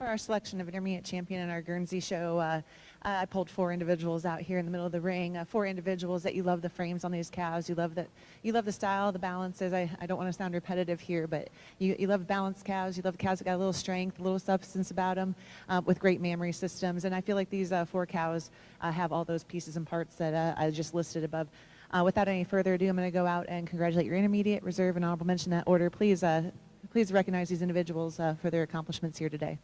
Speaker 2: For our selection of intermediate champion in our Guernsey show, I pulled 4 individuals out here in the middle of the ring. 4 individuals that you love the frames on these cows. You love the style, the balances. I don't want to sound repetitive here, but you love balanced cows. You love cows that got a little strength, a little substance about them, with great mammary systems. And I feel like these 4 cows have all those pieces and parts that I just listed above. Without any further ado, I'm going to go out and congratulate your intermediate, reserve, and honorable mention that order. Please recognize these individuals for their accomplishments here today.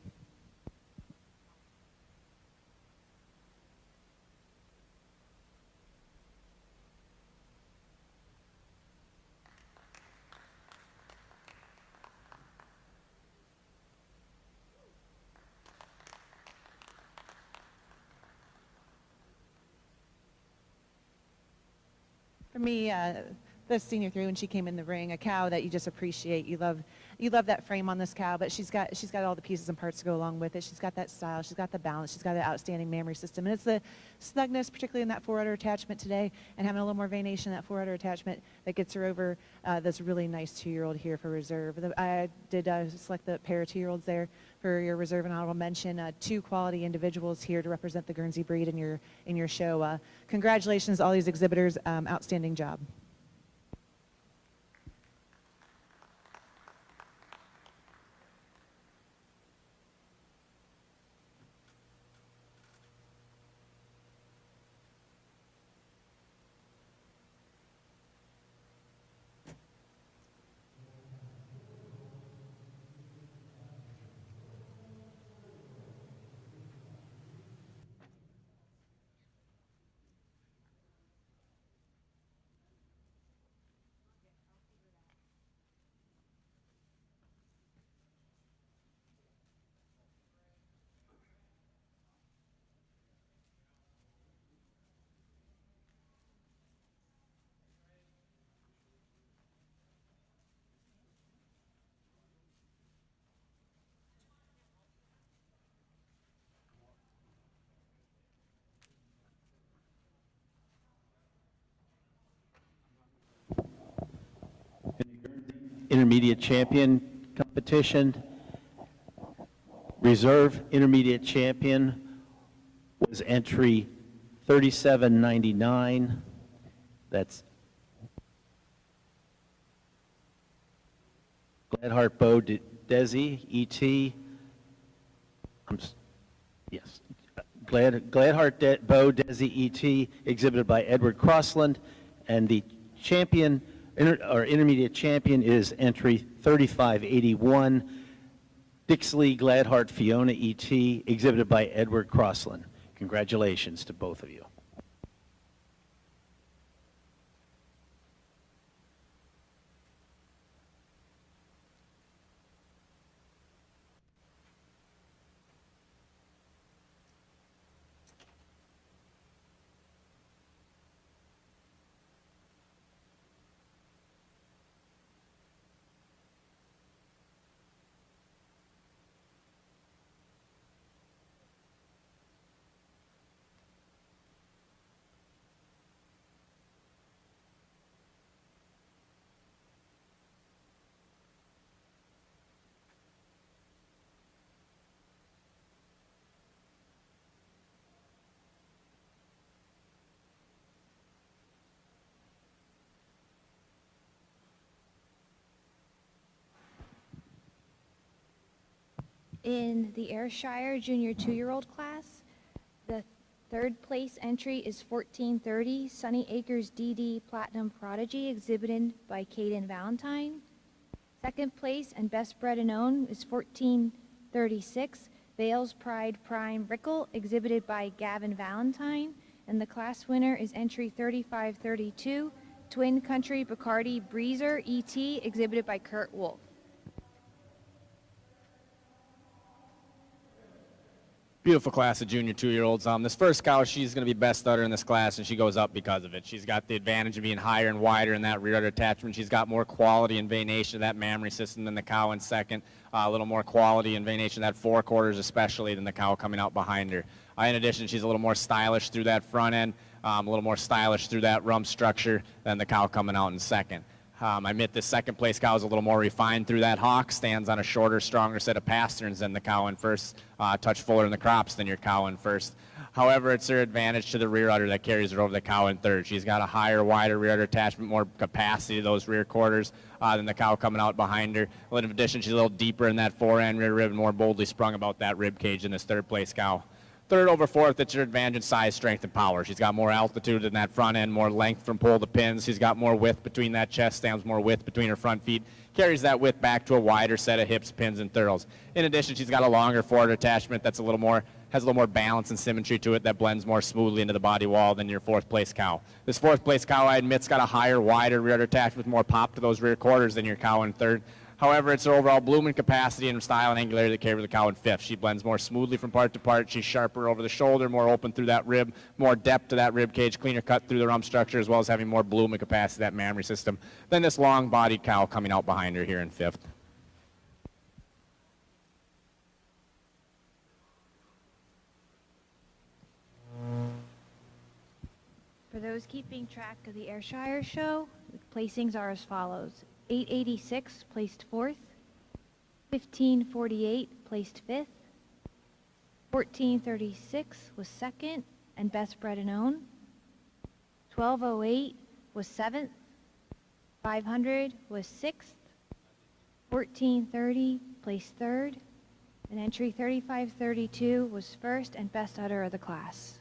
Speaker 2: For me, the senior 3, when she came in the ring, a cow that you just appreciate. You love that frame on this cow, but she's got all the pieces and parts to go along with it. She's got that style, she's got the balance, she's got an outstanding mammary system, and it's the snugness, particularly in that forerudder attachment today, and having a little more venation in that forerudder attachment that gets her over this really nice 2-year-old here for reserve. I did select the pair of 2-year-olds there for your reserve and honorable mention. 2 quality individuals here to represent the Guernsey breed in your show. Congratulations, all these exhibitors. Outstanding job.
Speaker 1: Intermediate champion competition. Reserve intermediate champion was entry 3799. That's Gladheart Bow Desi, E.T. Yes. Gladheart Bow Desi, E.T., exhibited by Edward Crossland, and the champion, or intermediate champion, is entry 3581, Dixley Gladheart Fiona E.T., exhibited by Edward Crossland. Congratulations to both of you.
Speaker 6: In the Ayrshire Junior 2-year-old class, the 3rd place entry is 1430, Sunny Acres DD Platinum Prodigy, exhibited by Caden Valentine. 2nd place and best bred and owned is 1436, Vales Pride Prime Rickle, exhibited by Gavin Valentine. And the class winner is entry 3532, Twin Country Bacardi Breezer ET, exhibited by Kurt Wolf.
Speaker 7: Beautiful class of junior 2-year-olds. This first cow, she's going to be best udder in this class, and she goes up because of it. She's got the advantage of being higher and wider in that rear udder attachment. She's got more quality and venation of that mammary system than the cow in second. A little more quality and venation of that 4 quarters especially than the cow coming out behind her. In addition, she's a little more stylish through that front end, a little more stylish through that rump structure than the cow coming out in second. I admit this second place cow is a little more refined through that hock, stands on a shorter, stronger set of pasterns than the cow in first, touch fuller in the crops than your cow in first. However, it's her advantage to the rear udder that carries her over the cow in third. She's got a higher, wider rear udder attachment, more capacity to those rear quarters than the cow coming out behind her. In addition, she's a little deeper in that fore and rear rib and more boldly sprung about that rib cage in this third place cow. Third over fourth, it's her advantage in size, strength, and power. She's got more altitude in that front end, more length from pole to pins. She's got more width between that chest stands, more width between her front feet. Carries that width back to a wider set of hips, pins, and thirls. In addition, she's got a longer forward attachment that's has a little more balance and symmetry to it that blends more smoothly into the body wall than your fourth place cow. This fourth place cow, I admit, has got a higher, wider rear attachment with more pop to those rear quarters than your cow in third. However, it's her overall blooming capacity and style and angularity that carry the cow in fifth. She blends more smoothly from part to part. She's sharper over the shoulder, more open through that rib, more depth to that rib cage, cleaner cut through the rump structure, as well as having more blooming capacity to that mammary system than this long-bodied cow coming out behind her here in fifth.
Speaker 6: For those keeping track of the Ayrshire show, the placings are as follows. 886 placed 4th, 1548 placed 5th, 1436 was 2nd and best bred and owned, 1208 was 7th, 500 was 6th, 1430 placed 3rd, and entry 3532 was 1st and best udder of the class.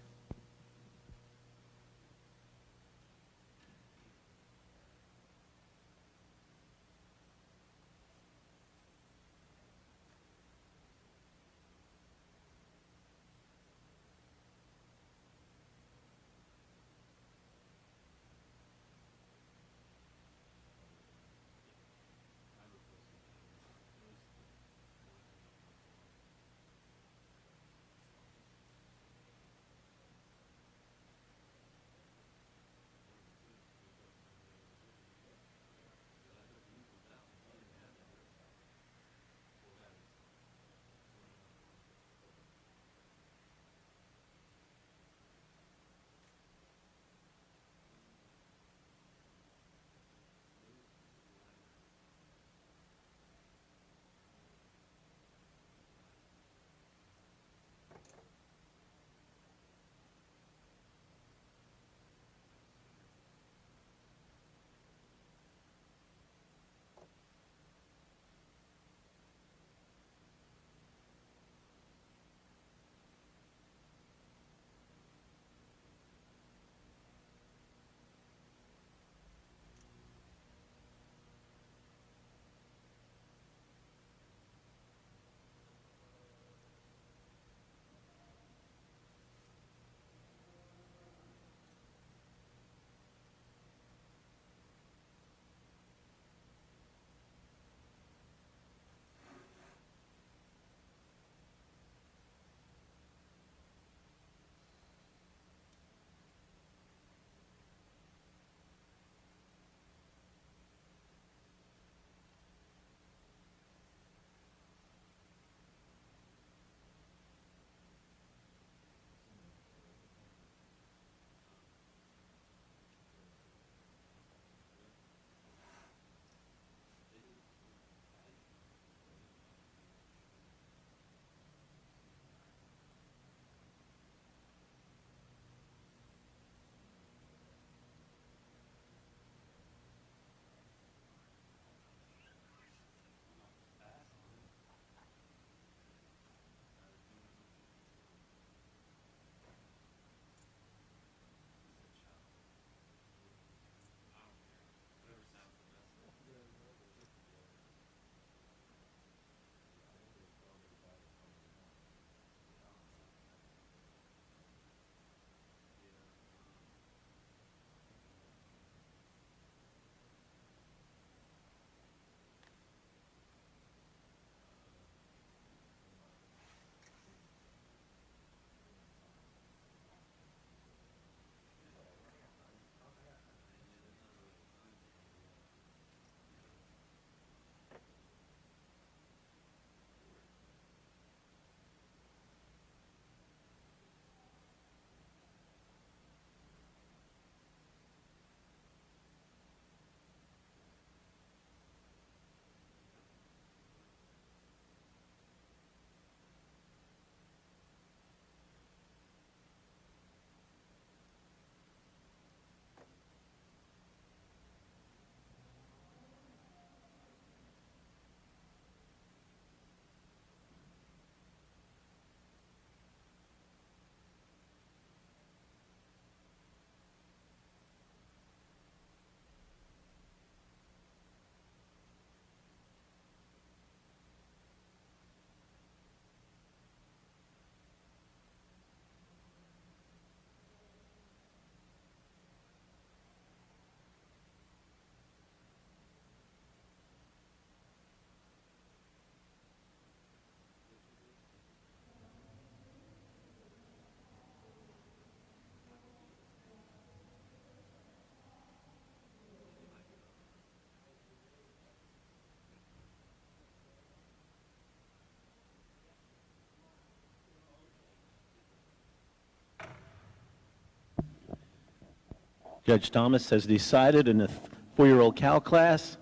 Speaker 1: Judge Thomas has decided in the 4-year-old cow class,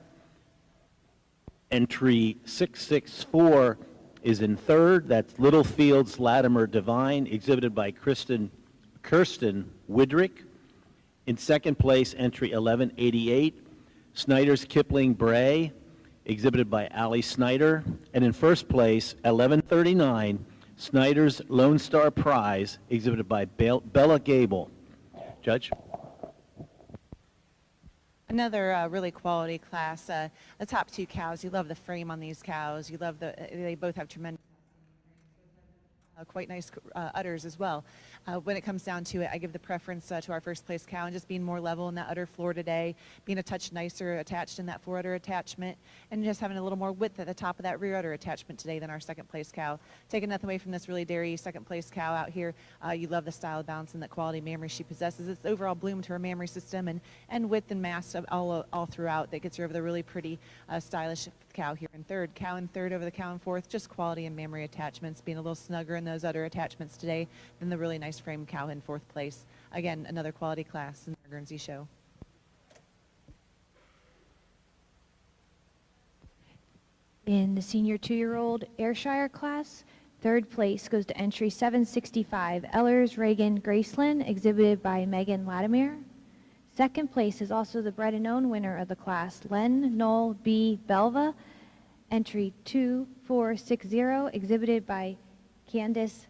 Speaker 1: entry 664 is in third. That's Littlefields Latimer Divine, exhibited by Kirsten Widrick. In second place, entry 1188, Snyder's Kipling Bray, exhibited by Allie Snyder. And in first place, 1139, Snyder's Lone Star Prize, exhibited by Bella Gable. Judge?
Speaker 2: Another really quality class. The top two cows, you love the frame on these cows. You love they both have tremendous quite nice udders as well. When it comes down to it, I give the preference to our first place cow and just being more level in that udder floor today, being a touch nicer attached in that fore udder attachment, and just having a little more width at the top of that rear udder attachment today than our second place cow. Taking nothing away from this really dairy second place cow out here. You love the style of balance and that quality mammary she possesses. It's overall bloom to her mammary system and width and mass all throughout that gets her over the really pretty stylish cow here in third. Cow in third over the cow in fourth, just quality and mammary attachments, being a little snugger in those udder attachments today than the really nice frame cow in fourth place. Again, another quality class in the Guernsey show.
Speaker 6: In the senior 2-year-old Ayrshire class, third place goes to entry 765, Ellers Reagan Graceland, exhibited by Megan Latimer. Second place is also the bred and known winner of the class, Len Noel B. Belva, entry 2460, exhibited by Candice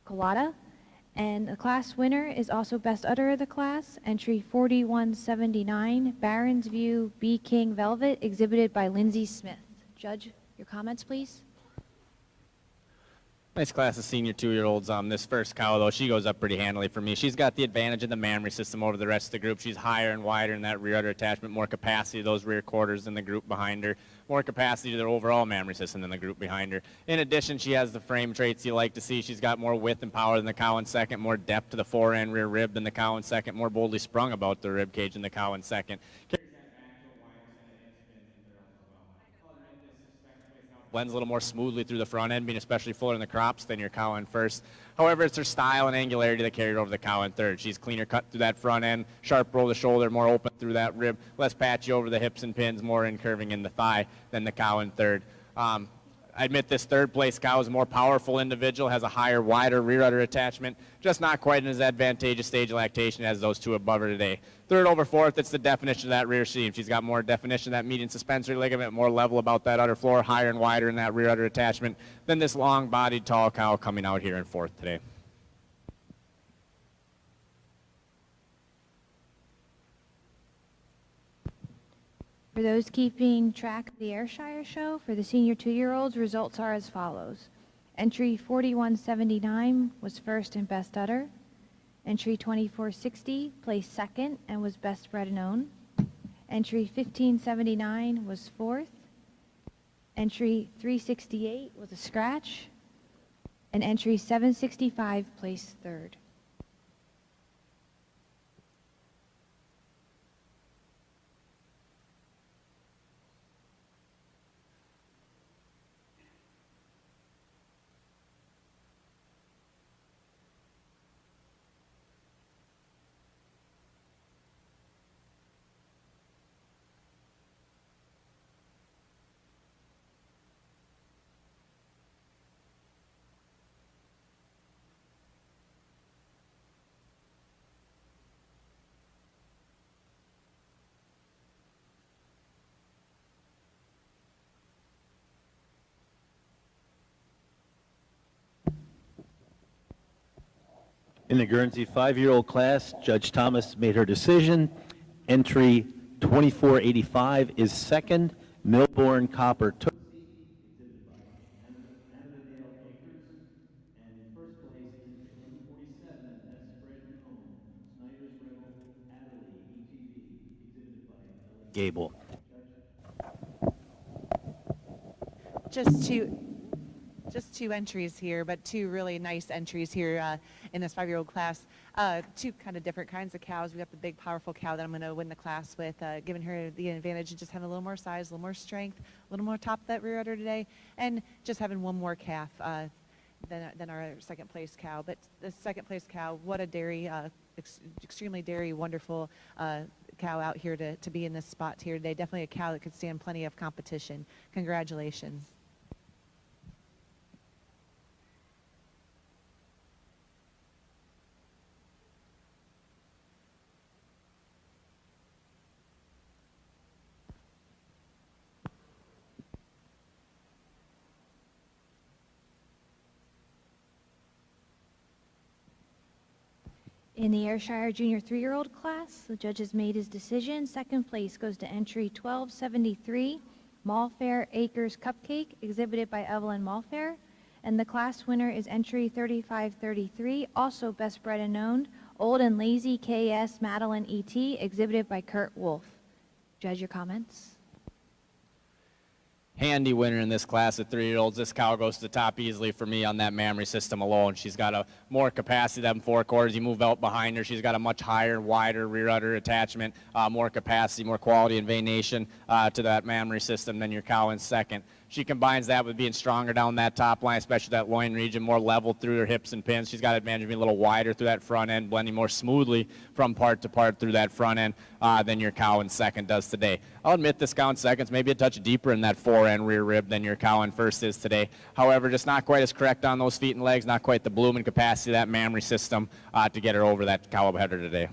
Speaker 6: Collada. And the class winner is also best udder of the class, entry 4179, Barron's View B. King Velvet, exhibited by Lindsay Smith. Judge, your comments, please.
Speaker 7: Nice class of senior 2-year-olds. This first cow, though, she goes up pretty handily for me. She's got the advantage of the mammary system over the rest of the group. She's higher and wider in that rear udder attachment, more capacity to those rear quarters than the group behind her, more capacity to their overall mammary system than the group behind her. In addition, she has the frame traits you like to see. She's got more width and power than the cow in second, more depth to the fore and rear rib than the cow in second, more boldly sprung about the rib cage than the cow in second. Blends a little more smoothly through the front end, being especially fuller in the crops than your cow in first. However, it's her style and angularity that carried over the cow in third. She's cleaner cut through that front end, sharp roll the shoulder, more open through that rib, less patchy over the hips and pins, more in curving in the thigh than the cow in third. I admit this third place cow is a more powerful individual, has a higher, wider rear udder attachment, just not quite in as advantageous stage of lactation as those two above her today. Third over fourth, it's the definition of that rear seam. She's got more definition of that median suspensory ligament, more level about that udder floor, higher and wider in that rear udder attachment than this long-bodied, tall cow coming out here in fourth today.
Speaker 6: For those keeping track of the Ayrshire show, for the senior 2-year-olds, results are as follows. Entry 4179 was first and best udder. Entry 2460 placed second and was best bred and owned. Entry 1579 was fourth. Entry 368 was a scratch. And entry 765 placed third.
Speaker 1: In the Guernsey 5-year-old class, Judge Thomas made her decision. Entry 2485 is second, Milbourne Copper Tootsie, exhibited by Annabelle Akers. And in first place, entry 1147, Best Bred and Owned, Snyder's Rebel Adderley, ETV, exhibited by Bella Gable.
Speaker 2: Just two entries here, but two really nice entries here in this 5-year-old class. Two kind of different kinds of cows. We got the big, powerful cow that I'm going to win the class with, giving her the advantage of just having a little more size, a little more strength, a little more top of that rear udder today, and just having one more calf than our second place cow. But the second place cow, what a dairy extremely dairy, wonderful cow out here to be in this spot here today. Definitely a cow that could stand plenty of competition. Congratulations.
Speaker 6: In the Ayrshire Junior 3-year-old class, the judge has made his decision. Second place goes to entry 1273, Malfair Acres Cupcake, exhibited by Evelyn Malfair. And the class winner is entry 3533, also best bred and owned, Old and Lazy KS Madeline E.T., exhibited by Kurt Wolf. Judge, your comments?
Speaker 7: Handy winner in this class of 3-year-olds. This cow goes to the top easily for me on that mammary system alone. She's got a more capacity than 4 quarters. You move out behind her, she's got a much higher, wider rear udder attachment, more capacity, more quality and venation to that mammary system than your cow in second. She combines that with being stronger down that top line, especially that loin region, more level through her hips and pins. She's got advantage of being a little wider through that front end, blending more smoothly from part to part through that front end than your cow in second does today. I'll admit this cow in second's maybe a touch deeper in that fore end rear rib than your cow in first is today. However, just not quite as correct on those feet and legs, not quite the blooming capacity of that mammary system to get her over that cow header today.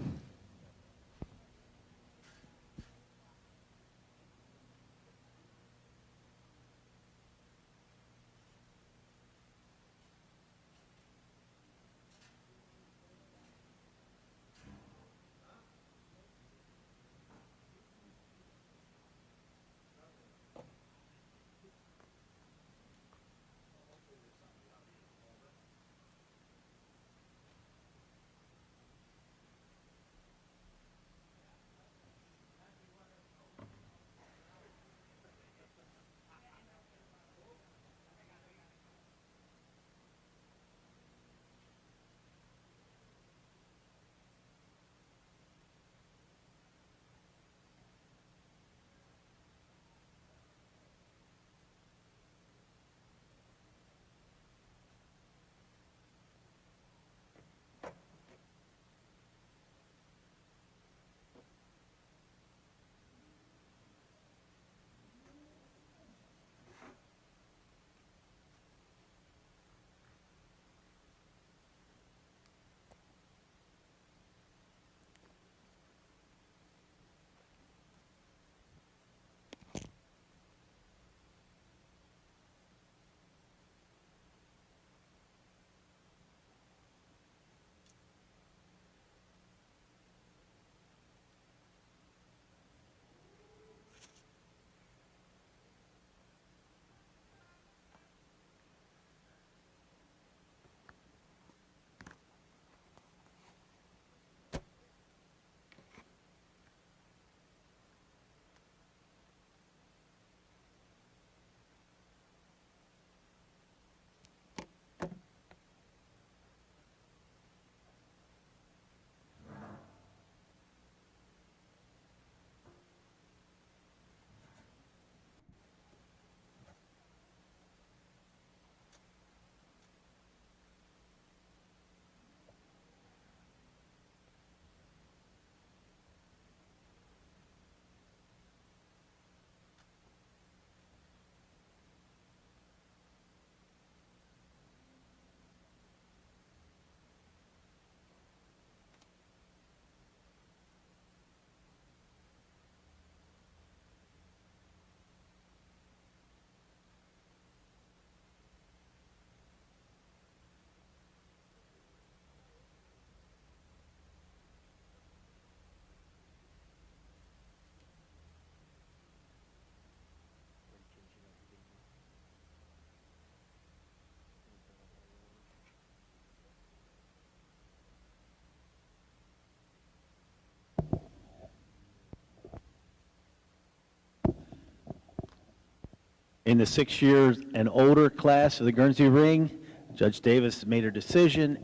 Speaker 1: In the 6 years and older class of the Guernsey Ring, Judge Davis made her decision.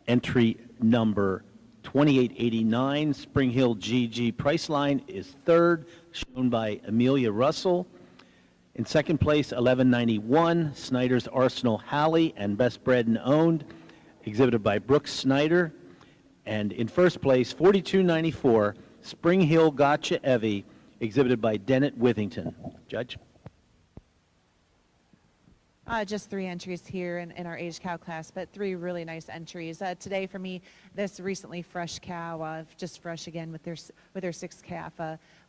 Speaker 1: Entry number 2889, Spring Hill GG Priceline, is third, shown by Amelia Russell. In second place, 1191, Snyder's Arsenal Halley and Best Bred and Owned, exhibited by Brooks Snyder. And in first place, 4294, Spring Hill Gotcha Evie, exhibited by Dennett Withington. Judge?
Speaker 2: Just 3 entries here in our aged cow class, but 3 really nice entries. Today for me, this recently fresh cow, just fresh again with their 6th calf.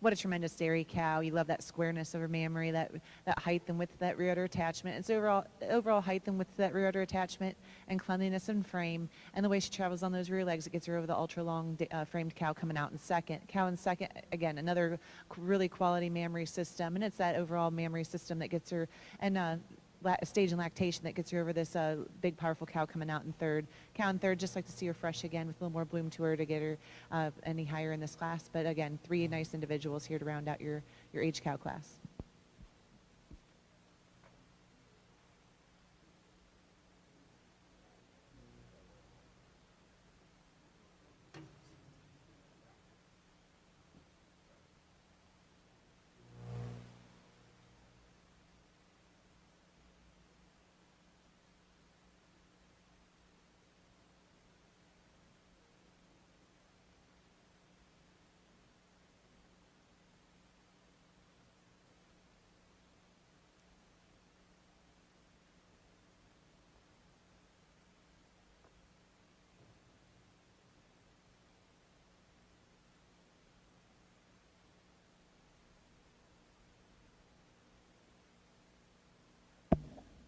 Speaker 2: What a tremendous dairy cow. You love that squareness of her mammary, that height and width of that rear udder attachment. It's overall height and width of that rear udder attachment, and cleanliness and frame, and the way she travels on those rear legs, it gets her over the ultra long framed cow coming out in second. Cow in second, again, another really quality mammary system, and it's that overall mammary system that gets her, and stage in lactation that gets her over this big powerful cow coming out in third. Cow in third, just like to see her fresh again with a little more bloom to her to get her any higher in this class. But again, 3 nice individuals here to round out your aged cow class.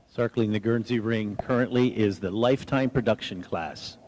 Speaker 1: Circling the Guernsey ring currently is the lifetime production class.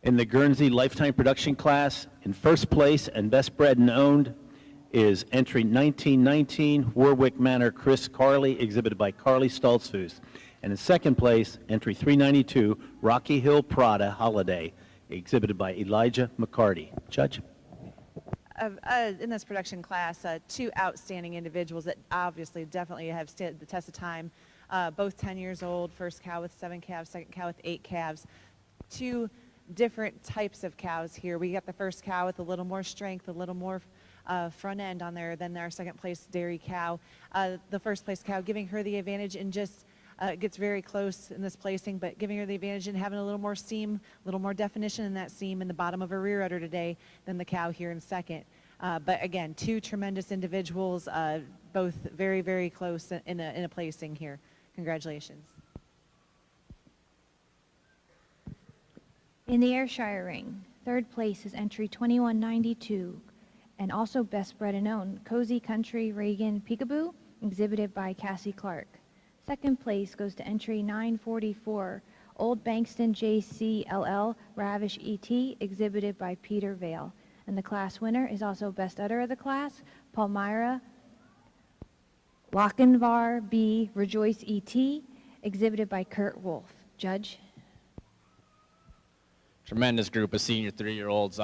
Speaker 1: In the Guernsey Lifetime Production class, in first place and best bred and owned is entry 1919, Warwick Manor Chris Carley, exhibited by Carly Stoltzfus. And in second place, entry 392, Rocky Hill Prada Holiday, exhibited by Elijah McCarty. Judge?
Speaker 2: In this production class, two outstanding individuals that obviously definitely have stood the test of time. Both 10 years old, first cow with 7 calves, second cow with 8 calves. Two different types of cows here. We got the first cow with a little more strength, a little more front end on there than our second place dairy cow. The first place cow giving her the advantage and just gets very close in this placing, but giving her the advantage and having a little more seam, a little more definition in that seam in the bottom of her rear udder today than the cow here in second. But again, two tremendous individuals, both very, very close in a placing here. Congratulations.
Speaker 6: In the Ayrshire ring, third place is entry 2192, and also best bred and owned, Cozy Country Reagan Peekaboo, exhibited by Cassie Clark. Second place goes to entry 944, Old Bankston JCLL Ravish ET, exhibited by Peter Vale. And the class winner is also best udder of the class, Palmyra Lochinvar B Rejoice ET, exhibited by Kurt Wolf. Judge.
Speaker 7: Tremendous group of senior 3-year-olds.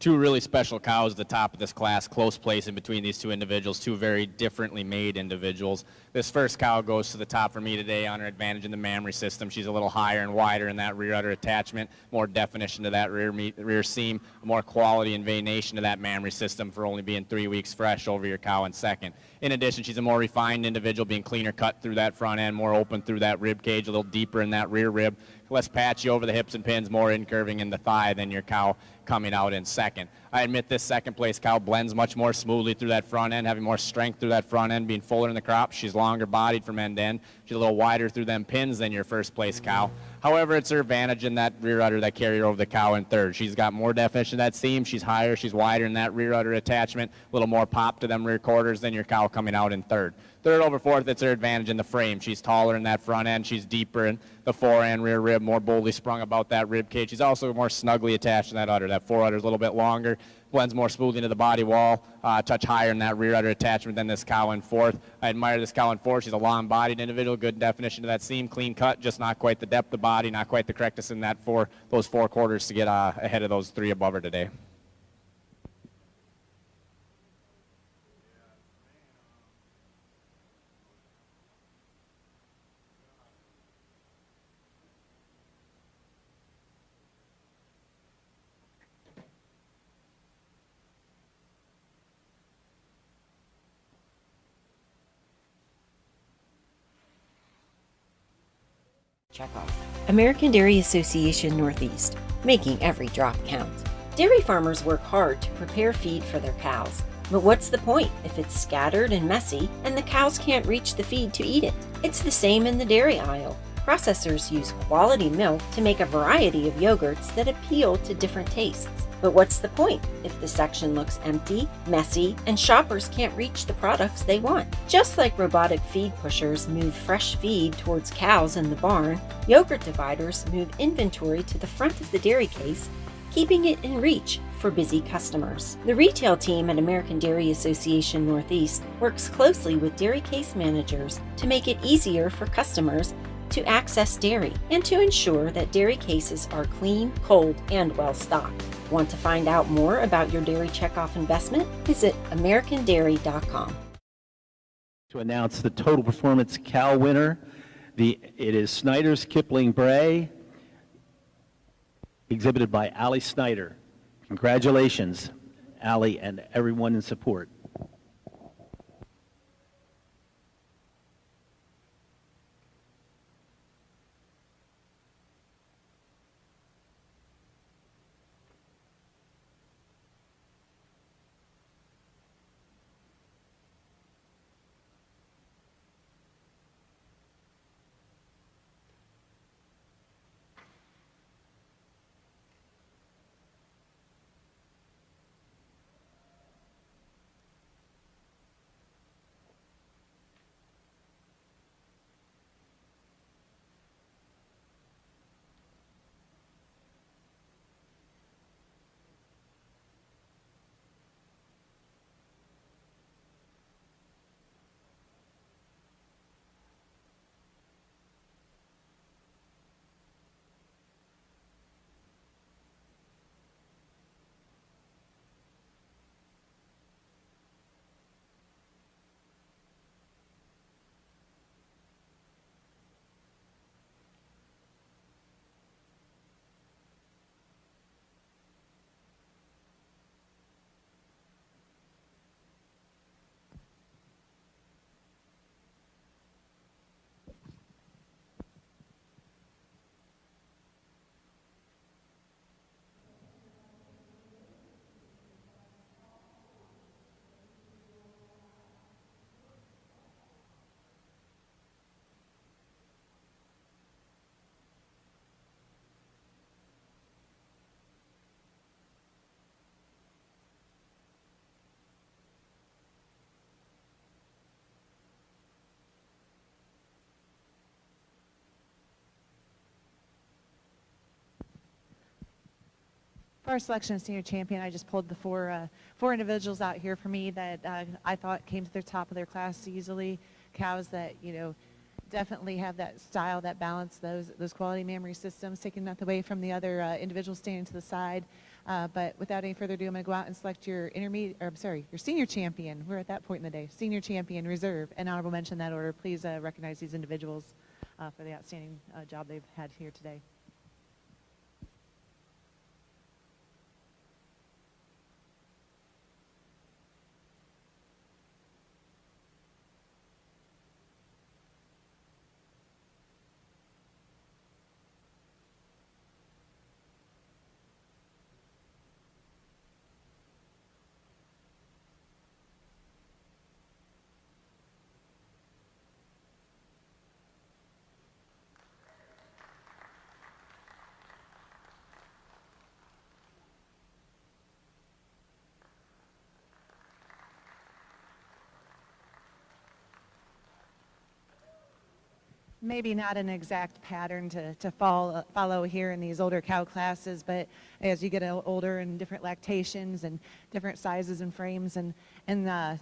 Speaker 7: Two really special cows at the top of this class, close place in between these two individuals, two very differently made individuals. This first cow goes to the top for me today on her advantage in the mammary system. She's a little higher and wider in that rear udder attachment, more definition to that rear seam, more quality and venation to that mammary system for only being 3 weeks fresh over your cow in second. In addition, she's a more refined individual, being cleaner cut through that front end, more open through that rib cage, a little deeper in that rear rib, less patchy over the hips and pins, more incurving in the thigh than your cow coming out in second. I admit this second place cow blends much more smoothly through that front end, having more strength through that front end, being fuller in the crop. She's longer bodied from end to end. She's a little wider through them pins than your first place cow. However, it's her advantage in that rear udder that carried her over the cow in third. She's got more definition to that seam. She's higher. She's wider in that rear udder attachment. A little more pop to them rear quarters than your cow coming out in third. Third over fourth, it's her advantage in the frame. She's taller in that front end. She's deeper in the fore and rear rib, more boldly sprung about that rib cage. She's also more snugly attached in that udder. That fore udder is a little bit longer, blends more smoothly into the body wall, touch higher in that rear udder attachment than this cow in fourth. I admire this cow in fourth. She's a long-bodied individual, good definition to that seam, clean cut, just not quite the depth of body, not quite the correctness in that those 4 quarters to get ahead of those 3 above her today.
Speaker 5: Checkoff. American Dairy Association Northeast, making every drop count. Dairy farmers work hard to prepare feed for their cows. But what's the point if it's scattered and messy and the cows can't reach the feed to eat it? It's the same in the dairy aisle. Processors use quality milk to make a variety of yogurts that appeal to different tastes. But what's the point if the section looks empty, messy, and shoppers can't reach the products they want? Just like robotic feed pushers move fresh feed towards cows in the barn, yogurt dividers move inventory to the front of the dairy case, keeping it in reach for busy customers. The retail team at American Dairy Association Northeast works closely with dairy case managers to make it easier for customers to access dairy and to ensure that dairy cases are clean, cold, and well stocked. Want to find out more about your dairy checkoff investment? Visit americandairy.com.
Speaker 1: To announce the total performance cow winner, it is Snyder's Kipling Bray, exhibited by Allie Snyder. Congratulations, Allie, and everyone in support.
Speaker 2: For our selection of senior champion, I just pulled the four individuals out here for me that I thought came to the top of their class easily. Cows that, you know, definitely have that style, that balance, those quality mammary systems, taking nothing away from the other individuals standing to the side. But without any further ado, I'm going to go out and select your your senior champion. We're at that point in the day. Senior champion, reserve, and honorable mention in that order. Please recognize these individuals for the outstanding job they've had here today. Maybe not an exact pattern to follow here in these older cow classes, but as you get older and different lactations and different sizes and frames and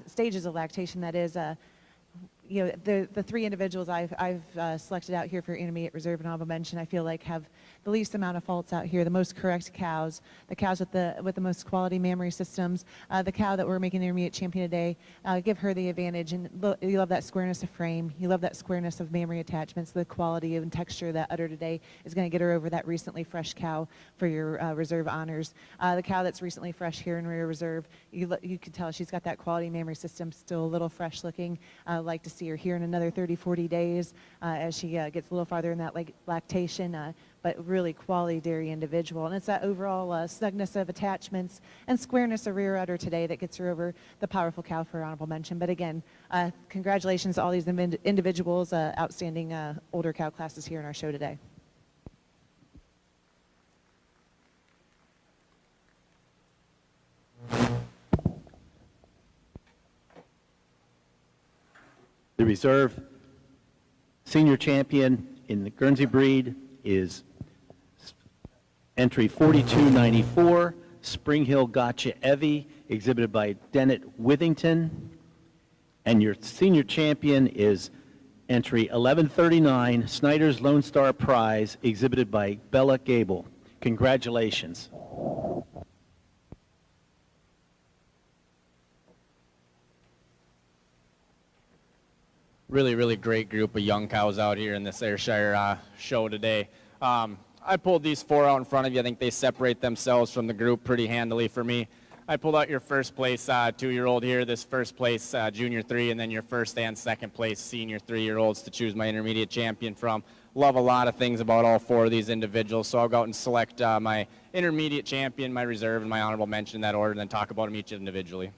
Speaker 2: stages of lactation, that is, you know, the three individuals I've selected out here for intermediate reserve and honorable mention, I feel like have the least amount of faults out here, the most correct cows, the cows with the most quality mammary systems, the cow that we're making the intermediate champion today, give her the advantage. And you love that squareness of frame, you love that squareness of mammary attachments, the quality and texture of that udder today is going to get her over that recently fresh cow for your reserve honors. The cow that's recently fresh here in rear reserve, you can tell she's got that quality mammary system, still a little fresh looking. Like to see her here in another 30-40 days as she gets a little farther in that lactation, but really quality dairy individual. And it's that overall snugness of attachments and squareness of rear udder today that gets her over the powerful cow for honorable mention. But again, congratulations to all these individuals, outstanding older cow classes here in our show today.
Speaker 1: The reserve senior champion in the Guernsey breed is entry 4294, Spring Hill Gotcha Evie, exhibited by Dennett Withington. And your senior champion is entry 1139, Snyder's Lone Star Prize, exhibited by Bella Gable. Congratulations.
Speaker 7: Really great group of young cows out here in this Ayrshire show today. I pulled these four out in front of you. I think they separate themselves from the group pretty handily for me. I pulled out your first place 2-year-old here, this first place junior 3, and then your first and second place senior 3-year-olds to choose my intermediate champion from. Love a lot of things about all four of these individuals, so I'll go out and select my intermediate champion, my reserve, and my honorable mention in that order, and then talk about them each individually.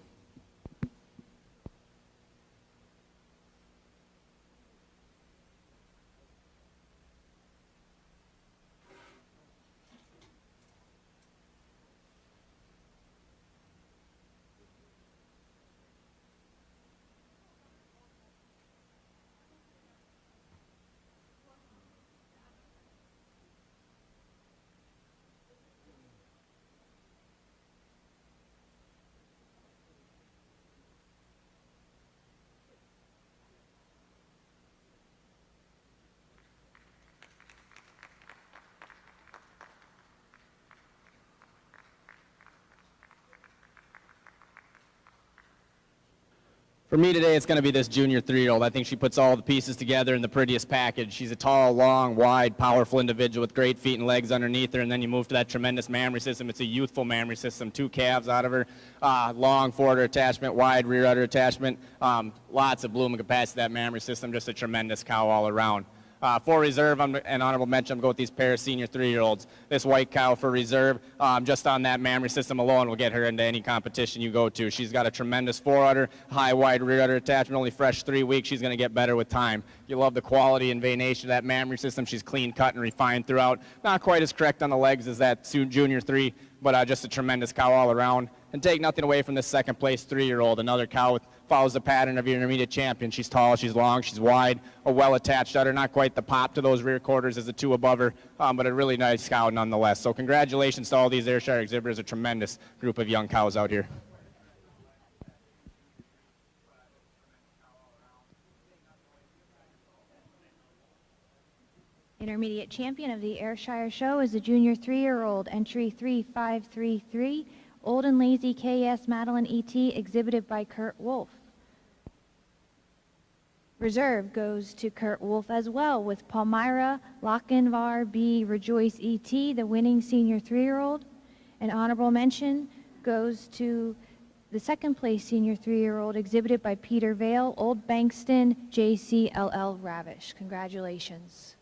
Speaker 7: For me today, it's going to be this junior 3-year-old. I think she puts all the pieces together in the prettiest package. She's a tall, long, wide, powerful individual with great feet and legs underneath her, and then you move to that tremendous mammary system. It's a youthful mammary system. 2 calves out of her, long forward attachment, wide rear udder attachment, lots of blooming capacity to that mammary system, just a tremendous cow all around. For reserve, an honorable mention, I'm going with these pair of senior 3-year-olds. This white cow for reserve, just on that mammary system alone will get her into any competition you go to. She's got a tremendous forudder, high, wide rear udder attachment, only fresh 3 weeks. She's going to get better with time. You love the quality and venation of that mammary system. She's clean cut and refined throughout. Not quite as correct on the legs as that junior 3, but just a tremendous cow all around. And take nothing away from this second place 3-year-old, another cow follows the pattern of your intermediate champion. She's tall, she's long, she's wide, a well-attached udder, not quite the pop to those rear quarters as the two above her, but a really nice cow nonetheless. So congratulations to all these Ayrshire exhibitors, a tremendous group of young cows out here.
Speaker 6: Intermediate champion of the Ayrshire show is the junior 3-year-old, entry 3533, Old and Lazy KS Madeline ET, exhibited by Kurt Wolf. Reserve goes to Kurt Wolf as well, with Palmyra Lochinvar B Rejoice ET, the winning senior 3-year-old. An honorable mention goes to the second place senior 3-year-old, exhibited by Peter Vale, Old Bankston JCLL Ravish. Congratulations.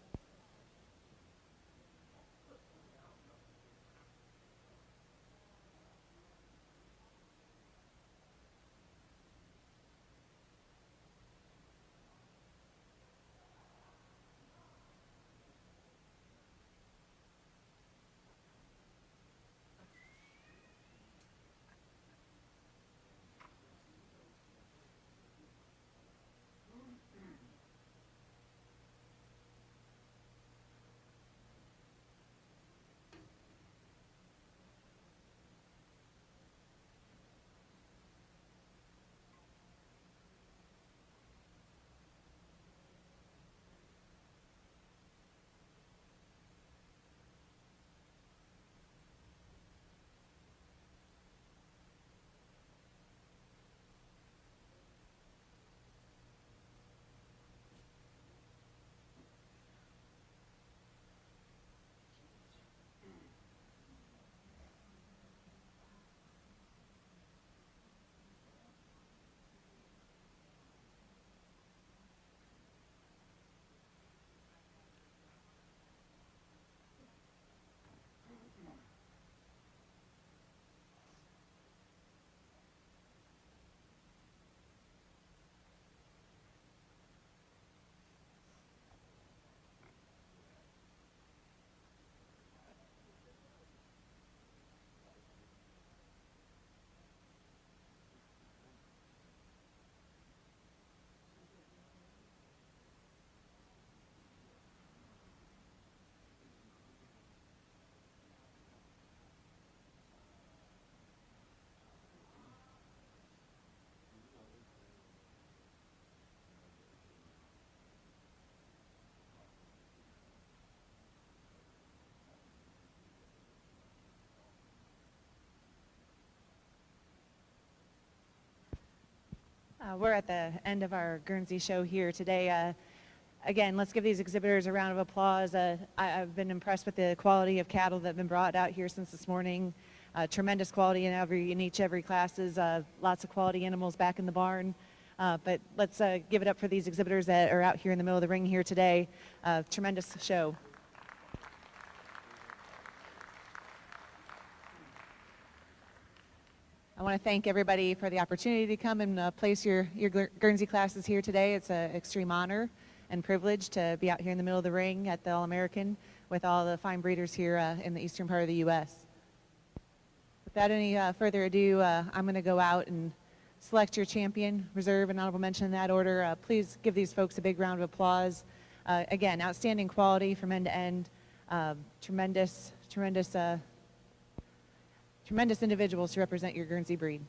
Speaker 2: We're at the end of our Guernsey show here today. Again, let's give these exhibitors a round of applause. I've been impressed with the quality of cattle that have been brought out here since this morning. Tremendous quality in every classes. Lots of quality animals back in the barn. But let's give it up for these exhibitors that are out here in the middle of the ring here today. Tremendous show. I want to thank everybody for the opportunity to come and place your Guernsey classes here today. It's an extreme honor and privilege to be out here in the middle of the ring at the All-American with all the fine breeders here in the eastern part of the U.S. Without any further ado, I'm going to go out and select your champion, reserve, and honorable mention in that order. Please give these folks a big round of applause. Again, outstanding quality from end to end. Tremendous individuals to represent your Guernsey breed.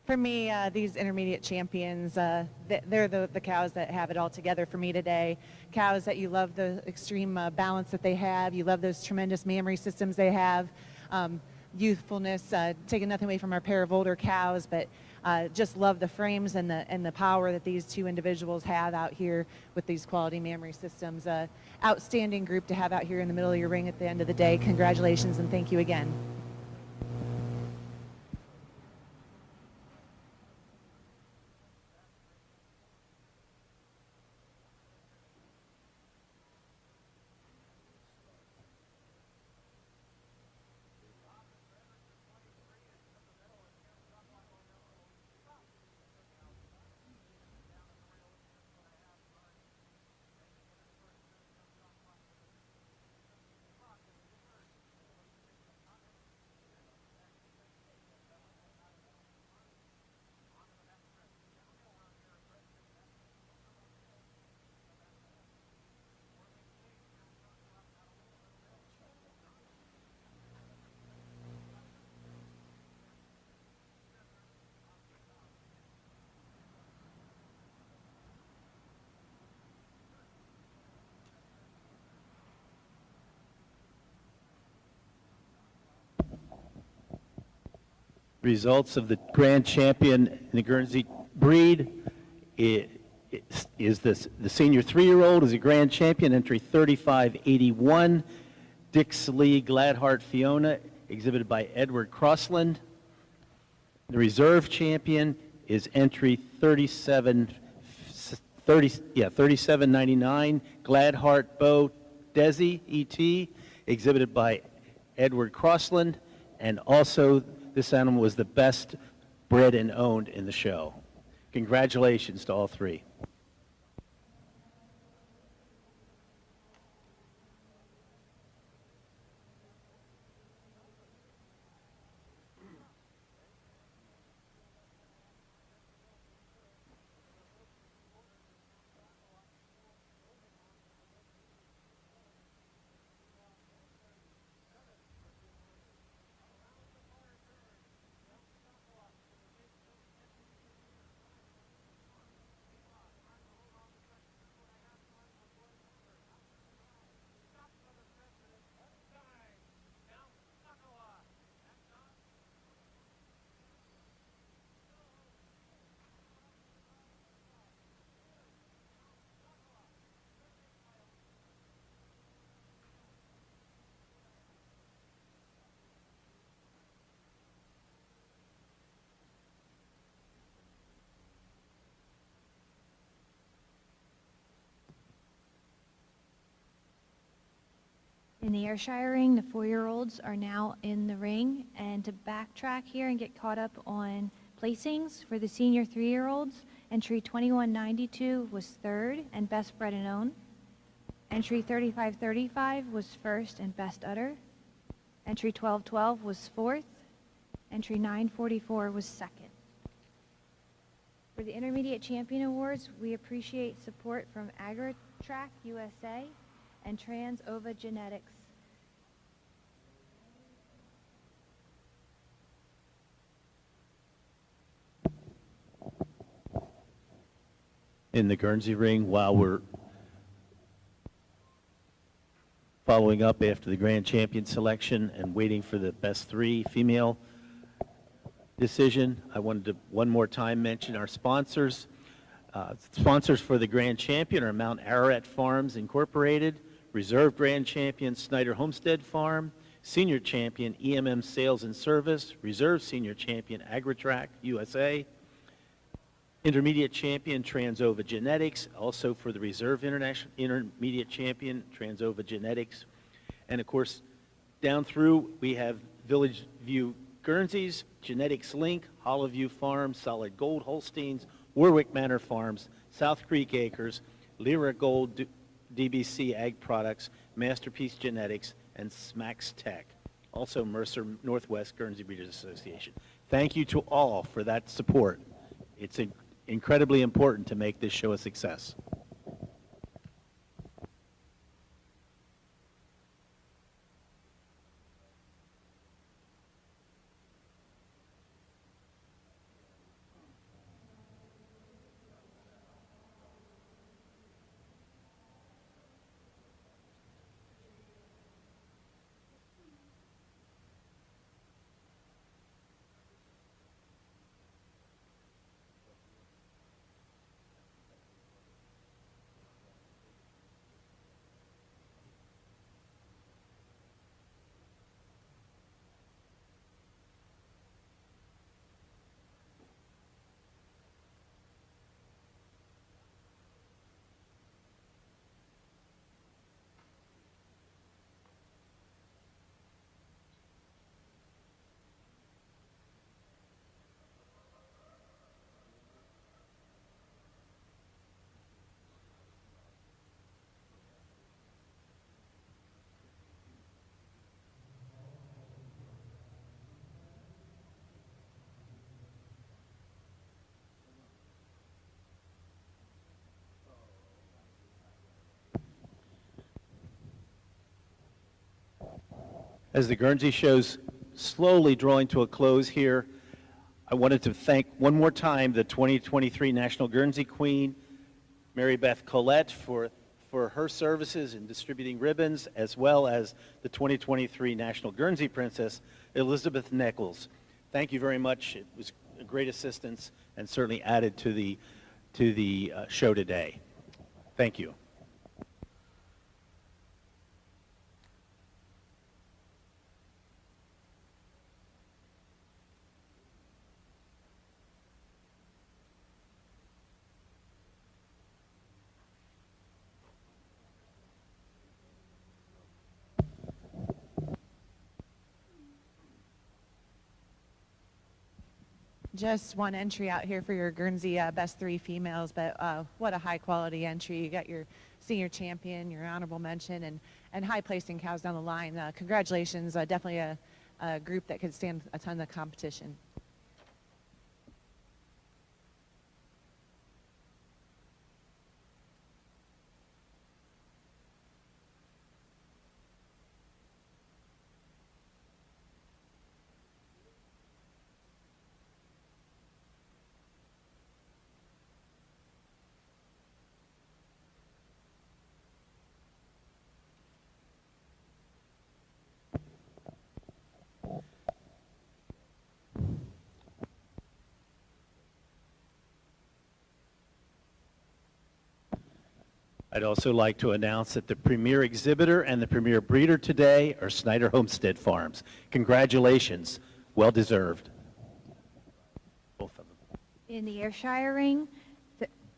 Speaker 2: For me, these intermediate champions, they're the cows that have it all together for me today. Cows that you love the extreme balance that they have. You love those tremendous mammary systems they have. Youthfulness, taking nothing away from our pair of older cows, but Just love the frames and the power that these two individuals have out here with these quality mammary systems. Outstanding group to have out here in the middle of your ring at the end of the day. Congratulations and thank you again.
Speaker 1: Results of the grand champion in the Guernsey breed is this: the senior 3-year-old is a grand champion, entry 3581, Dixley Gladheart Fiona, exhibited by Edward Crossland. The reserve champion is entry 3799, Gladheart Beau Desi ET, exhibited by Edward Crossland, and also this animal was the best bred and owned in the show. Congratulations to all three.
Speaker 6: In the Ayrshire ring, the 4-year-olds are now in the ring. And to backtrack here and get caught up on placings for the senior 3-year-olds, entry 2192 was 3rd and best bred and owned. Entry 3535 was 1st and best udder. Entry 1212 was 4th. Entry 944 was 2nd. For the Intermediate Champion Awards, we appreciate support from AgriTrack USA and Trans-Ova Genetics.
Speaker 1: In the Guernsey ring, while we're following up after the grand champion selection and waiting for the best 3 female decision, I wanted to one more time mention our sponsors. Sponsors for the grand champion are Mount Ararat Farms Incorporated, Reserve Grand Champion Snyder Homestead Farm, Senior Champion EMM Sales and Service, Reserve Senior Champion AgriTrack USA, Intermediate Champion Trans-Ova Genetics, also for the Reserve International Intermediate Champion Trans-Ova Genetics, and of course down through we have Village View Guernseys, Genetics Link, Hollow View Farms, Solid Gold Holsteins, Warwick Manor Farms, South Creek Acres, Lyra Gold DBC Ag Products, Masterpiece Genetics, and Smacks Tech. Also Mercer Northwest Guernsey Breeders Association. Thank you to all for that support. It's incredibly important to make this show a success. As the Guernsey show's slowly drawing to a close here, I wanted to thank one more time the 2023 National Guernsey Queen, Mary Beth Collette, for her services in distributing ribbons, as well as the 2023 National Guernsey Princess, Elizabeth Nichols. Thank you very much. It was a great assistance and certainly added to the show today. Thank you.
Speaker 2: Just one entry out here for your Guernsey best 3 females, but what a high quality entry. You got your senior champion, your honorable mention, and high placing cows down the line. Congratulations, definitely a group that could stand a ton of competition.
Speaker 1: I'd also like to announce that the premier exhibitor and the premier breeder today are Snyder Homestead Farms. Congratulations, well deserved. Both of them.
Speaker 6: In the Ayrshire ring,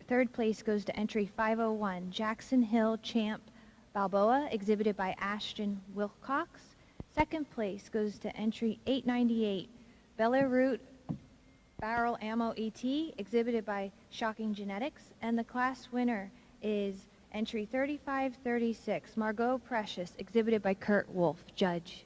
Speaker 6: third place goes to entry 501, Jackson Hill Champ Balboa, exhibited by Ashton Wilcox. Second place goes to entry 898, Belarus Barrel Ammo ET, exhibited by Shocking Genetics. And the class winner is entry 3536, Margot Precious, exhibited by Kurt Wolf, judge.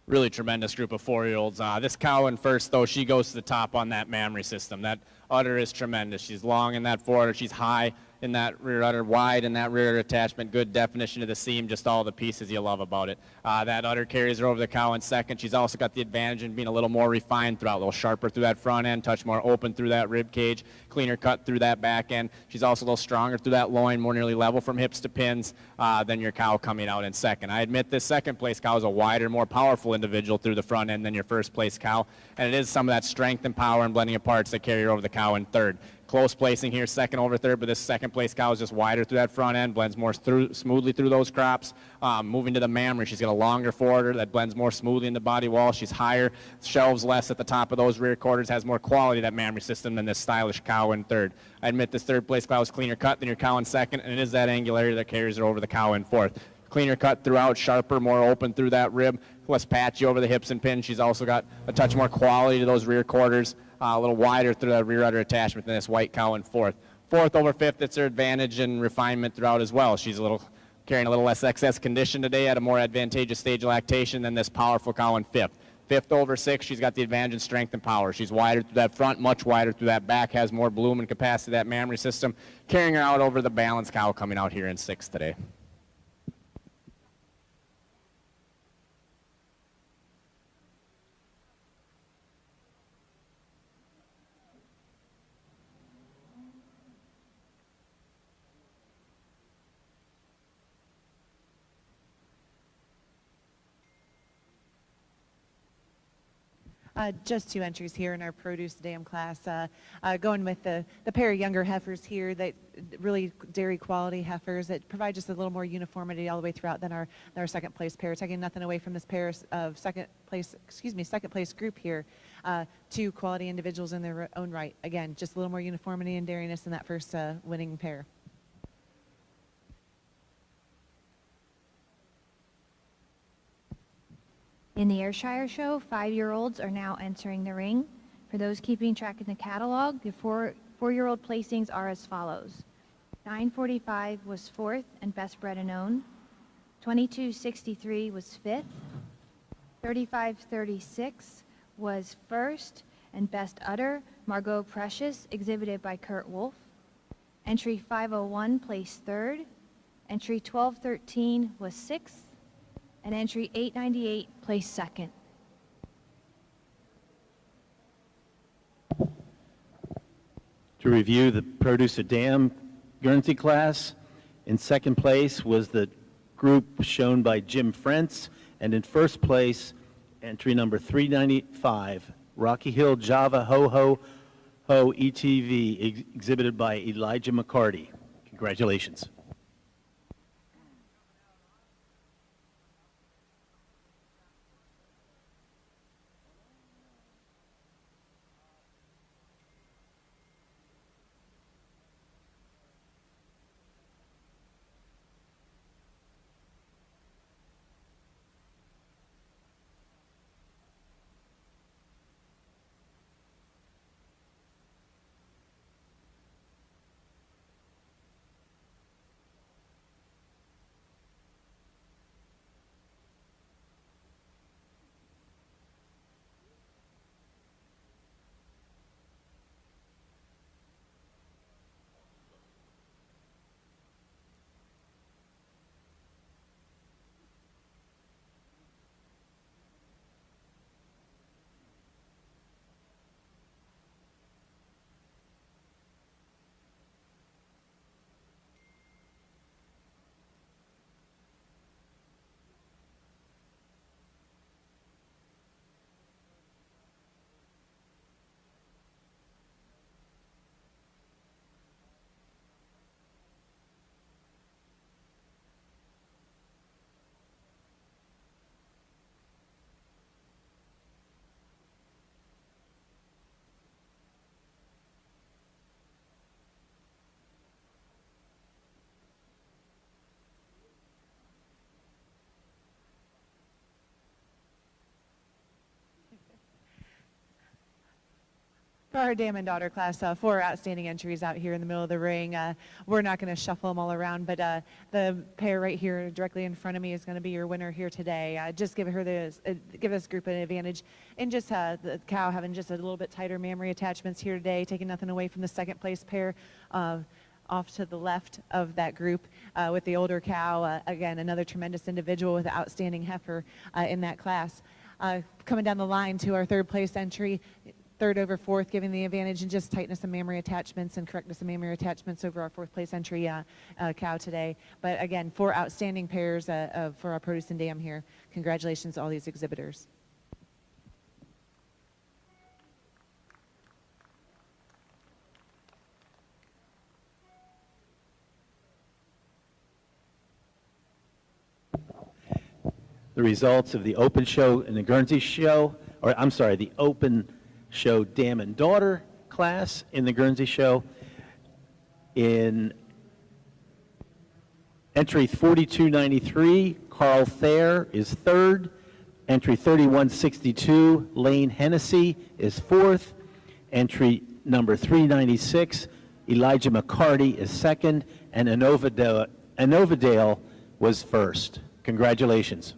Speaker 7: Really tremendous group of 4-year-olds. This cow in first, though, she goes to the top on that mammary system. That udder is tremendous. She's long in that forudder. She's high in that rear udder, wide in that rear udder attachment, good definition of the seam, just all the pieces you love about it. That udder carries her over the cow in second. She's also got the advantage in being a little more refined throughout, a little sharper through that front end, touch more open through that rib cage, cleaner cut through that back end. She's also a little stronger through that loin, more nearly level from hips to pins than your cow coming out in second. I admit this second place cow is a wider, more powerful individual through the front end than your first place cow, and it is some of that strength and power and blending of parts that carry her over the cow in third. Close placing here, second over third, but this second place cow is just wider through that front end, blends more smoothly through those crops. Moving to the mammary, she's got a longer forudder that blends more smoothly in the body wall. She's higher, shelves less at the top of those rear quarters, has more quality, that mammary system, than this stylish cow in third. I admit this third place cow is cleaner cut than your cow in second, and it is that angularity that carries her over the cow in fourth. Cleaner cut throughout, sharper, more open through that rib, less patchy over the hips and pins. She's also got a touch more quality to those rear quarters. A little wider through that rear udder attachment than this white cow in fourth. Fourth over fifth, it's her advantage and refinement throughout as well. She's carrying a little less excess condition today at a more advantageous stage of lactation than this powerful cow in fifth. Fifth over sixth, she's got the advantage in strength and power. She's wider through that front, much wider through that back, has more bloom and capacity, that mammary system, carrying her out over the balanced cow coming out here in sixth today.
Speaker 2: Just 2 entries here in our produce dam class. Going with the pair of younger heifers here, that really dairy quality heifers that provide just a little more uniformity all the way throughout than our second place pair. Taking nothing away from this pair of second place group here. 2 quality individuals in their own right. Again, just a little more uniformity and dairiness in that first winning pair.
Speaker 6: In the Ayrshire show, 5-year-olds are now entering the ring. For those keeping track in the catalog, the 4-year-old placings are as follows. 945 was 4th and best bred and owned. 2263 was 5th. 3536 was 1st and best udder, Margot Precious, exhibited by Kurt Wolf. Entry 501 placed 3rd. Entry 1213 was 6th. and entry 898 placed second.
Speaker 1: To review the Produce a Dam Guernsey class, in second place was the group shown by Jim Frentz, and in first place, entry number 395, Rocky Hill Java Ho Ho Ho ETV, exhibited by Elijah McCarty. Congratulations.
Speaker 2: For our dam and daughter class, 4 outstanding entries out here in the middle of the ring. We're not going to shuffle them all around, but the pair right here directly in front of me is going to be your winner here today. Just give this group an advantage in just the cow having just a little bit tighter mammary attachments here today, taking nothing away from the second place pair off to the left of that group with the older cow. Again, another tremendous individual with an outstanding heifer in that class. Coming down the line to our third place entry, third over fourth, giving the advantage in just tightness of mammary attachments and correctness of mammary attachments over our fourth place entry cow today. But again, 4 outstanding pairs for our produce and dam here. Congratulations to all these exhibitors.
Speaker 1: The results of the open show and the Guernsey show, or I'm sorry, the open show dam and daughter class in the Guernsey show. In entry 4293, Carl Thayer is third. Entry 3162, Lane Hennessy is fourth. Entry number 396, Elijah McCarty is second. And Anovadale was first. Congratulations.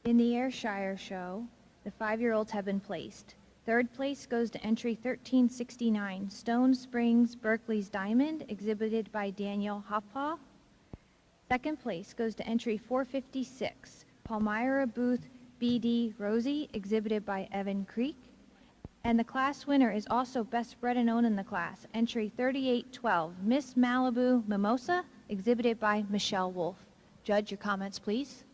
Speaker 6: In the Ayrshire show, the 5-year-olds have been placed. Third place goes to entry 1369, Stone Springs Berkeley's Diamond, exhibited by Daniel Hoppaw. Second place goes to entry 456, Palmyra Booth BD Rosie, exhibited by Evan Creek. And the class winner is also best bred and owned in the class, entry 3812, Miss Malibu Mimosa, exhibited by Michelle Wolf. Judge, your comments, please.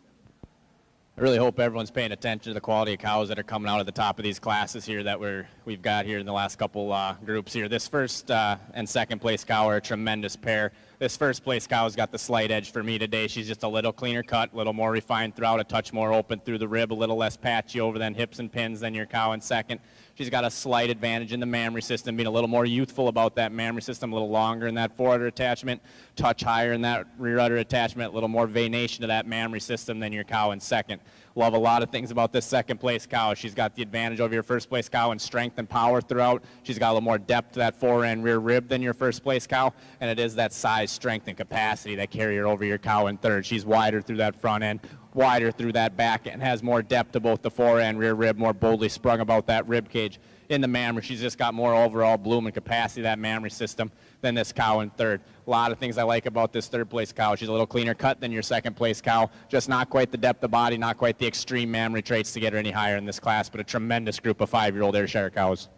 Speaker 7: I really hope everyone's paying attention to the quality of cows that are coming out at the top of these classes here that we've got here in the last couple groups here. This first and second place cow are a tremendous pair. This first place cow's got the slight edge for me today. She's just a little cleaner cut, a little more refined throughout, a touch more open through the rib, a little less patchy over than hips and pins than your cow in second. She's got a slight advantage in the mammary system, being a little more youthful about that mammary system, a little longer in that forudder attachment, touch higher in that rear udder attachment, a little more venation to that mammary system than your cow in second. Love a lot of things about this second place cow. She's got the advantage over your first place cow in strength and power throughout. She's got a little more depth to that fore and rear rib than your first place cow, and it is that size, strength, and capacity that carry her over your cow in third. She's wider through that front end, wider through that back end, has more depth to both the fore and rear rib, more boldly sprung about that rib cage. In the mammary, she's just got more overall bloom and capacity, that mammary system, than this cow in third. A lot of things I like about this third place cow. She's a little cleaner cut than your second place cow, just not quite the depth of body, not quite the extreme mammary traits to get her any higher in this class, but a tremendous group of 5-year-old Ayrshire cows.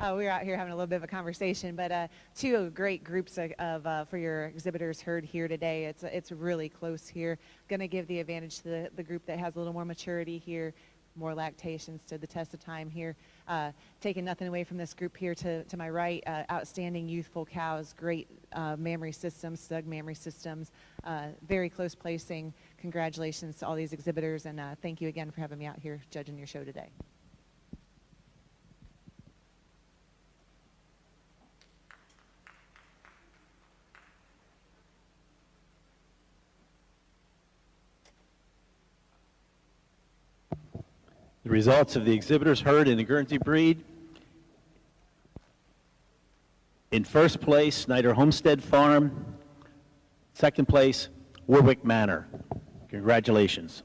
Speaker 2: We're out here having a little bit of a conversation, but two great groups of for your exhibitors herd here today. It's really close here. Going to give the advantage to the group that has a little more maturity here, more lactation, stood the test of time here. Taking nothing away from this group here to my right, outstanding youthful cows, great mammary systems, snug mammary systems, very close placing. Congratulations to all these exhibitors, and thank you again for having me out here judging your show today.
Speaker 1: The results of the exhibitors herd in the Guernsey breed. In first place, Snyder Homestead Farm. Second place, Warwick Manor. Congratulations.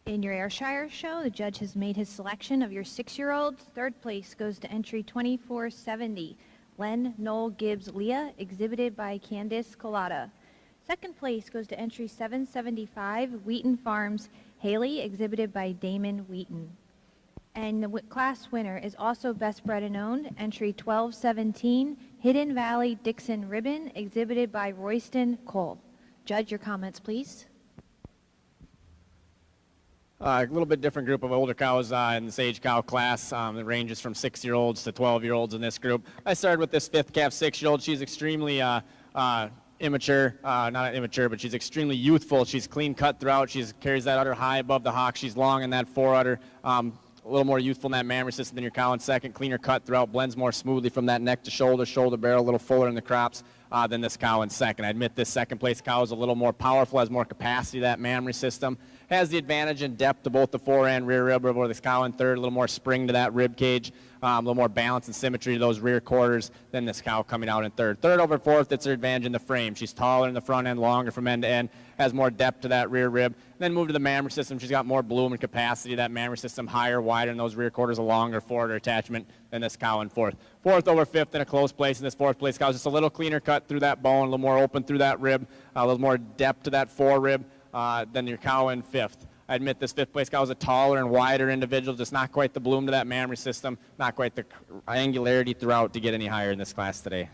Speaker 6: In your Ayrshire show, the judge has made his selection of your 6-year-olds. Third place goes to entry 2470, Len Noel Gibbs Leah, exhibited by Candice Collada. Second place goes to entry 775, Wheaton Farms Haley, exhibited by Damon Wheaton. And the class winner is also Best Bred and Owned, entry 1217, Hidden Valley Dixon Ribbon, exhibited by Royston Cole. Judge, your comments, please.
Speaker 7: A little bit different group of older cows in the sage cow class. It ranges from 6-year-olds to 12-year-olds in this group. I started with this 5th calf 6-year-old. She's extremely immature, not immature, but she's extremely youthful. She's clean cut throughout. She carries that udder high above the hock. She's long in that fore udder. A little more youthful in that mammary system than your cow in second. Cleaner cut throughout. Blends more smoothly from that neck to shoulder, shoulder barrel, a little fuller in the crops than this cow in second. I admit this second place cow is a little more powerful, has more capacity to that mammary system. Has the advantage in depth to both the fore and rear rib over this cow in third, a little more spring to that rib cage, a little more balance and symmetry to those rear quarters than this cow coming out in third. Third over fourth, it's her advantage in the frame. She's taller in the front end, longer from end to end, has more depth to that rear rib. Then move to the mammary system. She's got more bloom and capacity. That mammary system higher, wider, and those rear quarters a longer forward attachment than this cow in fourth. Fourth over fifth in a close place, and this fourth place cow is just a little cleaner cut through that bone, a little more open through that rib, a little more depth to that fore rib than your cow in fifth. I admit this 5th place cow is a taller and wider individual, just not quite the bloom to that mammary system, not quite the angularity throughout to get any higher in this class today.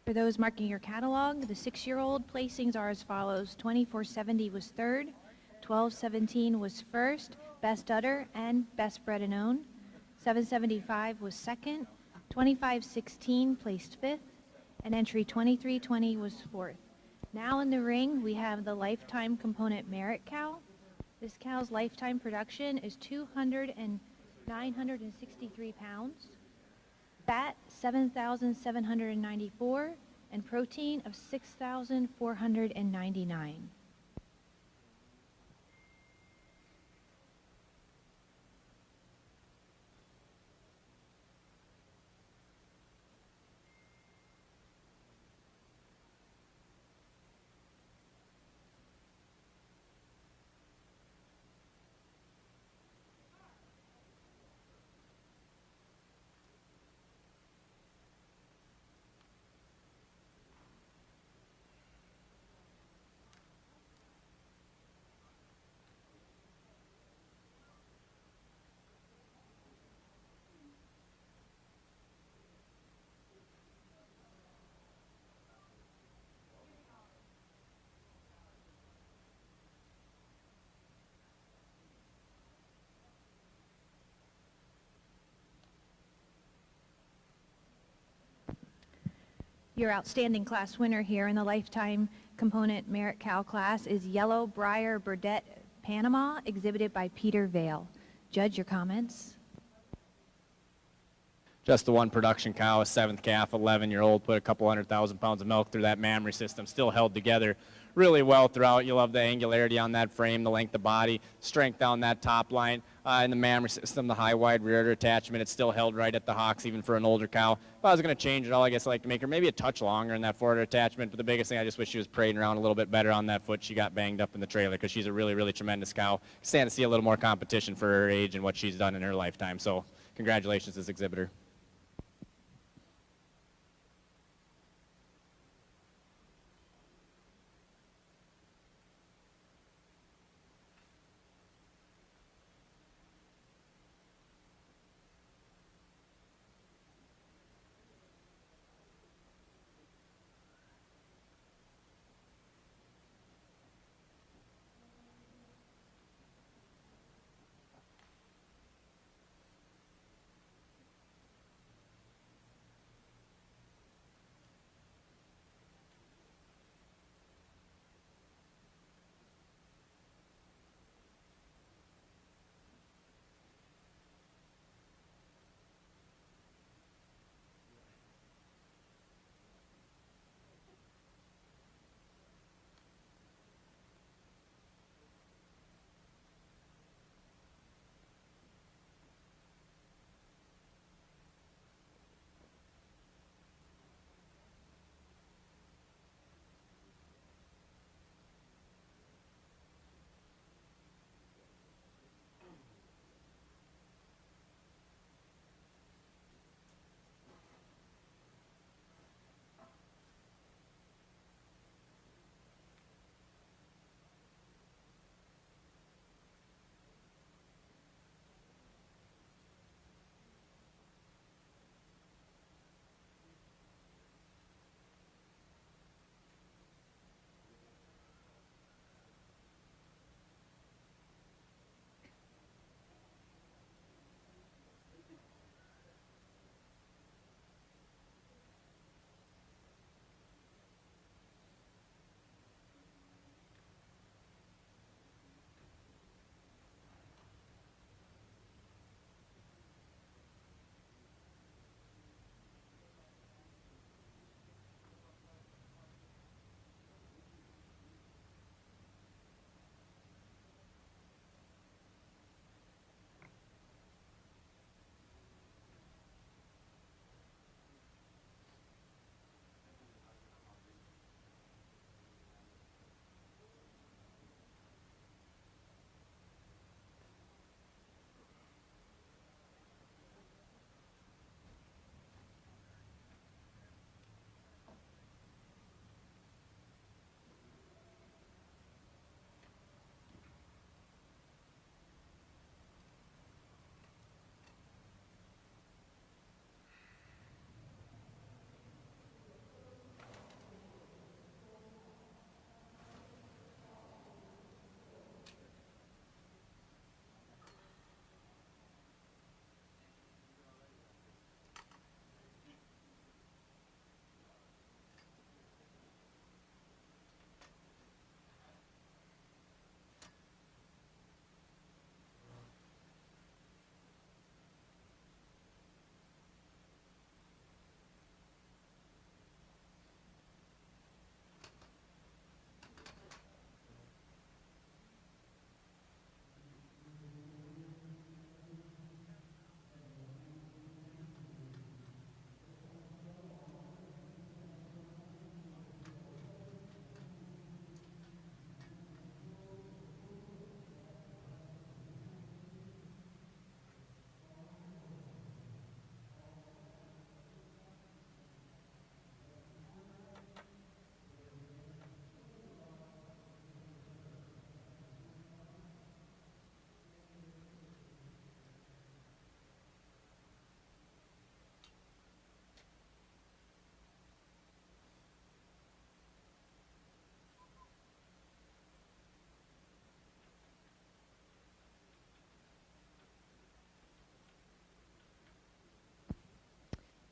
Speaker 6: For those marking your catalog, the 6-year-old placings are as follows. 2470 was third, 1217 was first, Best Udder and Best Bred and Owned. 775 was second, 2516 placed fifth, and entry 2320 was fourth. Now in the ring, we have the lifetime component merit cow. This cow's lifetime production is 963 pounds. Fat 7,794, and protein of 6,499. Your outstanding class winner here in the lifetime component merit cow class is Yellow Briar Burdette Panama, exhibited by Peter Vale. Judge, your comments.
Speaker 7: Just the one production cow, a 7th calf, 11-year-old, put a couple 100,000 pounds of milk through that mammary system, still held together really well throughout. You love the angularity on that frame, the length of body, strength down that top line. In the mammary system, the high, wide rear udder attachment, it's still held right at the hocks, even for an older cow. If I was going to change it all, I guess I'd like to make her maybe a touch longer in that forward attachment, but the biggest thing, I just wish she was parading around a little bit better on that foot. She got banged up in the trailer because she's a really, really tremendous cow. Stand to see a little more competition for her age and what she's done in her lifetime. So congratulations to this exhibitor.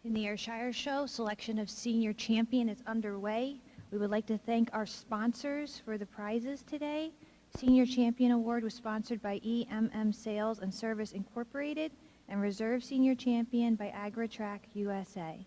Speaker 6: In the Ayrshire Show, selection of senior champion is underway. We would like to thank our sponsors for the prizes today. Senior Champion Award was sponsored by EMM Sales and Service Incorporated, and Reserve Senior Champion by AgriTrack USA.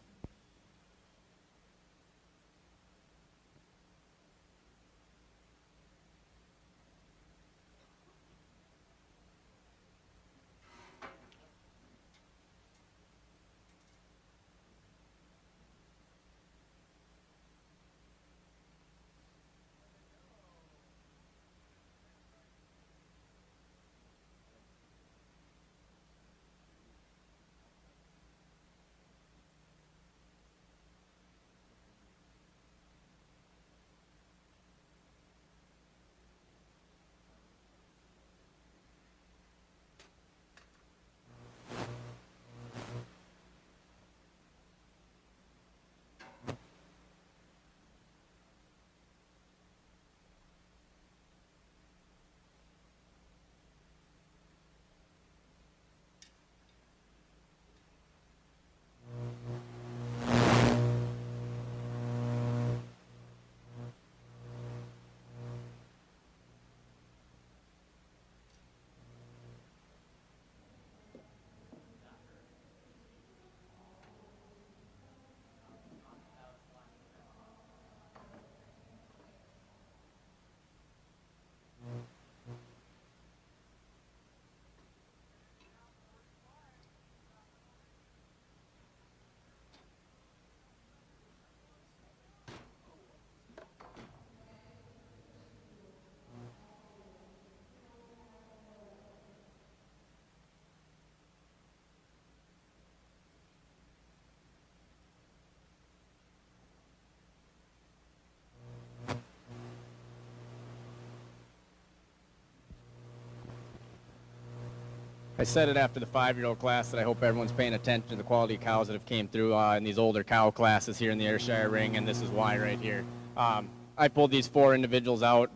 Speaker 7: I said it after the 5-year-old class that I hope everyone's paying attention to the quality of cows that have came through in these older cow classes here in the Ayrshire ring, and this is why right here. I pulled these 4 individuals out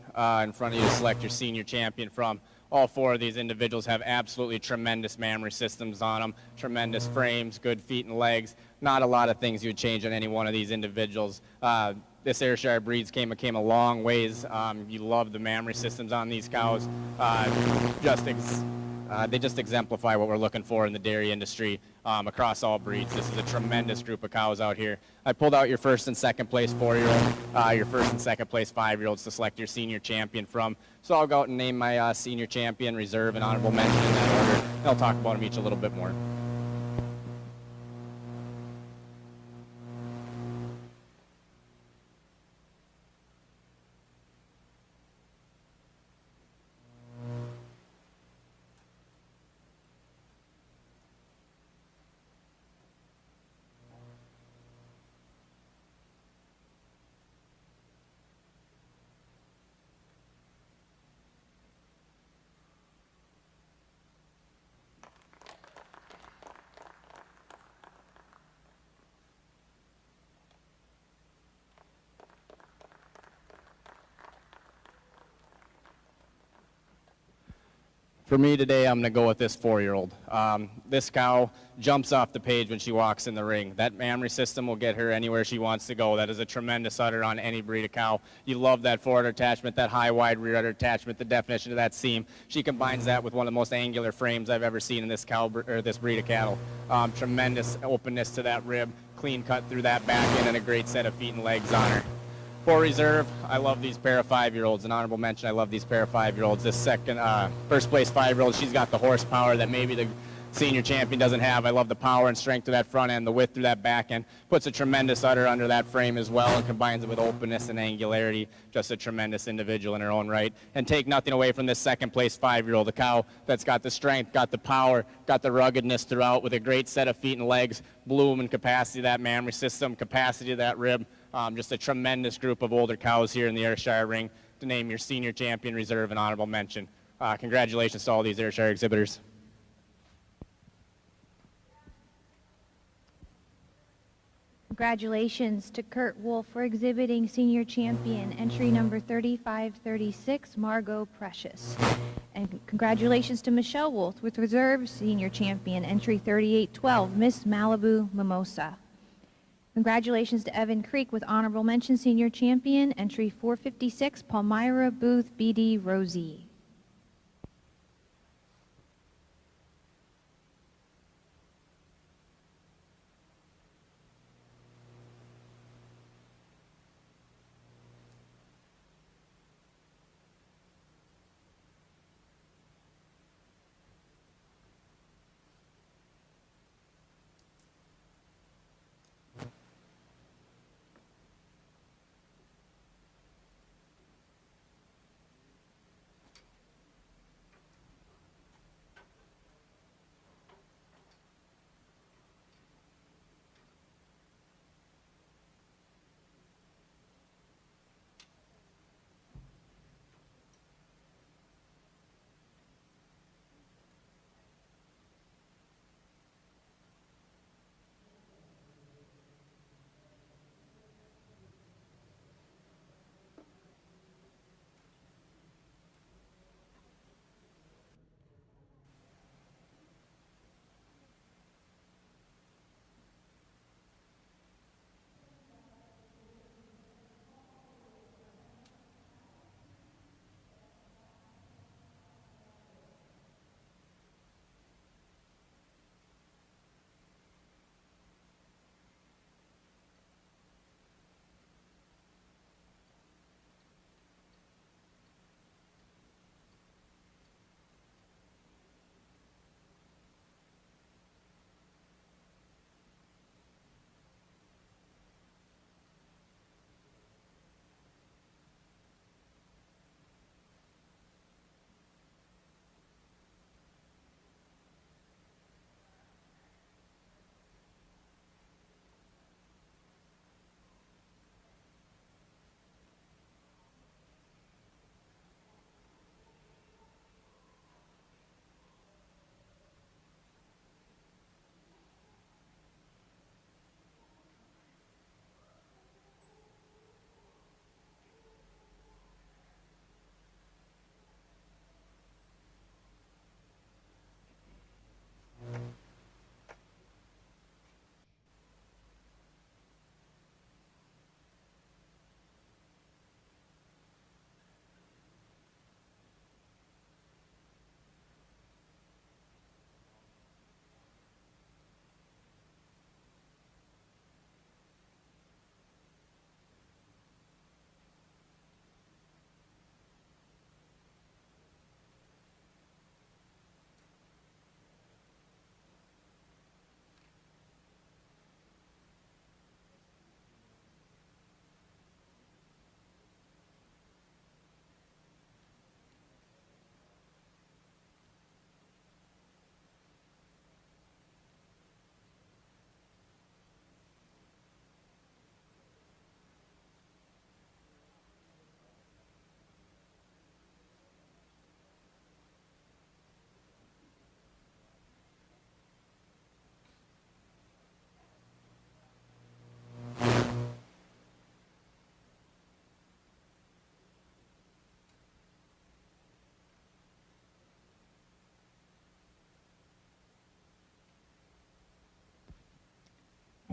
Speaker 7: in front of you to select your senior champion from. All 4 of these individuals have absolutely tremendous mammary systems on them, tremendous frames, good feet and legs. Not a lot of things you would change on any one of these individuals. This Ayrshire breeds came a long ways. You love the mammary systems on these cows. They just exemplify what we're looking for in the dairy industry across all breeds. This is a tremendous group of cows out here. I pulled out your first and second place 4-year-old, your first and second place 5-year-olds to select your senior champion from. So I'll go out and name my senior champion, reserve, and honorable mention in that order. And I'll talk about them each a little bit more. For me today, I'm going to go with this 4-year-old. This cow jumps off the page when she walks in the ring. That mammary system will get her anywhere she wants to go. That is a tremendous udder on any breed of cow. You love that forward attachment, that high, wide rear udder attachment, the definition of that seam. She combines that with one of the most angular frames I've ever seen in this cow or this breed of cattle. Tremendous openness to that rib, clean cut through that back end, and a great set of feet and legs on her. For reserve, I love these pair of 5-year-olds. An honorable mention, I love these pair of 5-year-olds. This first place 5-year-old, she's got the horsepower that maybe the senior champion doesn't have. I love the power and strength of that front end, the width through that back end. Puts a tremendous udder under that frame as well and combines it with openness and angularity. Just a tremendous individual in her own right. And take nothing away from this second place 5-year-old, a cow that's got the strength, got the power, got the ruggedness throughout with a great set of feet and legs, bloom and capacity of that mammary system, capacity of that rib. Just a tremendous group of older cows here in the Ayrshire ring to name your senior champion, reserve, and honorable mention. Congratulations to all these Ayrshire exhibitors.
Speaker 6: Congratulations to Kurt Wolf for exhibiting senior champion, entry number 3536, Margot Precious. And congratulations to Michelle Wolf with reserve senior champion, entry 3812, Miss Malibu Mimosa. Congratulations to Evan Creek with honorable mention senior champion, entry 456, Palmyra Booth BD Rosie.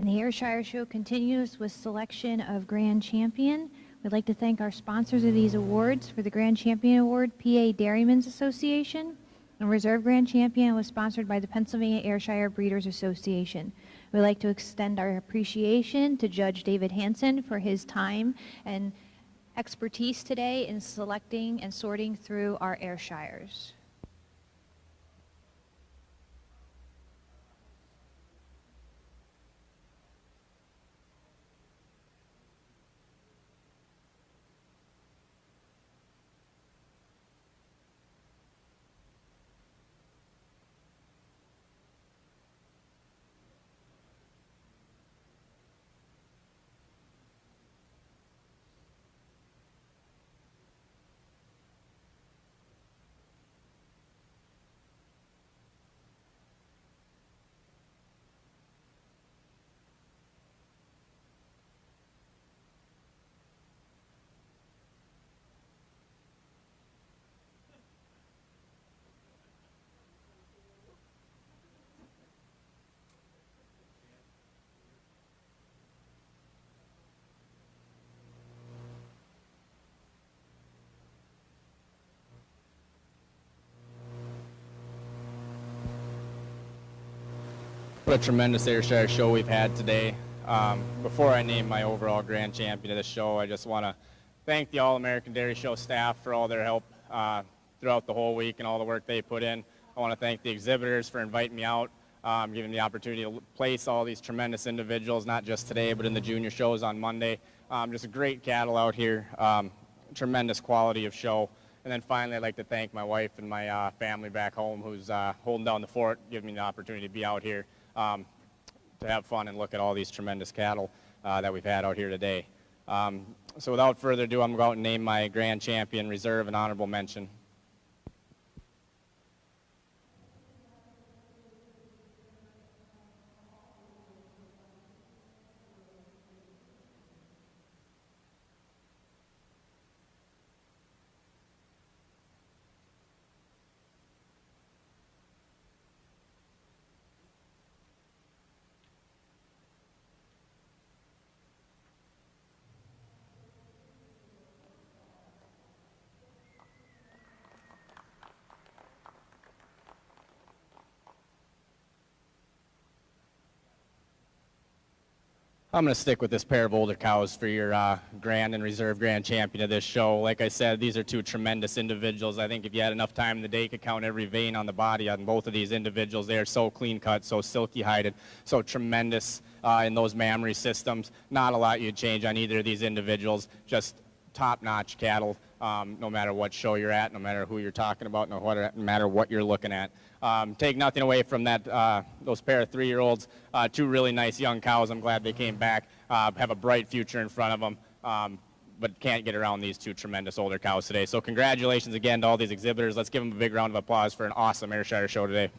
Speaker 6: And the Ayrshire Show continues with selection of Grand Champion. We'd like to thank our sponsors of these awards. For the Grand Champion Award, PA Dairymen's Association. And Reserve Grand Champion was sponsored by the Pennsylvania Ayrshire Breeders Association. We'd like to extend our appreciation to Judge David Hansen for his time and expertise today in selecting and sorting through our Ayrshires.
Speaker 7: What a tremendous Ayrshire show we've had today. Before I name my overall grand champion of the show, I just want to thank the All-American Dairy Show staff for all their help throughout the whole week and all the work they put in. I want to thank the exhibitors for inviting me out, giving me the opportunity to place all these tremendous individuals, not just today, but in the junior shows on Monday. Just a great cattle out here, tremendous quality of show. And then finally, I'd like to thank my wife and my family back home who's holding down the fort, giving me the opportunity to be out here to have fun and look at all these tremendous cattle that we've had out here today. So without further ado, I'm going to go out and name my grand champion, reserve, and honorable mention. I'm going to stick with this pair of older cows for your grand and reserve grand champion of this show. Like I said, these are two tremendous individuals. I think if you had enough time in the day, you could count every vein on the body on both of these individuals. They are so clean cut, so silky hided, so tremendous in those mammary systems. Not a lot you'd change on either of these individuals. Just top-notch cattle, no matter what show you're at, no matter who you're talking about, no matter what you're looking at. Take nothing away from that, those pair of 3-year-olds, two really nice young cows. I'm glad they came back, have a bright future in front of them, but can't get around these two tremendous older cows today. So congratulations again to all these exhibitors. Let's give them a big round of applause for an awesome Ayrshire show today.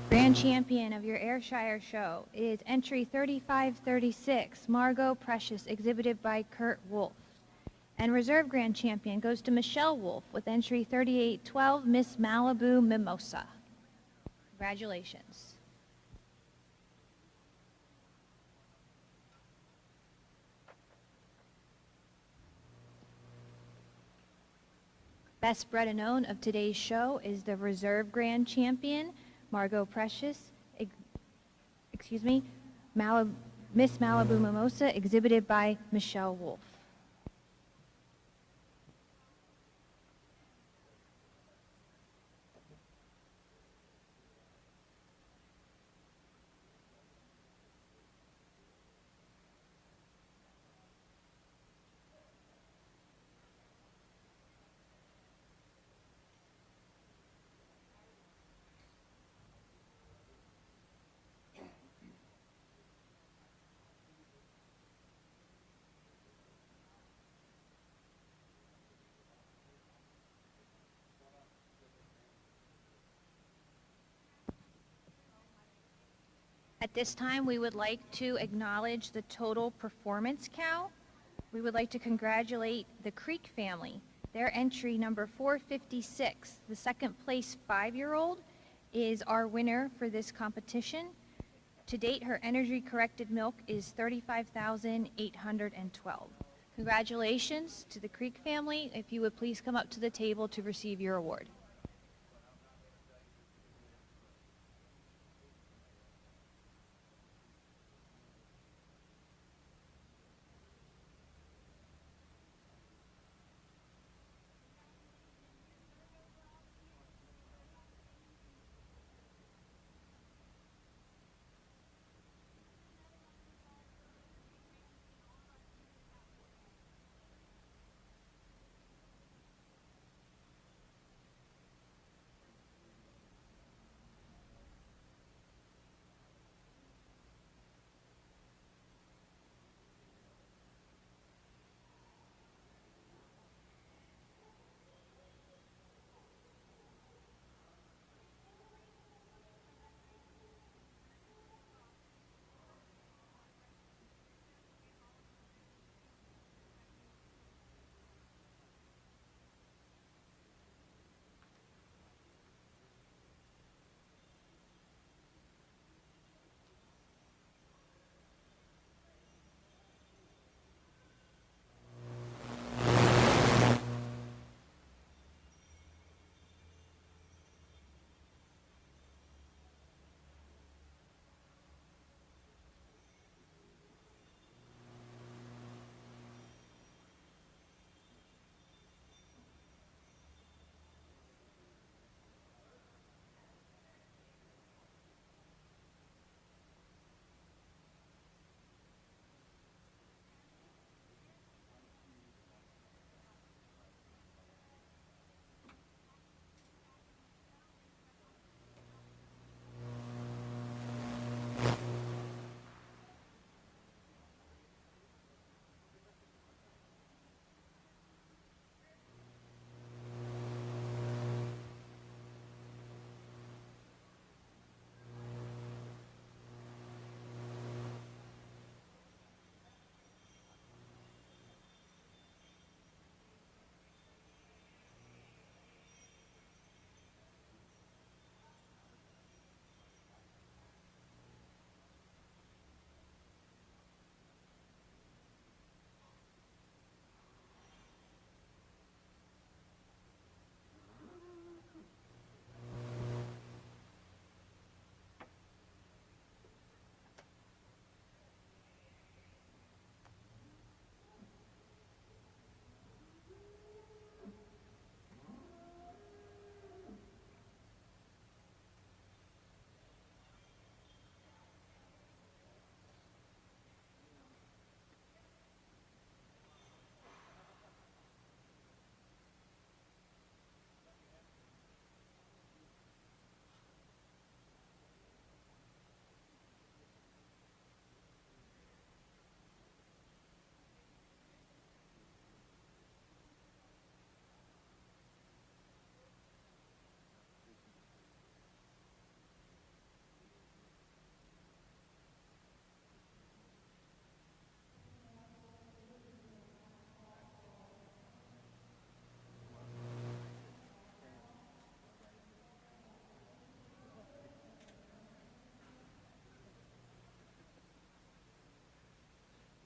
Speaker 6: Grand champion of your Ayrshire show is entry 3536, Margot Precious, exhibited by Kurt Wolf. And reserve grand champion goes to Michelle Wolf with entry 3812, Miss Malibu Mimosa. Congratulations. Best bred and owned of today's show is the reserve grand champion, Margot Precious, Miss Malibu Mimosa, exhibited by Michelle Wolf. At this time, we would like to acknowledge the total performance cow. We would like to congratulate the Creek family. Their entry number 456, the second place 5-year-old, is our winner for this competition. To date, her energy corrected milk is 35,812. Congratulations to the Creek family. If you would please come up to the table to receive your award.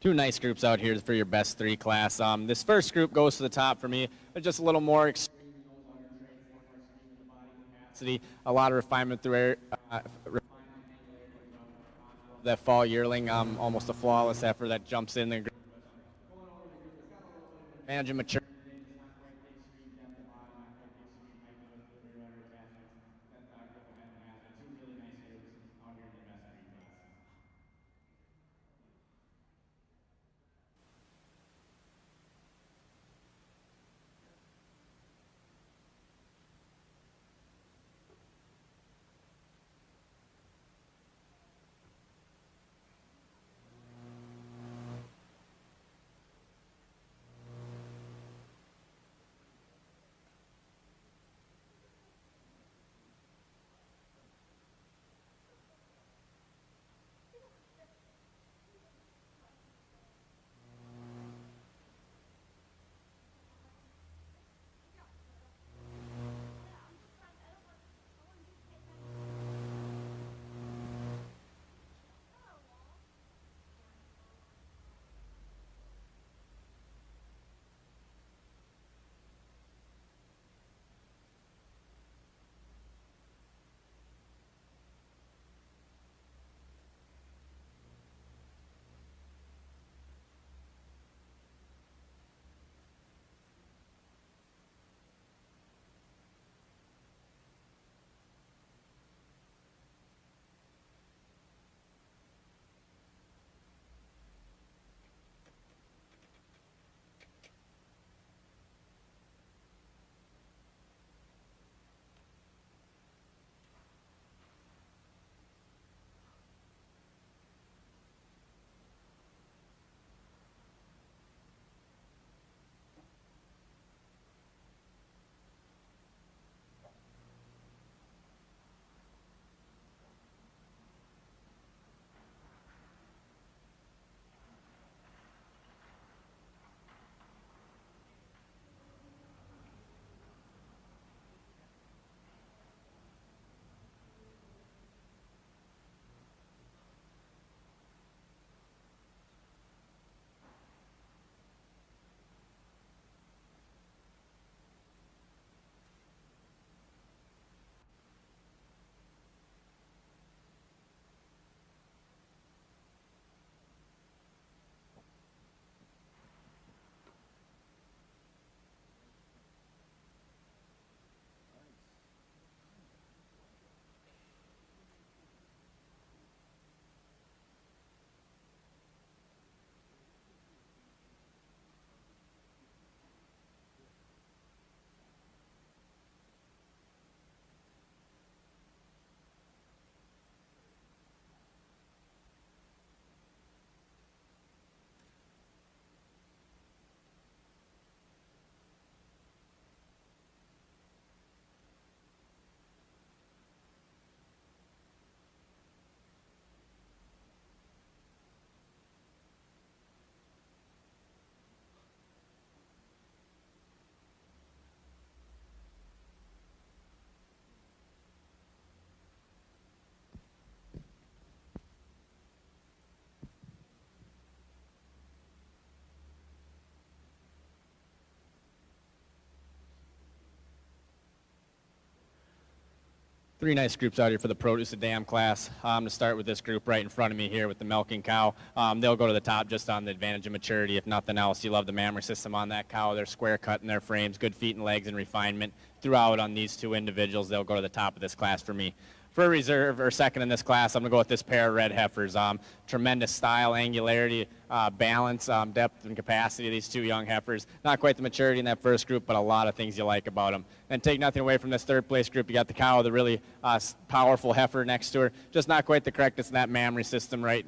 Speaker 7: Two nice groups out here for your best three class. This first group goes to the top for me. They're just a little more extreme capacity, a lot of refinement through that fall yearling, almost a flawless heifer that jumps in there. Advantage of maturity. Three nice groups out here for the produce of dam class. To start with this group right in front of me here with the milking cow. They'll go to the top just on the advantage of maturity. If nothing else, you love the mammary system on that cow. They're square cut in their frames, good feet and legs and refinement. Throughout on these two individuals, they'll go to the top of this class for me. For a reserve or second in this class, I'm going to go with this pair of red heifers. Tremendous style, angularity, balance, depth, and capacity of these two young heifers. Not quite the maturity in that first group, but a lot of things you like about them. And take nothing away from this third place group. You got the cow, the really powerful heifer next to her. Just not quite the correctness in that mammary system right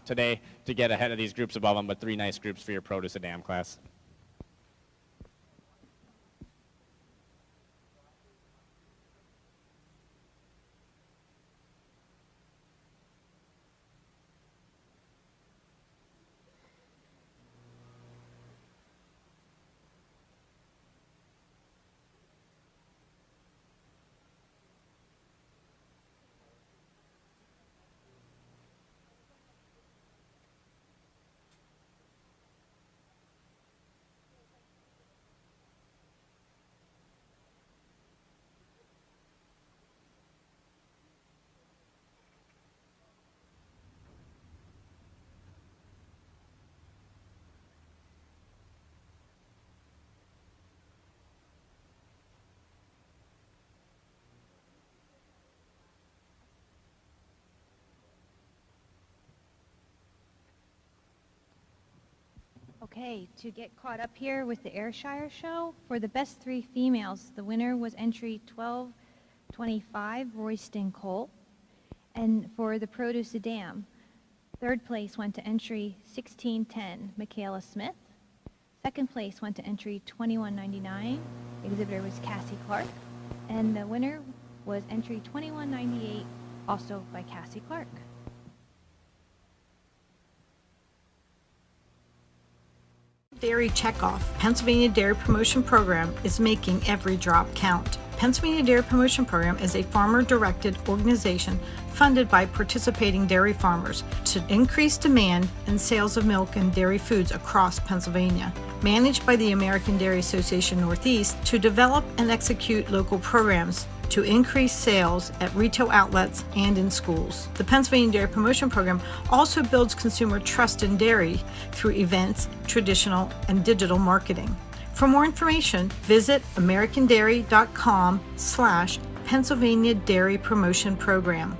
Speaker 7: today to get ahead of these groups above them, but three nice groups for your produce of dam class.
Speaker 6: Okay, to get caught up here with the Ayrshire show, for the best 3 females, the winner was entry 1225, Royston Cole. And for the produce of dam, 3rd place went to entry 1610, Michaela Smith. 2nd place went to entry 2199, exhibitor was Cassie Clark. And the winner was entry 2198, also by Cassie Clark.
Speaker 11: Dairy Checkoff, Pennsylvania Dairy Promotion Program is making every drop count. Pennsylvania Dairy Promotion Program is a farmer-directed organization funded by participating dairy farmers to increase demand and sales of milk and dairy foods across Pennsylvania. Managed by the American Dairy Association Northeast to develop and execute local programs to increase sales at retail outlets and in schools. The Pennsylvania Dairy Promotion Program also builds consumer trust in dairy through events, traditional, and digital marketing. For more information, visit americandairy.com/Pennsylvania Dairy Promotion Program.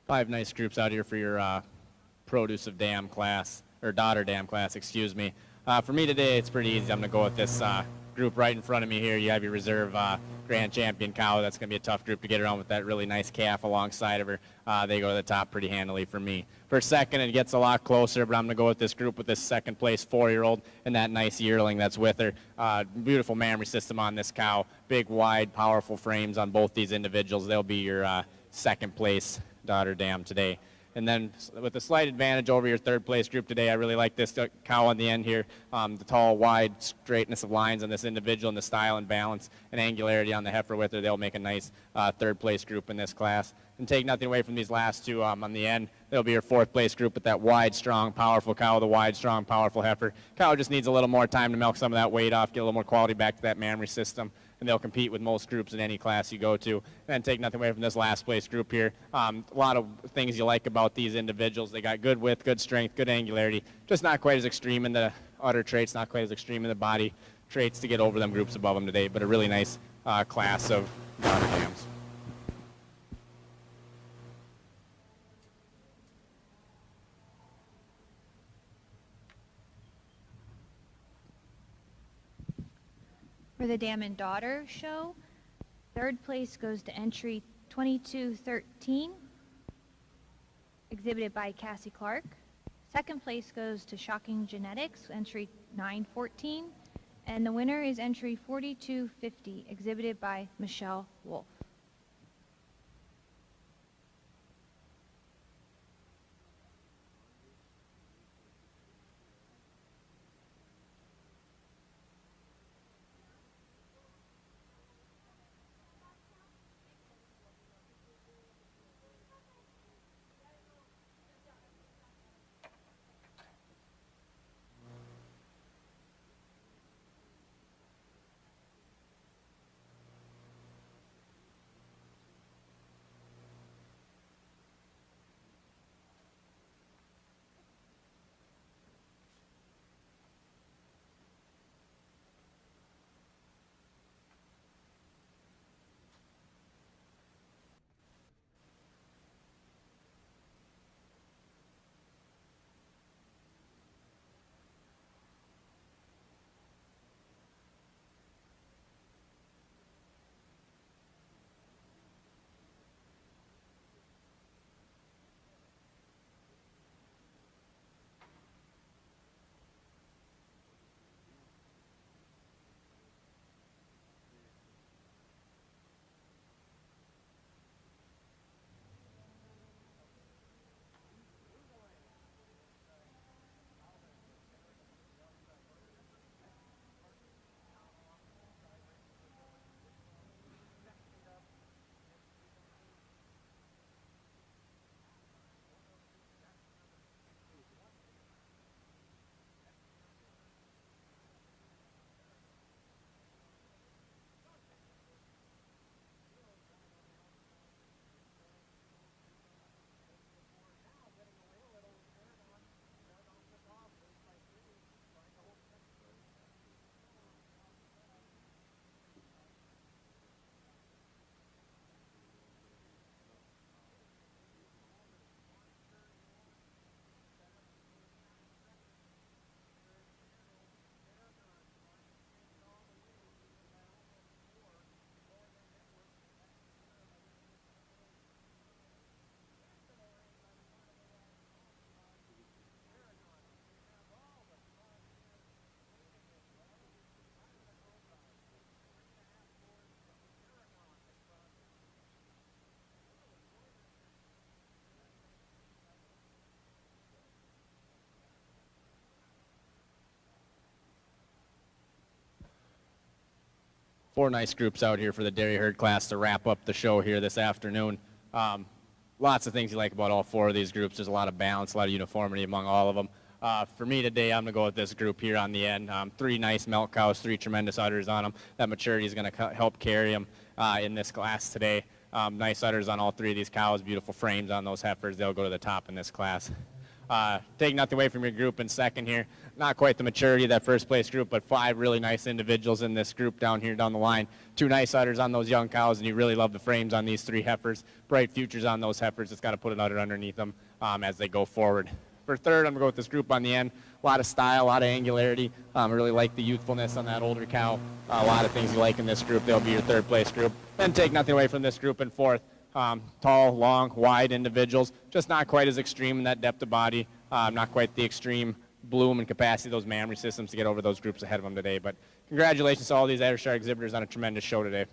Speaker 7: Five nice groups out here for your produce of dam class, or daughter dam class, excuse me. For me today, it's pretty easy. I'm going to go with this group right in front of me here. You have your reserve grand champion cow. That's going to be a tough group to get around with that really nice calf alongside of her. They go to the top pretty handily for me. For second, it gets a lot closer, but I'm going to go with this group with this second place 4-year-old and that nice yearling that's with her. Beautiful mammary system on this cow. Big, wide, powerful frames on both these individuals. They'll be your second place daughter dam today. And then with a slight advantage over your third place group today, I really like this cow on the end here. The tall, wide straightness of lines on this individual and the style and balance and angularity on the heifer with her. They'll make a nice third place group in this class. And take nothing away from these last two on the end. They'll be your fourth place group with that wide, strong, powerful cow, the wide, strong, powerful heifer. Cow just needs a little more time to milk some of that weight off, get a little more quality back to that mammary system. And they'll compete with most groups in any class you go to. And take nothing away from this last place group here. A lot of things you like about these individuals. They got good width, good strength, good angularity. Just not quite as extreme in the udder traits, not quite as extreme in the body traits to get over them groups above them today. But a really nice class of daughter dams.
Speaker 6: For the Dam and Daughter show, third place goes to entry 2213, exhibited by Cassie Clark. Second place goes to Shocking Genetics, entry 914. And the winner is entry 4250, exhibited by Michelle Wolf.
Speaker 7: Four nice groups out here for the dairy herd class to wrap up the show here this afternoon. Lots of things you like about all four of these groups. There's a lot of balance, a lot of uniformity among all of them. For me today, I'm going to go with this group here on the end. Three nice milk cows, three tremendous udders on them. That maturity is going to help carry them in this class today. Nice udders on all three of these cows, beautiful frames on those heifers. They'll go to the top in this class. Take nothing away from your group in second here. Not quite the maturity of that first place group, but five really nice individuals in this group down here down the line. Two nice udders on those young cows, and you really love the frames on these three heifers. Bright futures on those heifers. It's got to put an udder underneath them as they go forward. For third, I'm going to go with this group on the end. A lot of style, a lot of angularity. I really like the youthfulness on that older cow. A lot of things you like in this group. They'll be your third place group. Then take nothing away from this group in fourth. Tall, long, wide individuals, just not quite as extreme in that depth of body, not quite the extreme bloom and capacity of those mammary systems to get over those groups ahead of them today. But congratulations to all these Ayrshire exhibitors on a tremendous show today.